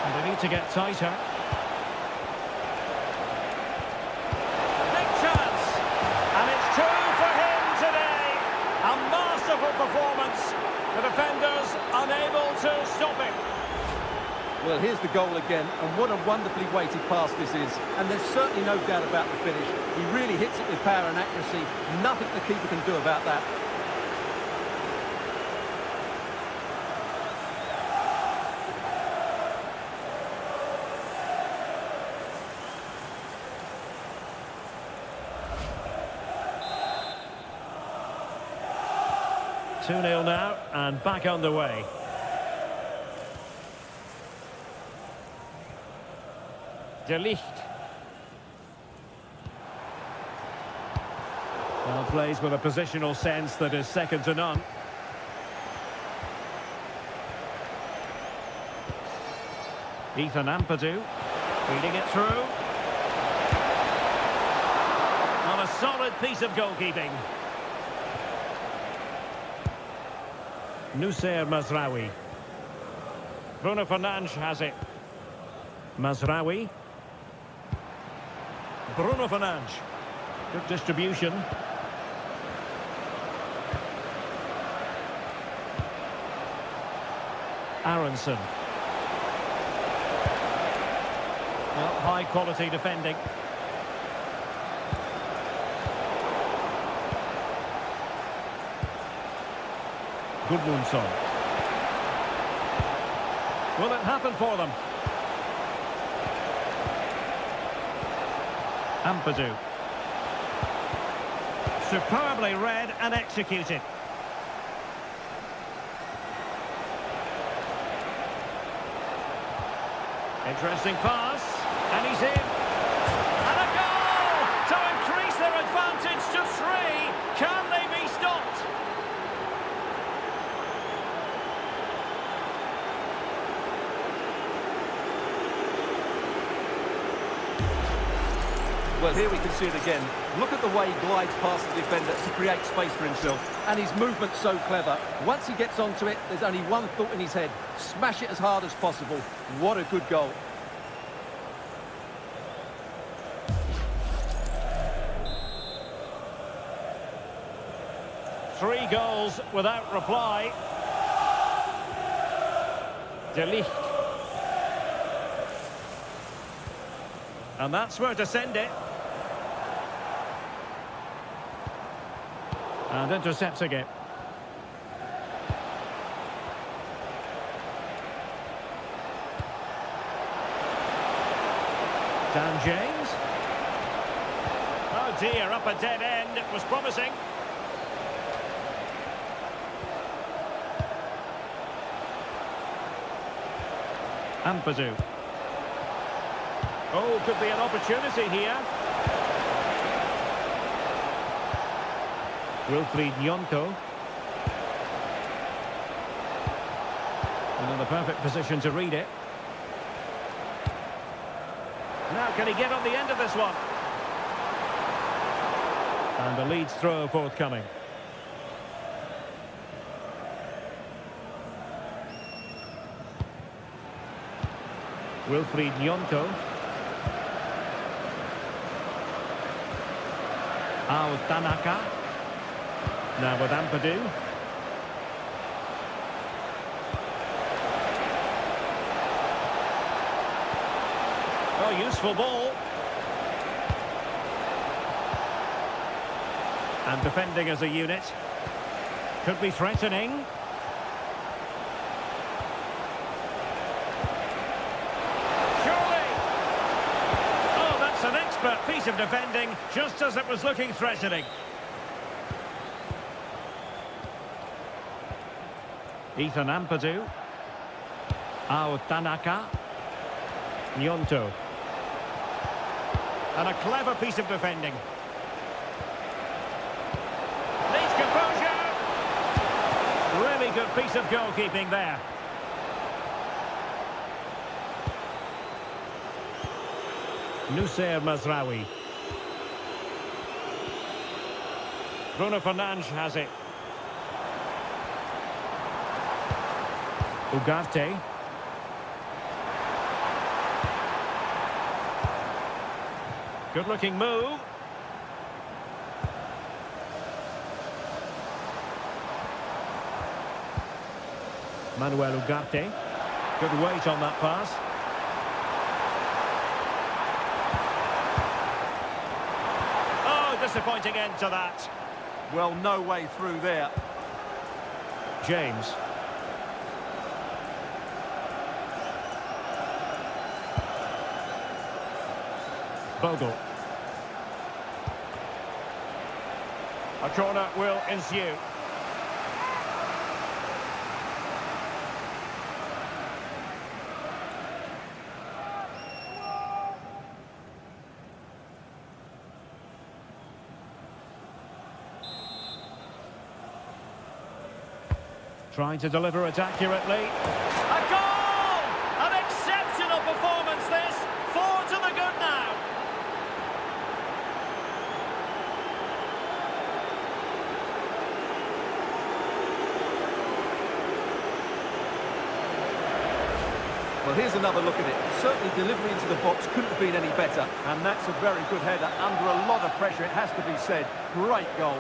Speaker 1: And they need to get tighter. Performance. The defenders unable to stop him.
Speaker 2: Well, here's the goal again, and what a wonderfully weighted pass this is. And there's certainly no doubt about the finish. He really hits it with power and accuracy. Nothing the keeper can do about that.
Speaker 1: Two 2-0 now, and back underway. De Ligt. Well, plays with a positional sense that is second to none. Ethan Ampadu feeding it through. On a solid piece of goalkeeping. Noussair Mazraoui. Bruno Fernandes has it. Mazraoui. Bruno Fernandes. Good distribution. Aronson. Well, high quality defending. Gudmundsson. Will it happen for them? Ampadu. Superbly read and executed. Interesting pass, and he's in. And a goal to increase their advantage to 3. Can they be stopped?
Speaker 2: Well, here we can see it again. Look at the way he glides past the defender to create space for himself. And his movement's so clever. Once he gets onto it, there's only one thought in his head. Smash it as hard as possible. What a good goal.
Speaker 1: Three goals without reply. De Ligt. And that's where to send it. And intercepts again. Dan James. Oh dear, up a dead end. It was promising. Ampadu. Oh, could be an opportunity here. Wilfried Nyonto. And in the perfect position to read it. Now, can he get on the end of this one? And the Leeds throw forthcoming. Wilfried Nyonto. Tanaka. Now with Ampadu. Oh, useful ball. And defending as a unit. Could be threatening. Surely! Oh, that's an expert piece of defending, just as it was looking threatening. Ethan Ampadu. Tanaka. Nyonto. And a clever piece of defending. Needs composure. Really good piece of goalkeeping there. Nussair Mazraoui. Bruno Fernandes has it. Ugarte. Good looking move. Manuel Ugarte. Good weight on that pass. Oh, disappointing end to that.
Speaker 2: Well, no way through there.
Speaker 1: James. Bogle. A corner will ensue. Trying to deliver it accurately. A goal! An exceptional performance this. 4 to the good now.
Speaker 2: Well, here's another look at it. Certainly delivery into the box couldn't have been any better. And that's a very good header under a lot of pressure, it has to be said. Great goal.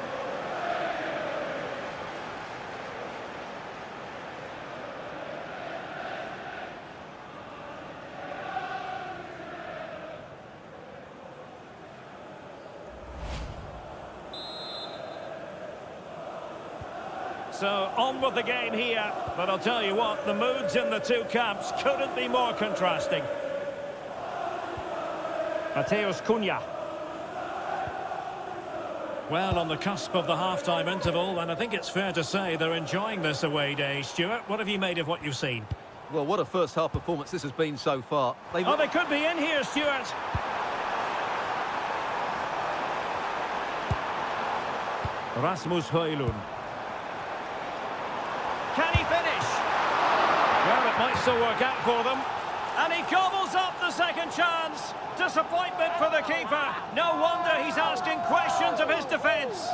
Speaker 1: So, on with the game here, but I'll tell you what, the moods in the two camps couldn't be more contrasting. Mateus Cunha. Well, on the cusp of the half-time interval, and I think it's fair to say they're enjoying this away day. Stuart, what have you made of what you've seen?
Speaker 2: Well, what a first-half performance this has been so far.
Speaker 1: They could be in here, Stuart. Rasmus Højlund. Can he finish? Well, it might still work out for them. And he gobbles up the second chance. Disappointment for the keeper. No wonder he's asking questions of his defence.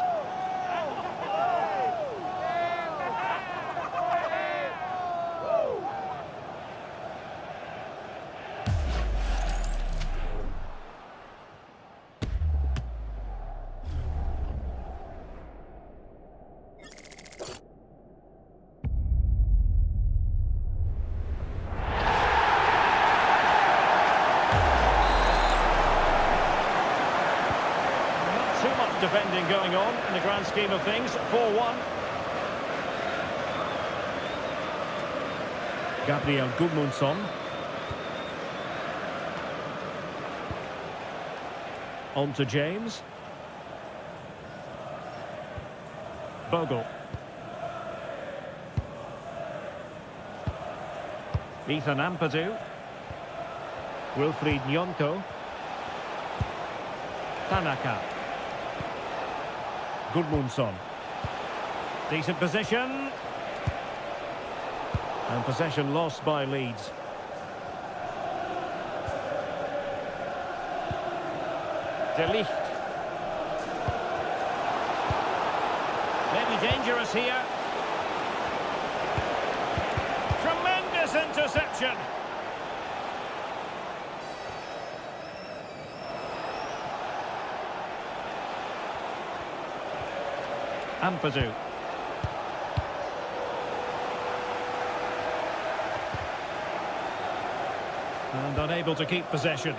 Speaker 1: Too much defending going on in the grand scheme of things. 4-1. Gabriel Gudmundsson. On to James. Bogle. Ethan Ampadu. Wilfried Nyonto. Tanaka. Gudmundsson. Decent position. And possession lost by Leeds. De Ligt. Maybe dangerous here. Tremendous interception. Ampadu. And unable to keep possession.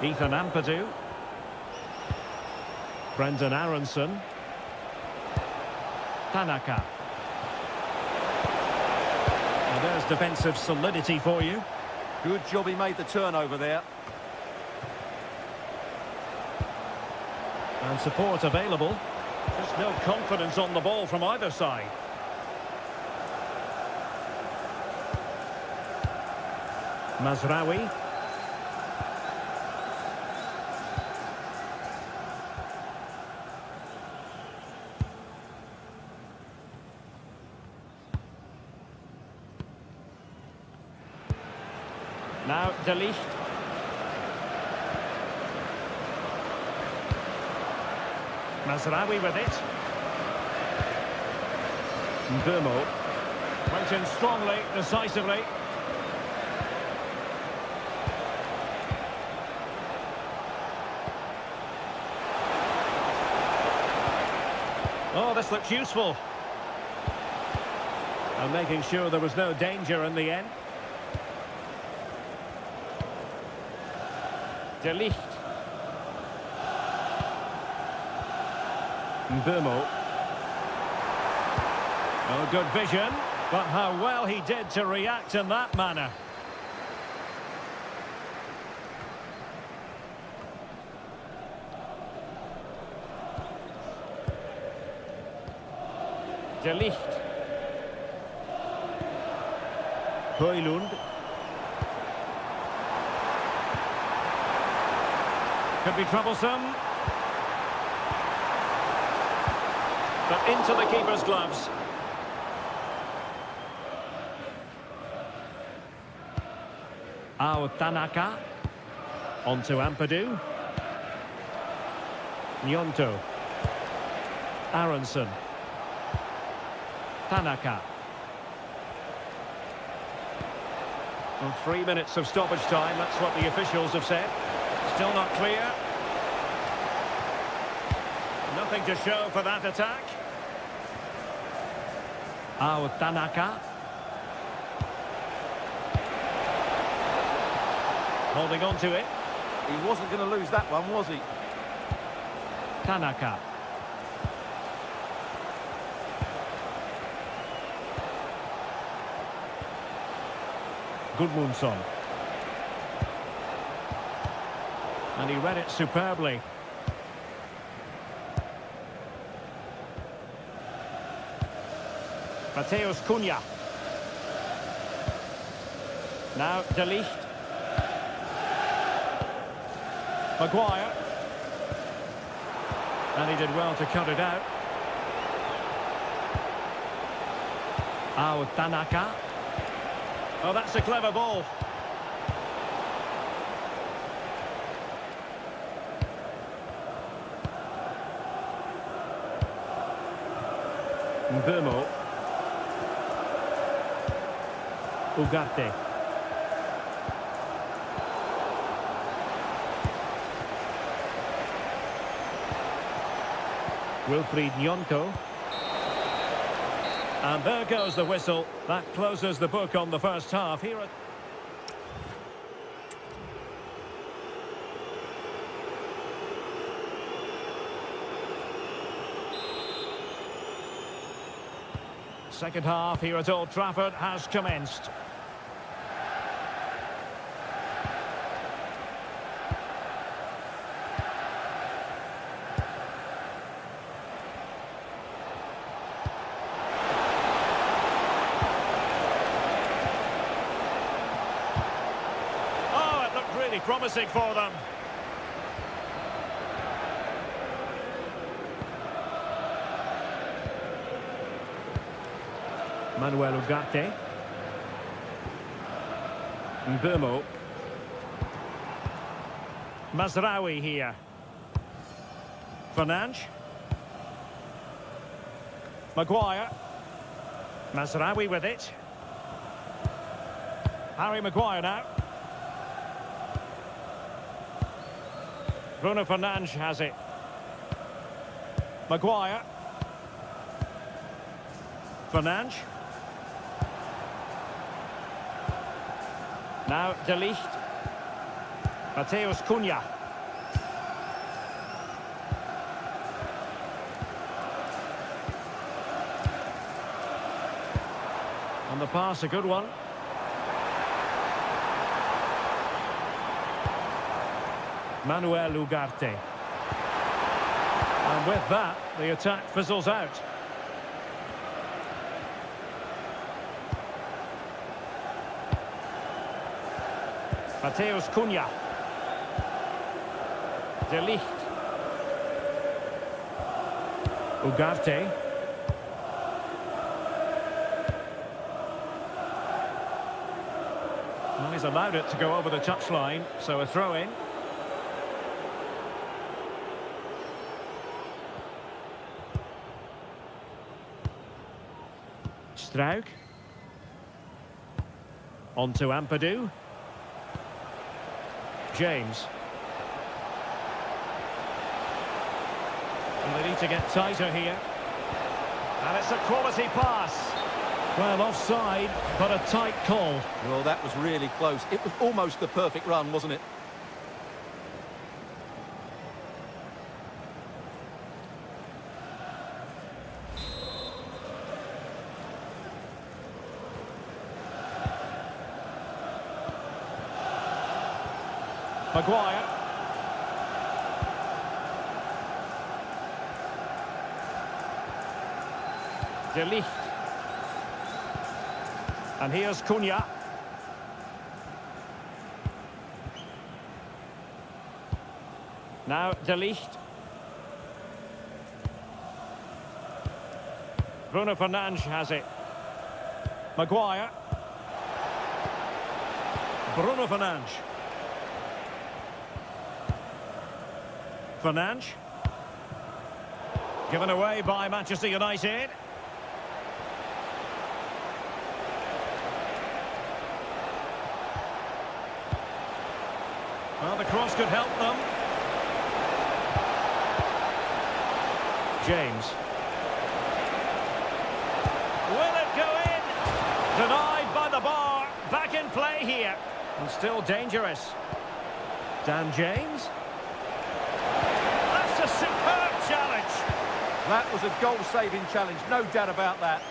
Speaker 1: Ethan Ampadu. Brendan Aronson. Tanaka. And there's defensive solidity for you.
Speaker 2: Good job he made the turnover there.
Speaker 1: And support available. Just no confidence on the ball from either side. Mazraoui. Now De Ligt. Mazraoui with it. Burmo. Went in strongly, decisively. Oh, this looks useful. And making sure there was no danger in the end. De Ligt. Burmo. Oh, good vision, but how well he did to react in that manner. De Ligt. Højlund. Could be troublesome. But into the keeper's gloves. Tanaka. On to Ampadu. Nyonto. Aronson. Tanaka. Well, 3 minutes of stoppage time, that's what the officials have said. Still not clear. Nothing to show for that attack. Tanaka. Holding on to it.
Speaker 2: He wasn't going to lose that one, was he?
Speaker 1: Tanaka. Gudmundsson. And he read it superbly. Mateus Cunha. Now De Ligt. Maguire. And he did well to cut it out. Tanaka. Oh, that's a clever ball. Mbumo. Ugarte. Wilfried Nyonto. And there goes the whistle. That closes the book on the first half. Here at second half here at Old Trafford has commenced. Oh, it looked really promising for them. Manuel Ugarte. Mbumo. Mazraoui here. Fernandes. Maguire. Mazraoui with it. Harry Maguire now. Bruno Fernandes has it. Maguire. Fernandes. Now De Ligt. Mateus Cunha. On the pass, a good one. Manuel Ugarte. And with that, the attack fizzles out. Mateus Cunha. De Ligt. Ugarte. Well, he's allowed it to go over the touchline, so a throw-in. Struik. On to Ampadu. James. And they need to get tighter here. And it's a quality pass. Well, offside, but a tight call.
Speaker 2: Well, that was really close. It was almost the perfect run, wasn't it?
Speaker 1: Maguire. De Ligt. And here's Cunha. Now De Ligt. Bruno Fernandes has it. Maguire. Bruno Fernandes. Fernandes. Given away by Manchester United. Well, the cross could help them. James. Will it go in? Denied by the bar. Back in play here. And still dangerous. Dan James. That's a superb challenge.
Speaker 2: That was a goal-saving challenge, no doubt about that.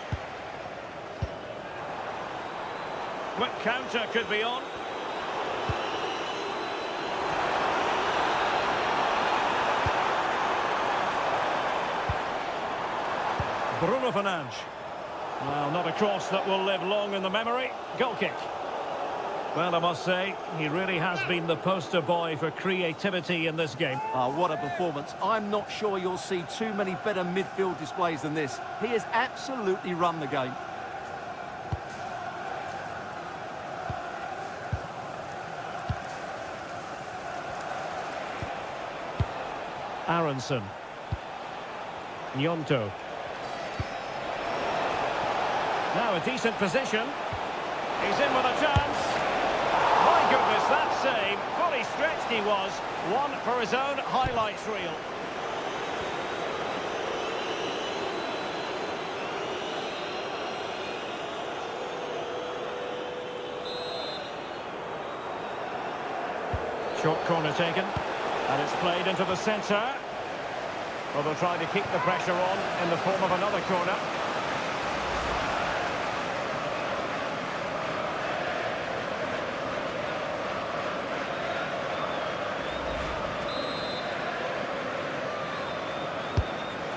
Speaker 1: What counter could be on? Bruno Fernandes. Well, not a cross that will live long in the memory. Goal kick. Well, I must say, he really has been the poster boy for creativity in this game.
Speaker 2: Oh, what a performance. I'm not sure you'll see too many better midfield displays than this. He has absolutely run the game.
Speaker 1: Aronson. Gnonto. Now a decent position. He's in with a chance. My goodness, that save. Fully stretched he was. One for his own highlights reel. Short corner taken. And it's played into the centre. Well, they'll try to keep the pressure on in the form of another corner.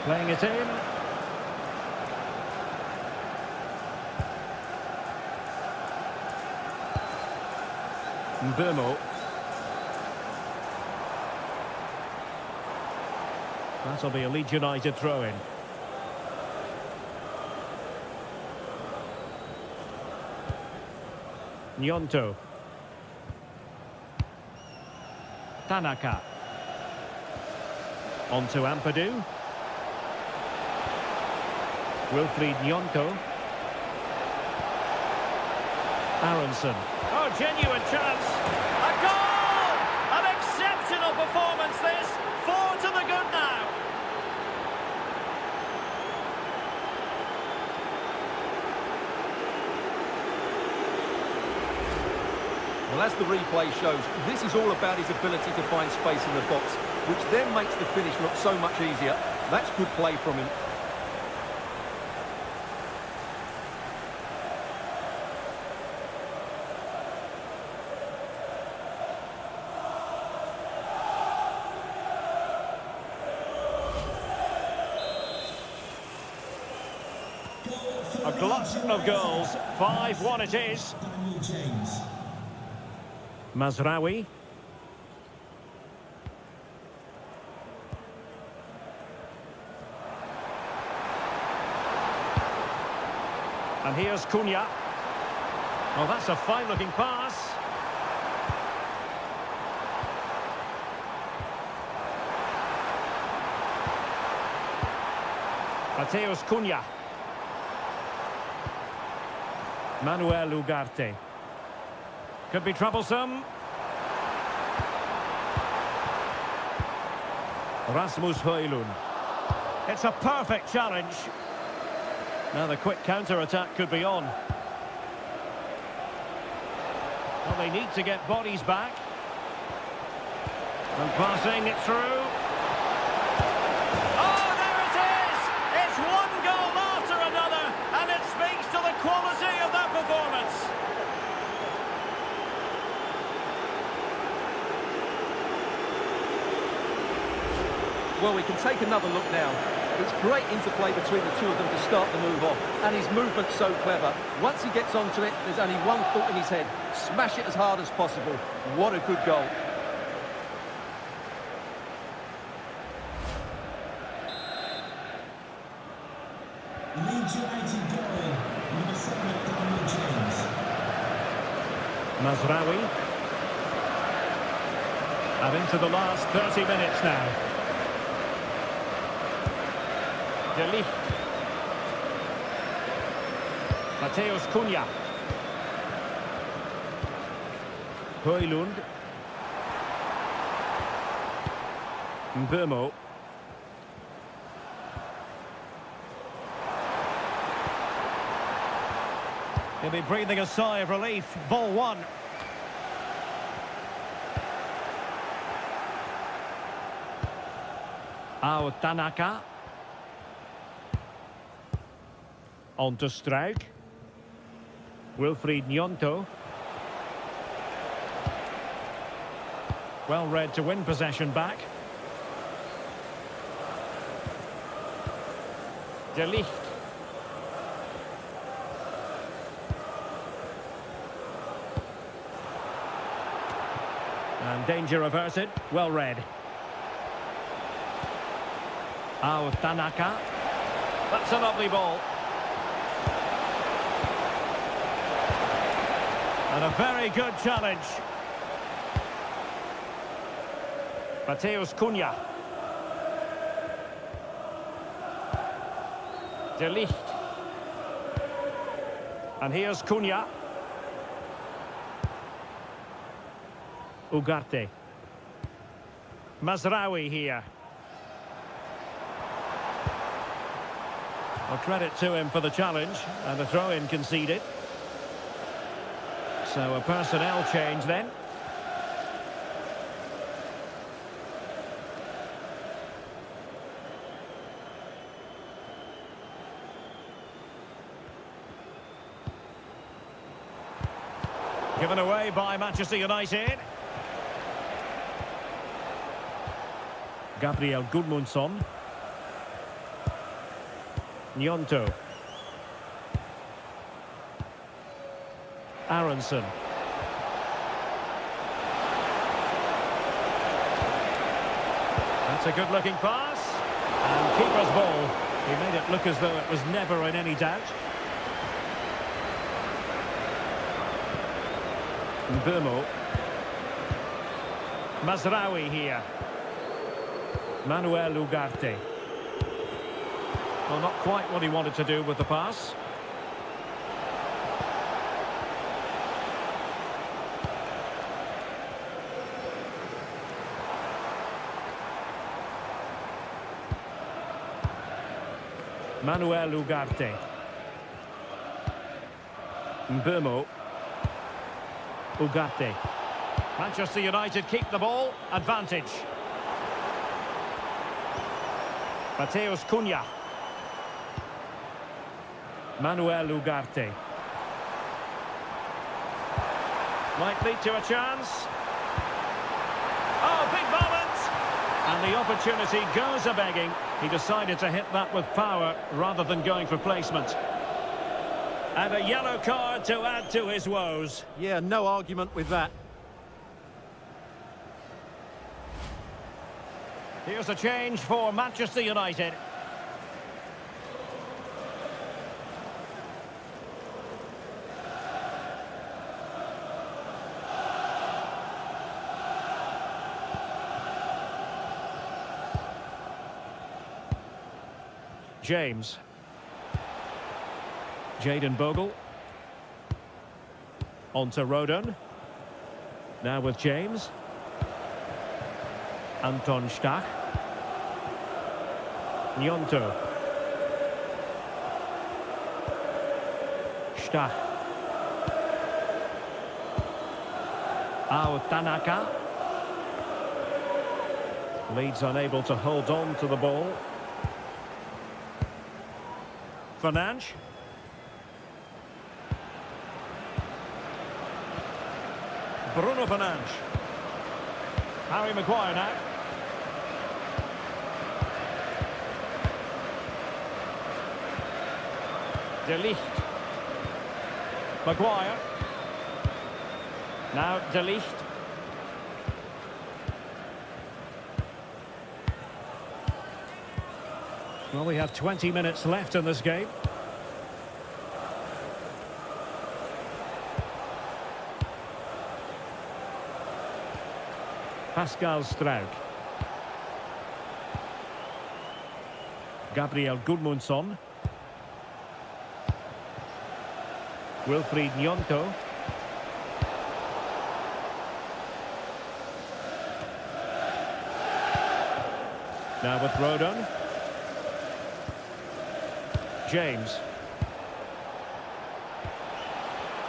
Speaker 1: Playing it in. Mbeumo. That'll be a Leeds United throw-in. Gnonto. Tanaka. On to Ampadu. Wilfried Gnonto. Aronson. Oh, genuine chance. A goal! An exceptional performance this. 4 to the good now.
Speaker 2: Well, as the replay shows, this is all about his ability to find space in the box, which then makes the finish look so much easier. That's good play from him.
Speaker 1: A glut of goals. 5-1 it is.
Speaker 3: Daniel James.
Speaker 1: Mazraoui. And here's Cunha. Well, that's a fine-looking pass. Mateus Cunha. Manuel Ugarte. Could be troublesome. Rasmus Højlund. It's a perfect challenge. Now the quick counter-attack could be on. Well, they need to get bodies back. And passing it through. Oh, there it is! It's one goal after another, and it speaks to the quality of that performance.
Speaker 2: Well, we can take another look now. It's great interplay between the two of them to start the move off. And his movement's so clever. Once he gets onto it, there's only one thought in his head. Smash it as hard as possible. What a good goal.
Speaker 3: Leeds United goal. Number 7, Daniel James.
Speaker 1: Mazraoui. And into the last 30 minutes now. De Ligt. Mateus Cunha. Højlund. Mbeumo. He'll be breathing a sigh of relief. Ball one. Tanaka. On to Struik. Wilfried Gnonto. Well read to win possession back. De Ligt. And danger averted. Well read. Tanaka. That's a lovely ball. And a very good challenge. Mateus Cunha. De Ligt. And here's Cunha. Ugarte. Mazraoui here. Well, credit to him for the challenge, and a throw-in conceded. So a personnel change then. Given away by Manchester United. Gabriel Gudmundsson. Gnonto. Aronson. That's a good-looking pass. And keeper's ball. He made it look as though it was never in any doubt. Mbeumo. Mazraoui here. Manuel Ugarte. Well, not quite what he wanted to do with the pass. Manuel Ugarte. Mbeumo. Ugarte. Manchester United keep the ball. Advantage. Mateus Cunha. Manuel Ugarte. Might lead to a chance. Oh, big moment! And the opportunity goes a-begging. He decided to hit that with power rather than going for placement. And a yellow card to add to his woes.
Speaker 2: Yeah, no argument with that.
Speaker 1: Here's a change for Manchester United. James. Jadon Bogle. On to Rodon. Now with James. Anton Stach. Gnonto. Stach. Tanaka. Leeds unable to hold on to the ball. Fernandes. Bruno Fernandes. Harry Maguire now. De Ligt. Maguire. Now De Ligt. Well, we have 20 minutes left in this game. Pascal Struijk. Gabriel Gudmundsson. Wilfried Gnonto. Now with Rodon. James.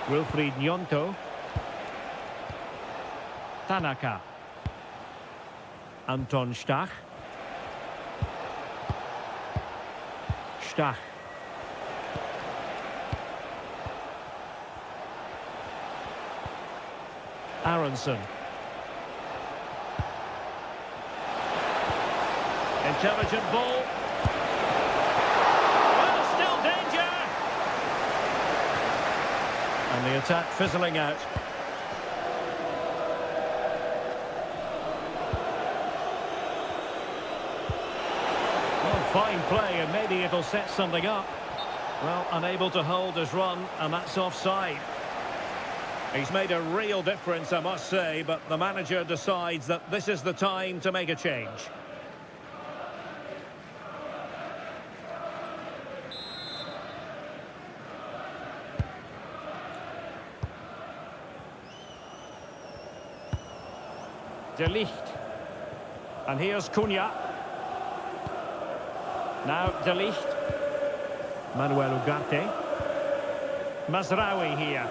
Speaker 1: Wilfried Gnonto. Tanaka. Anton Stach. Stach. Aronson. Intelligent ball. Well, still danger. And the attack fizzling out. Well, fine play, and maybe it'll set something up. Well, unable to hold his run, and that's offside. He's made a real difference, I must say, but the manager decides that this is the time to make a change. De Ligt. And here's Cunha. Now De Ligt. Manuel Ugarte. Mazraoui here.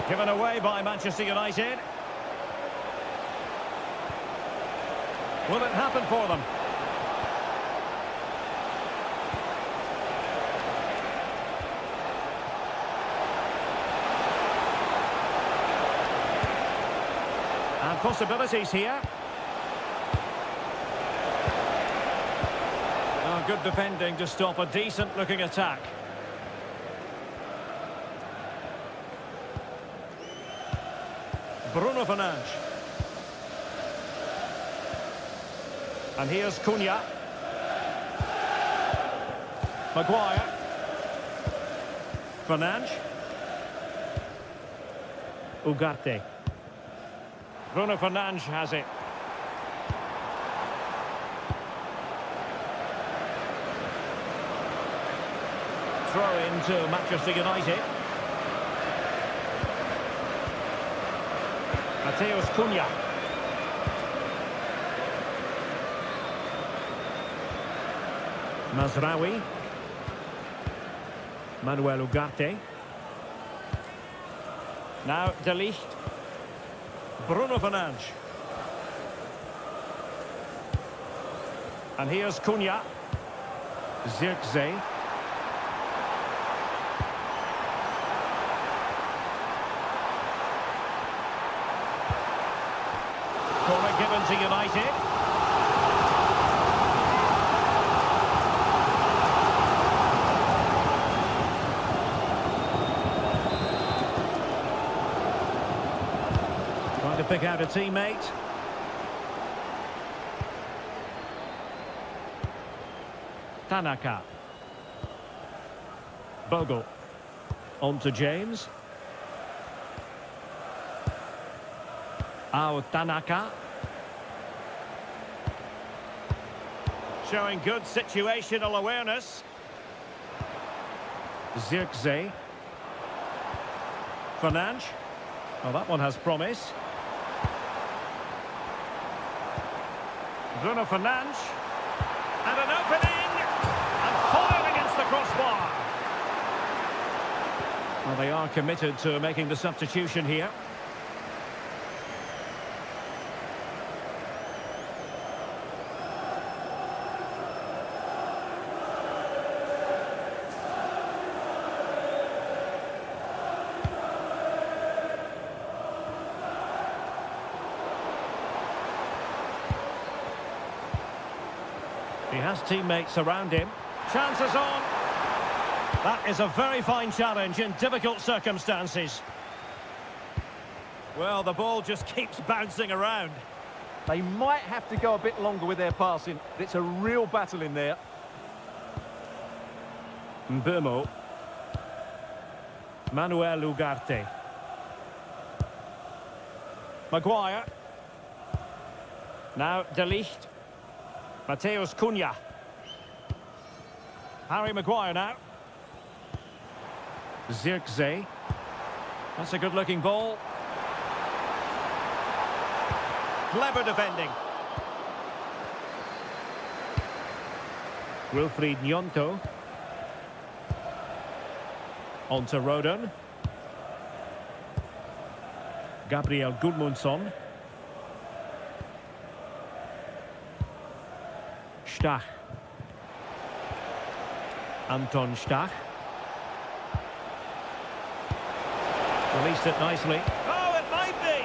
Speaker 1: Given away by Manchester United. Will it happen for them? And possibilities here. Oh, good defending to stop a decent-looking attack. Bruno Fernandes. And here's Cunha. Maguire. Fernandes. Ugarte. Bruno Fernandes has it. Throw into Manchester United. Mateus Cunha. Mazraoui. Manuel Ugarte. Now De Ligt. Bruno Fernandes. And here's Cunha. Zirkzee. Corner given to United. Trying to pick out a teammate. Tanaka. Bogle. On to James. Tanaka. Showing good situational awareness. Zirkzee. Fernandes. Well, that one has promise. Bruno Fernandes. And an opening. And fired against the crossbar. Well, they are committed to making the substitution here. He has teammates around him. Chances on. That is a very fine challenge in difficult circumstances. Well, the ball just keeps bouncing around.
Speaker 2: They might have to go a bit longer with their passing. It's a real battle in there.
Speaker 1: Mbeumo. Manuel Ugarte. Maguire. Now De Ligt. Mateus Cunha. Harry Maguire now. Zirkzee. That's a good-looking ball. Clever defending. Wilfried Gnonto. On to Rodon. Gabriel Gudmundsson. Stach. Anton Stach. Released it nicely. Oh, it might be!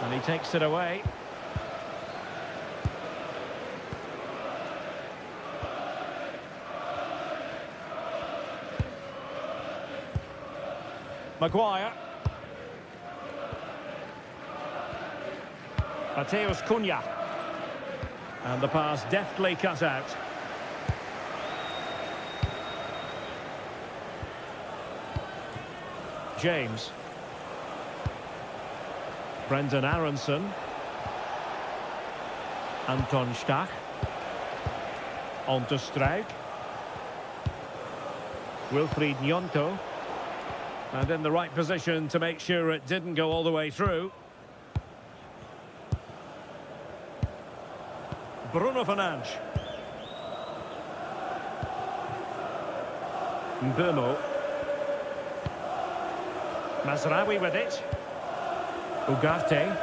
Speaker 1: And he takes it away. Maguire. Mateus Cunha. And the pass deftly cut out. James. Brendan Aronson. Anton Stach. On to Struijk. Wilfried Nyonto. And in the right position to make sure it didn't go all the way through. Bruno Fernandes. Mbomo. Mazraoui with it. Ugarte.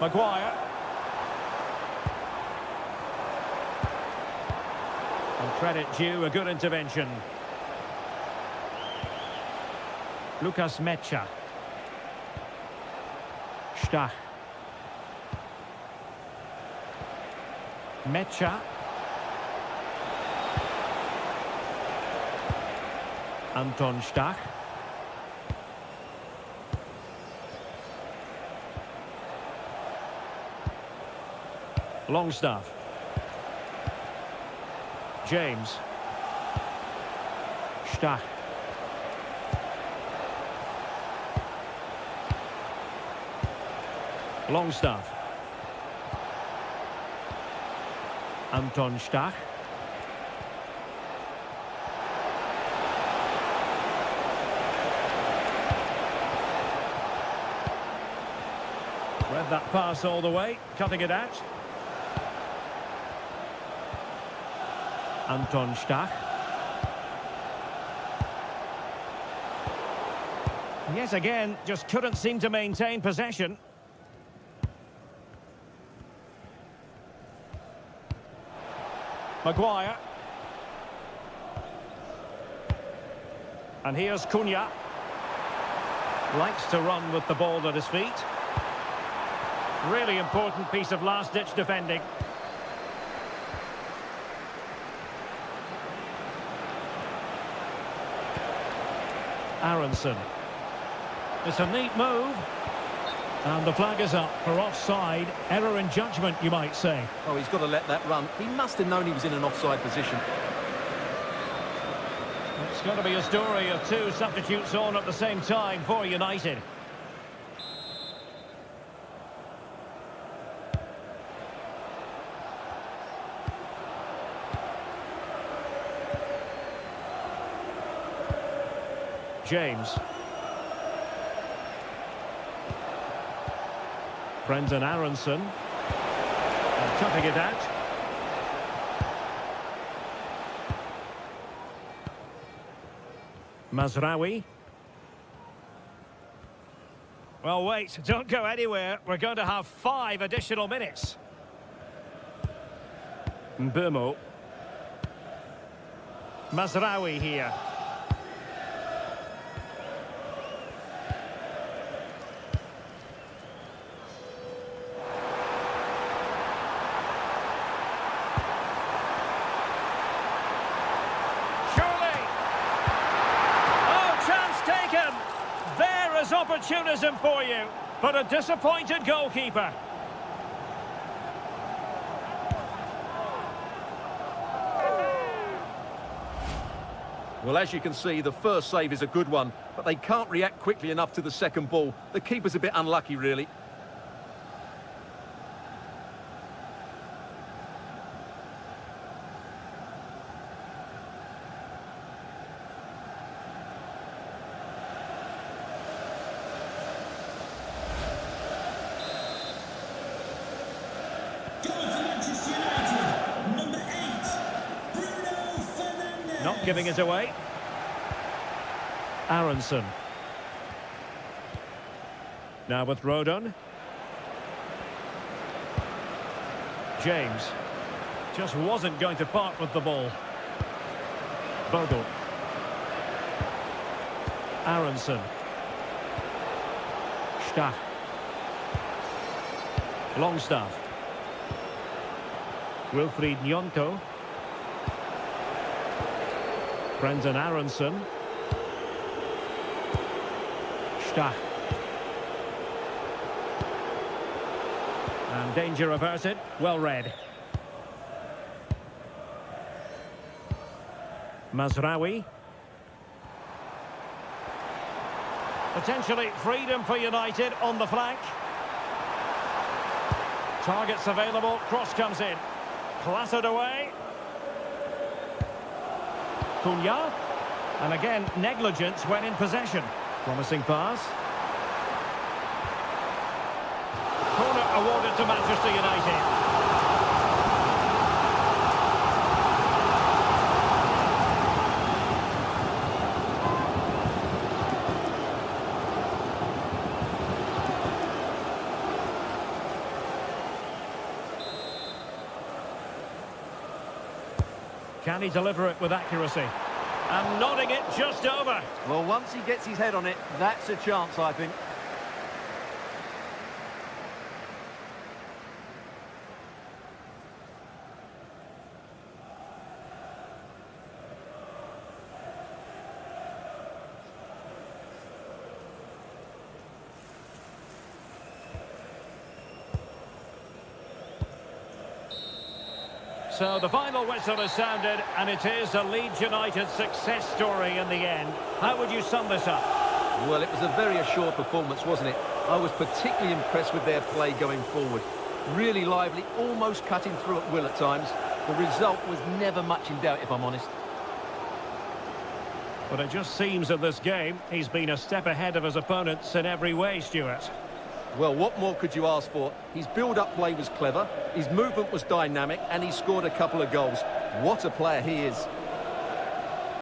Speaker 1: Maguire. And credit due, a good intervention. Lucas Mecha. Stach. Mecha. Anton Stach. Longstaff. James. Stach. Longstaff. Anton Stach. Read that pass all the way, cutting it out. Anton Stach. Yet again, just couldn't seem to maintain possession. Maguire. And here's Cunha. Likes to run with the ball at his feet. Really important piece of last-ditch defending. Aronson. It's a neat move. And the flag is up for offside. Error in judgment, you might say.
Speaker 2: Oh, he's got to let that run. He must have known he was in an offside position.
Speaker 1: It's going to be a story of two substitutes on at the same time for United. James. Brendan Aronson. And cutting it out. Mazraoui. Well, wait, don't go anywhere. We're going to have 5 additional minutes. Mbomo. Mazraoui here. Opportunism for you, but a disappointed goalkeeper.
Speaker 2: Well, as you can see, the first save is a good one, but they can't react quickly enough to the second ball. The keeper's a bit unlucky, really.
Speaker 1: Not giving it away. Aronson. Now with Rodon. James. Just wasn't going to part with the ball. Bogle. Aronson. Stach. Longstaff. Wilfried Nyonto. Brendan Aronson. Stach. And danger averted. Well read. Mazraoui. Potentially freedom for United on the flank. Targets available. Cross comes in. Clattered away. Cunha. And again, negligence when in possession. Promising pass. Corner awarded to Manchester United. Can he deliver it with accuracy? And nodding it just over.
Speaker 2: Well, once he gets his head on it, that's a chance, I think.
Speaker 1: So the final whistle is sounded, and it is a Leeds United success story in the end. How would you sum this up?
Speaker 2: Well, it was a very assured performance, wasn't it? I was particularly impressed with their play going forward. Really lively, almost cutting through at will at times. The result was never much in doubt, if I'm honest.
Speaker 1: But it just seems in this game, he's been a step ahead of his opponents in every way, Stuart.
Speaker 2: Well, what more could you ask for? His build-up play was clever, his movement was dynamic, and he scored a couple of goals. What a player he is.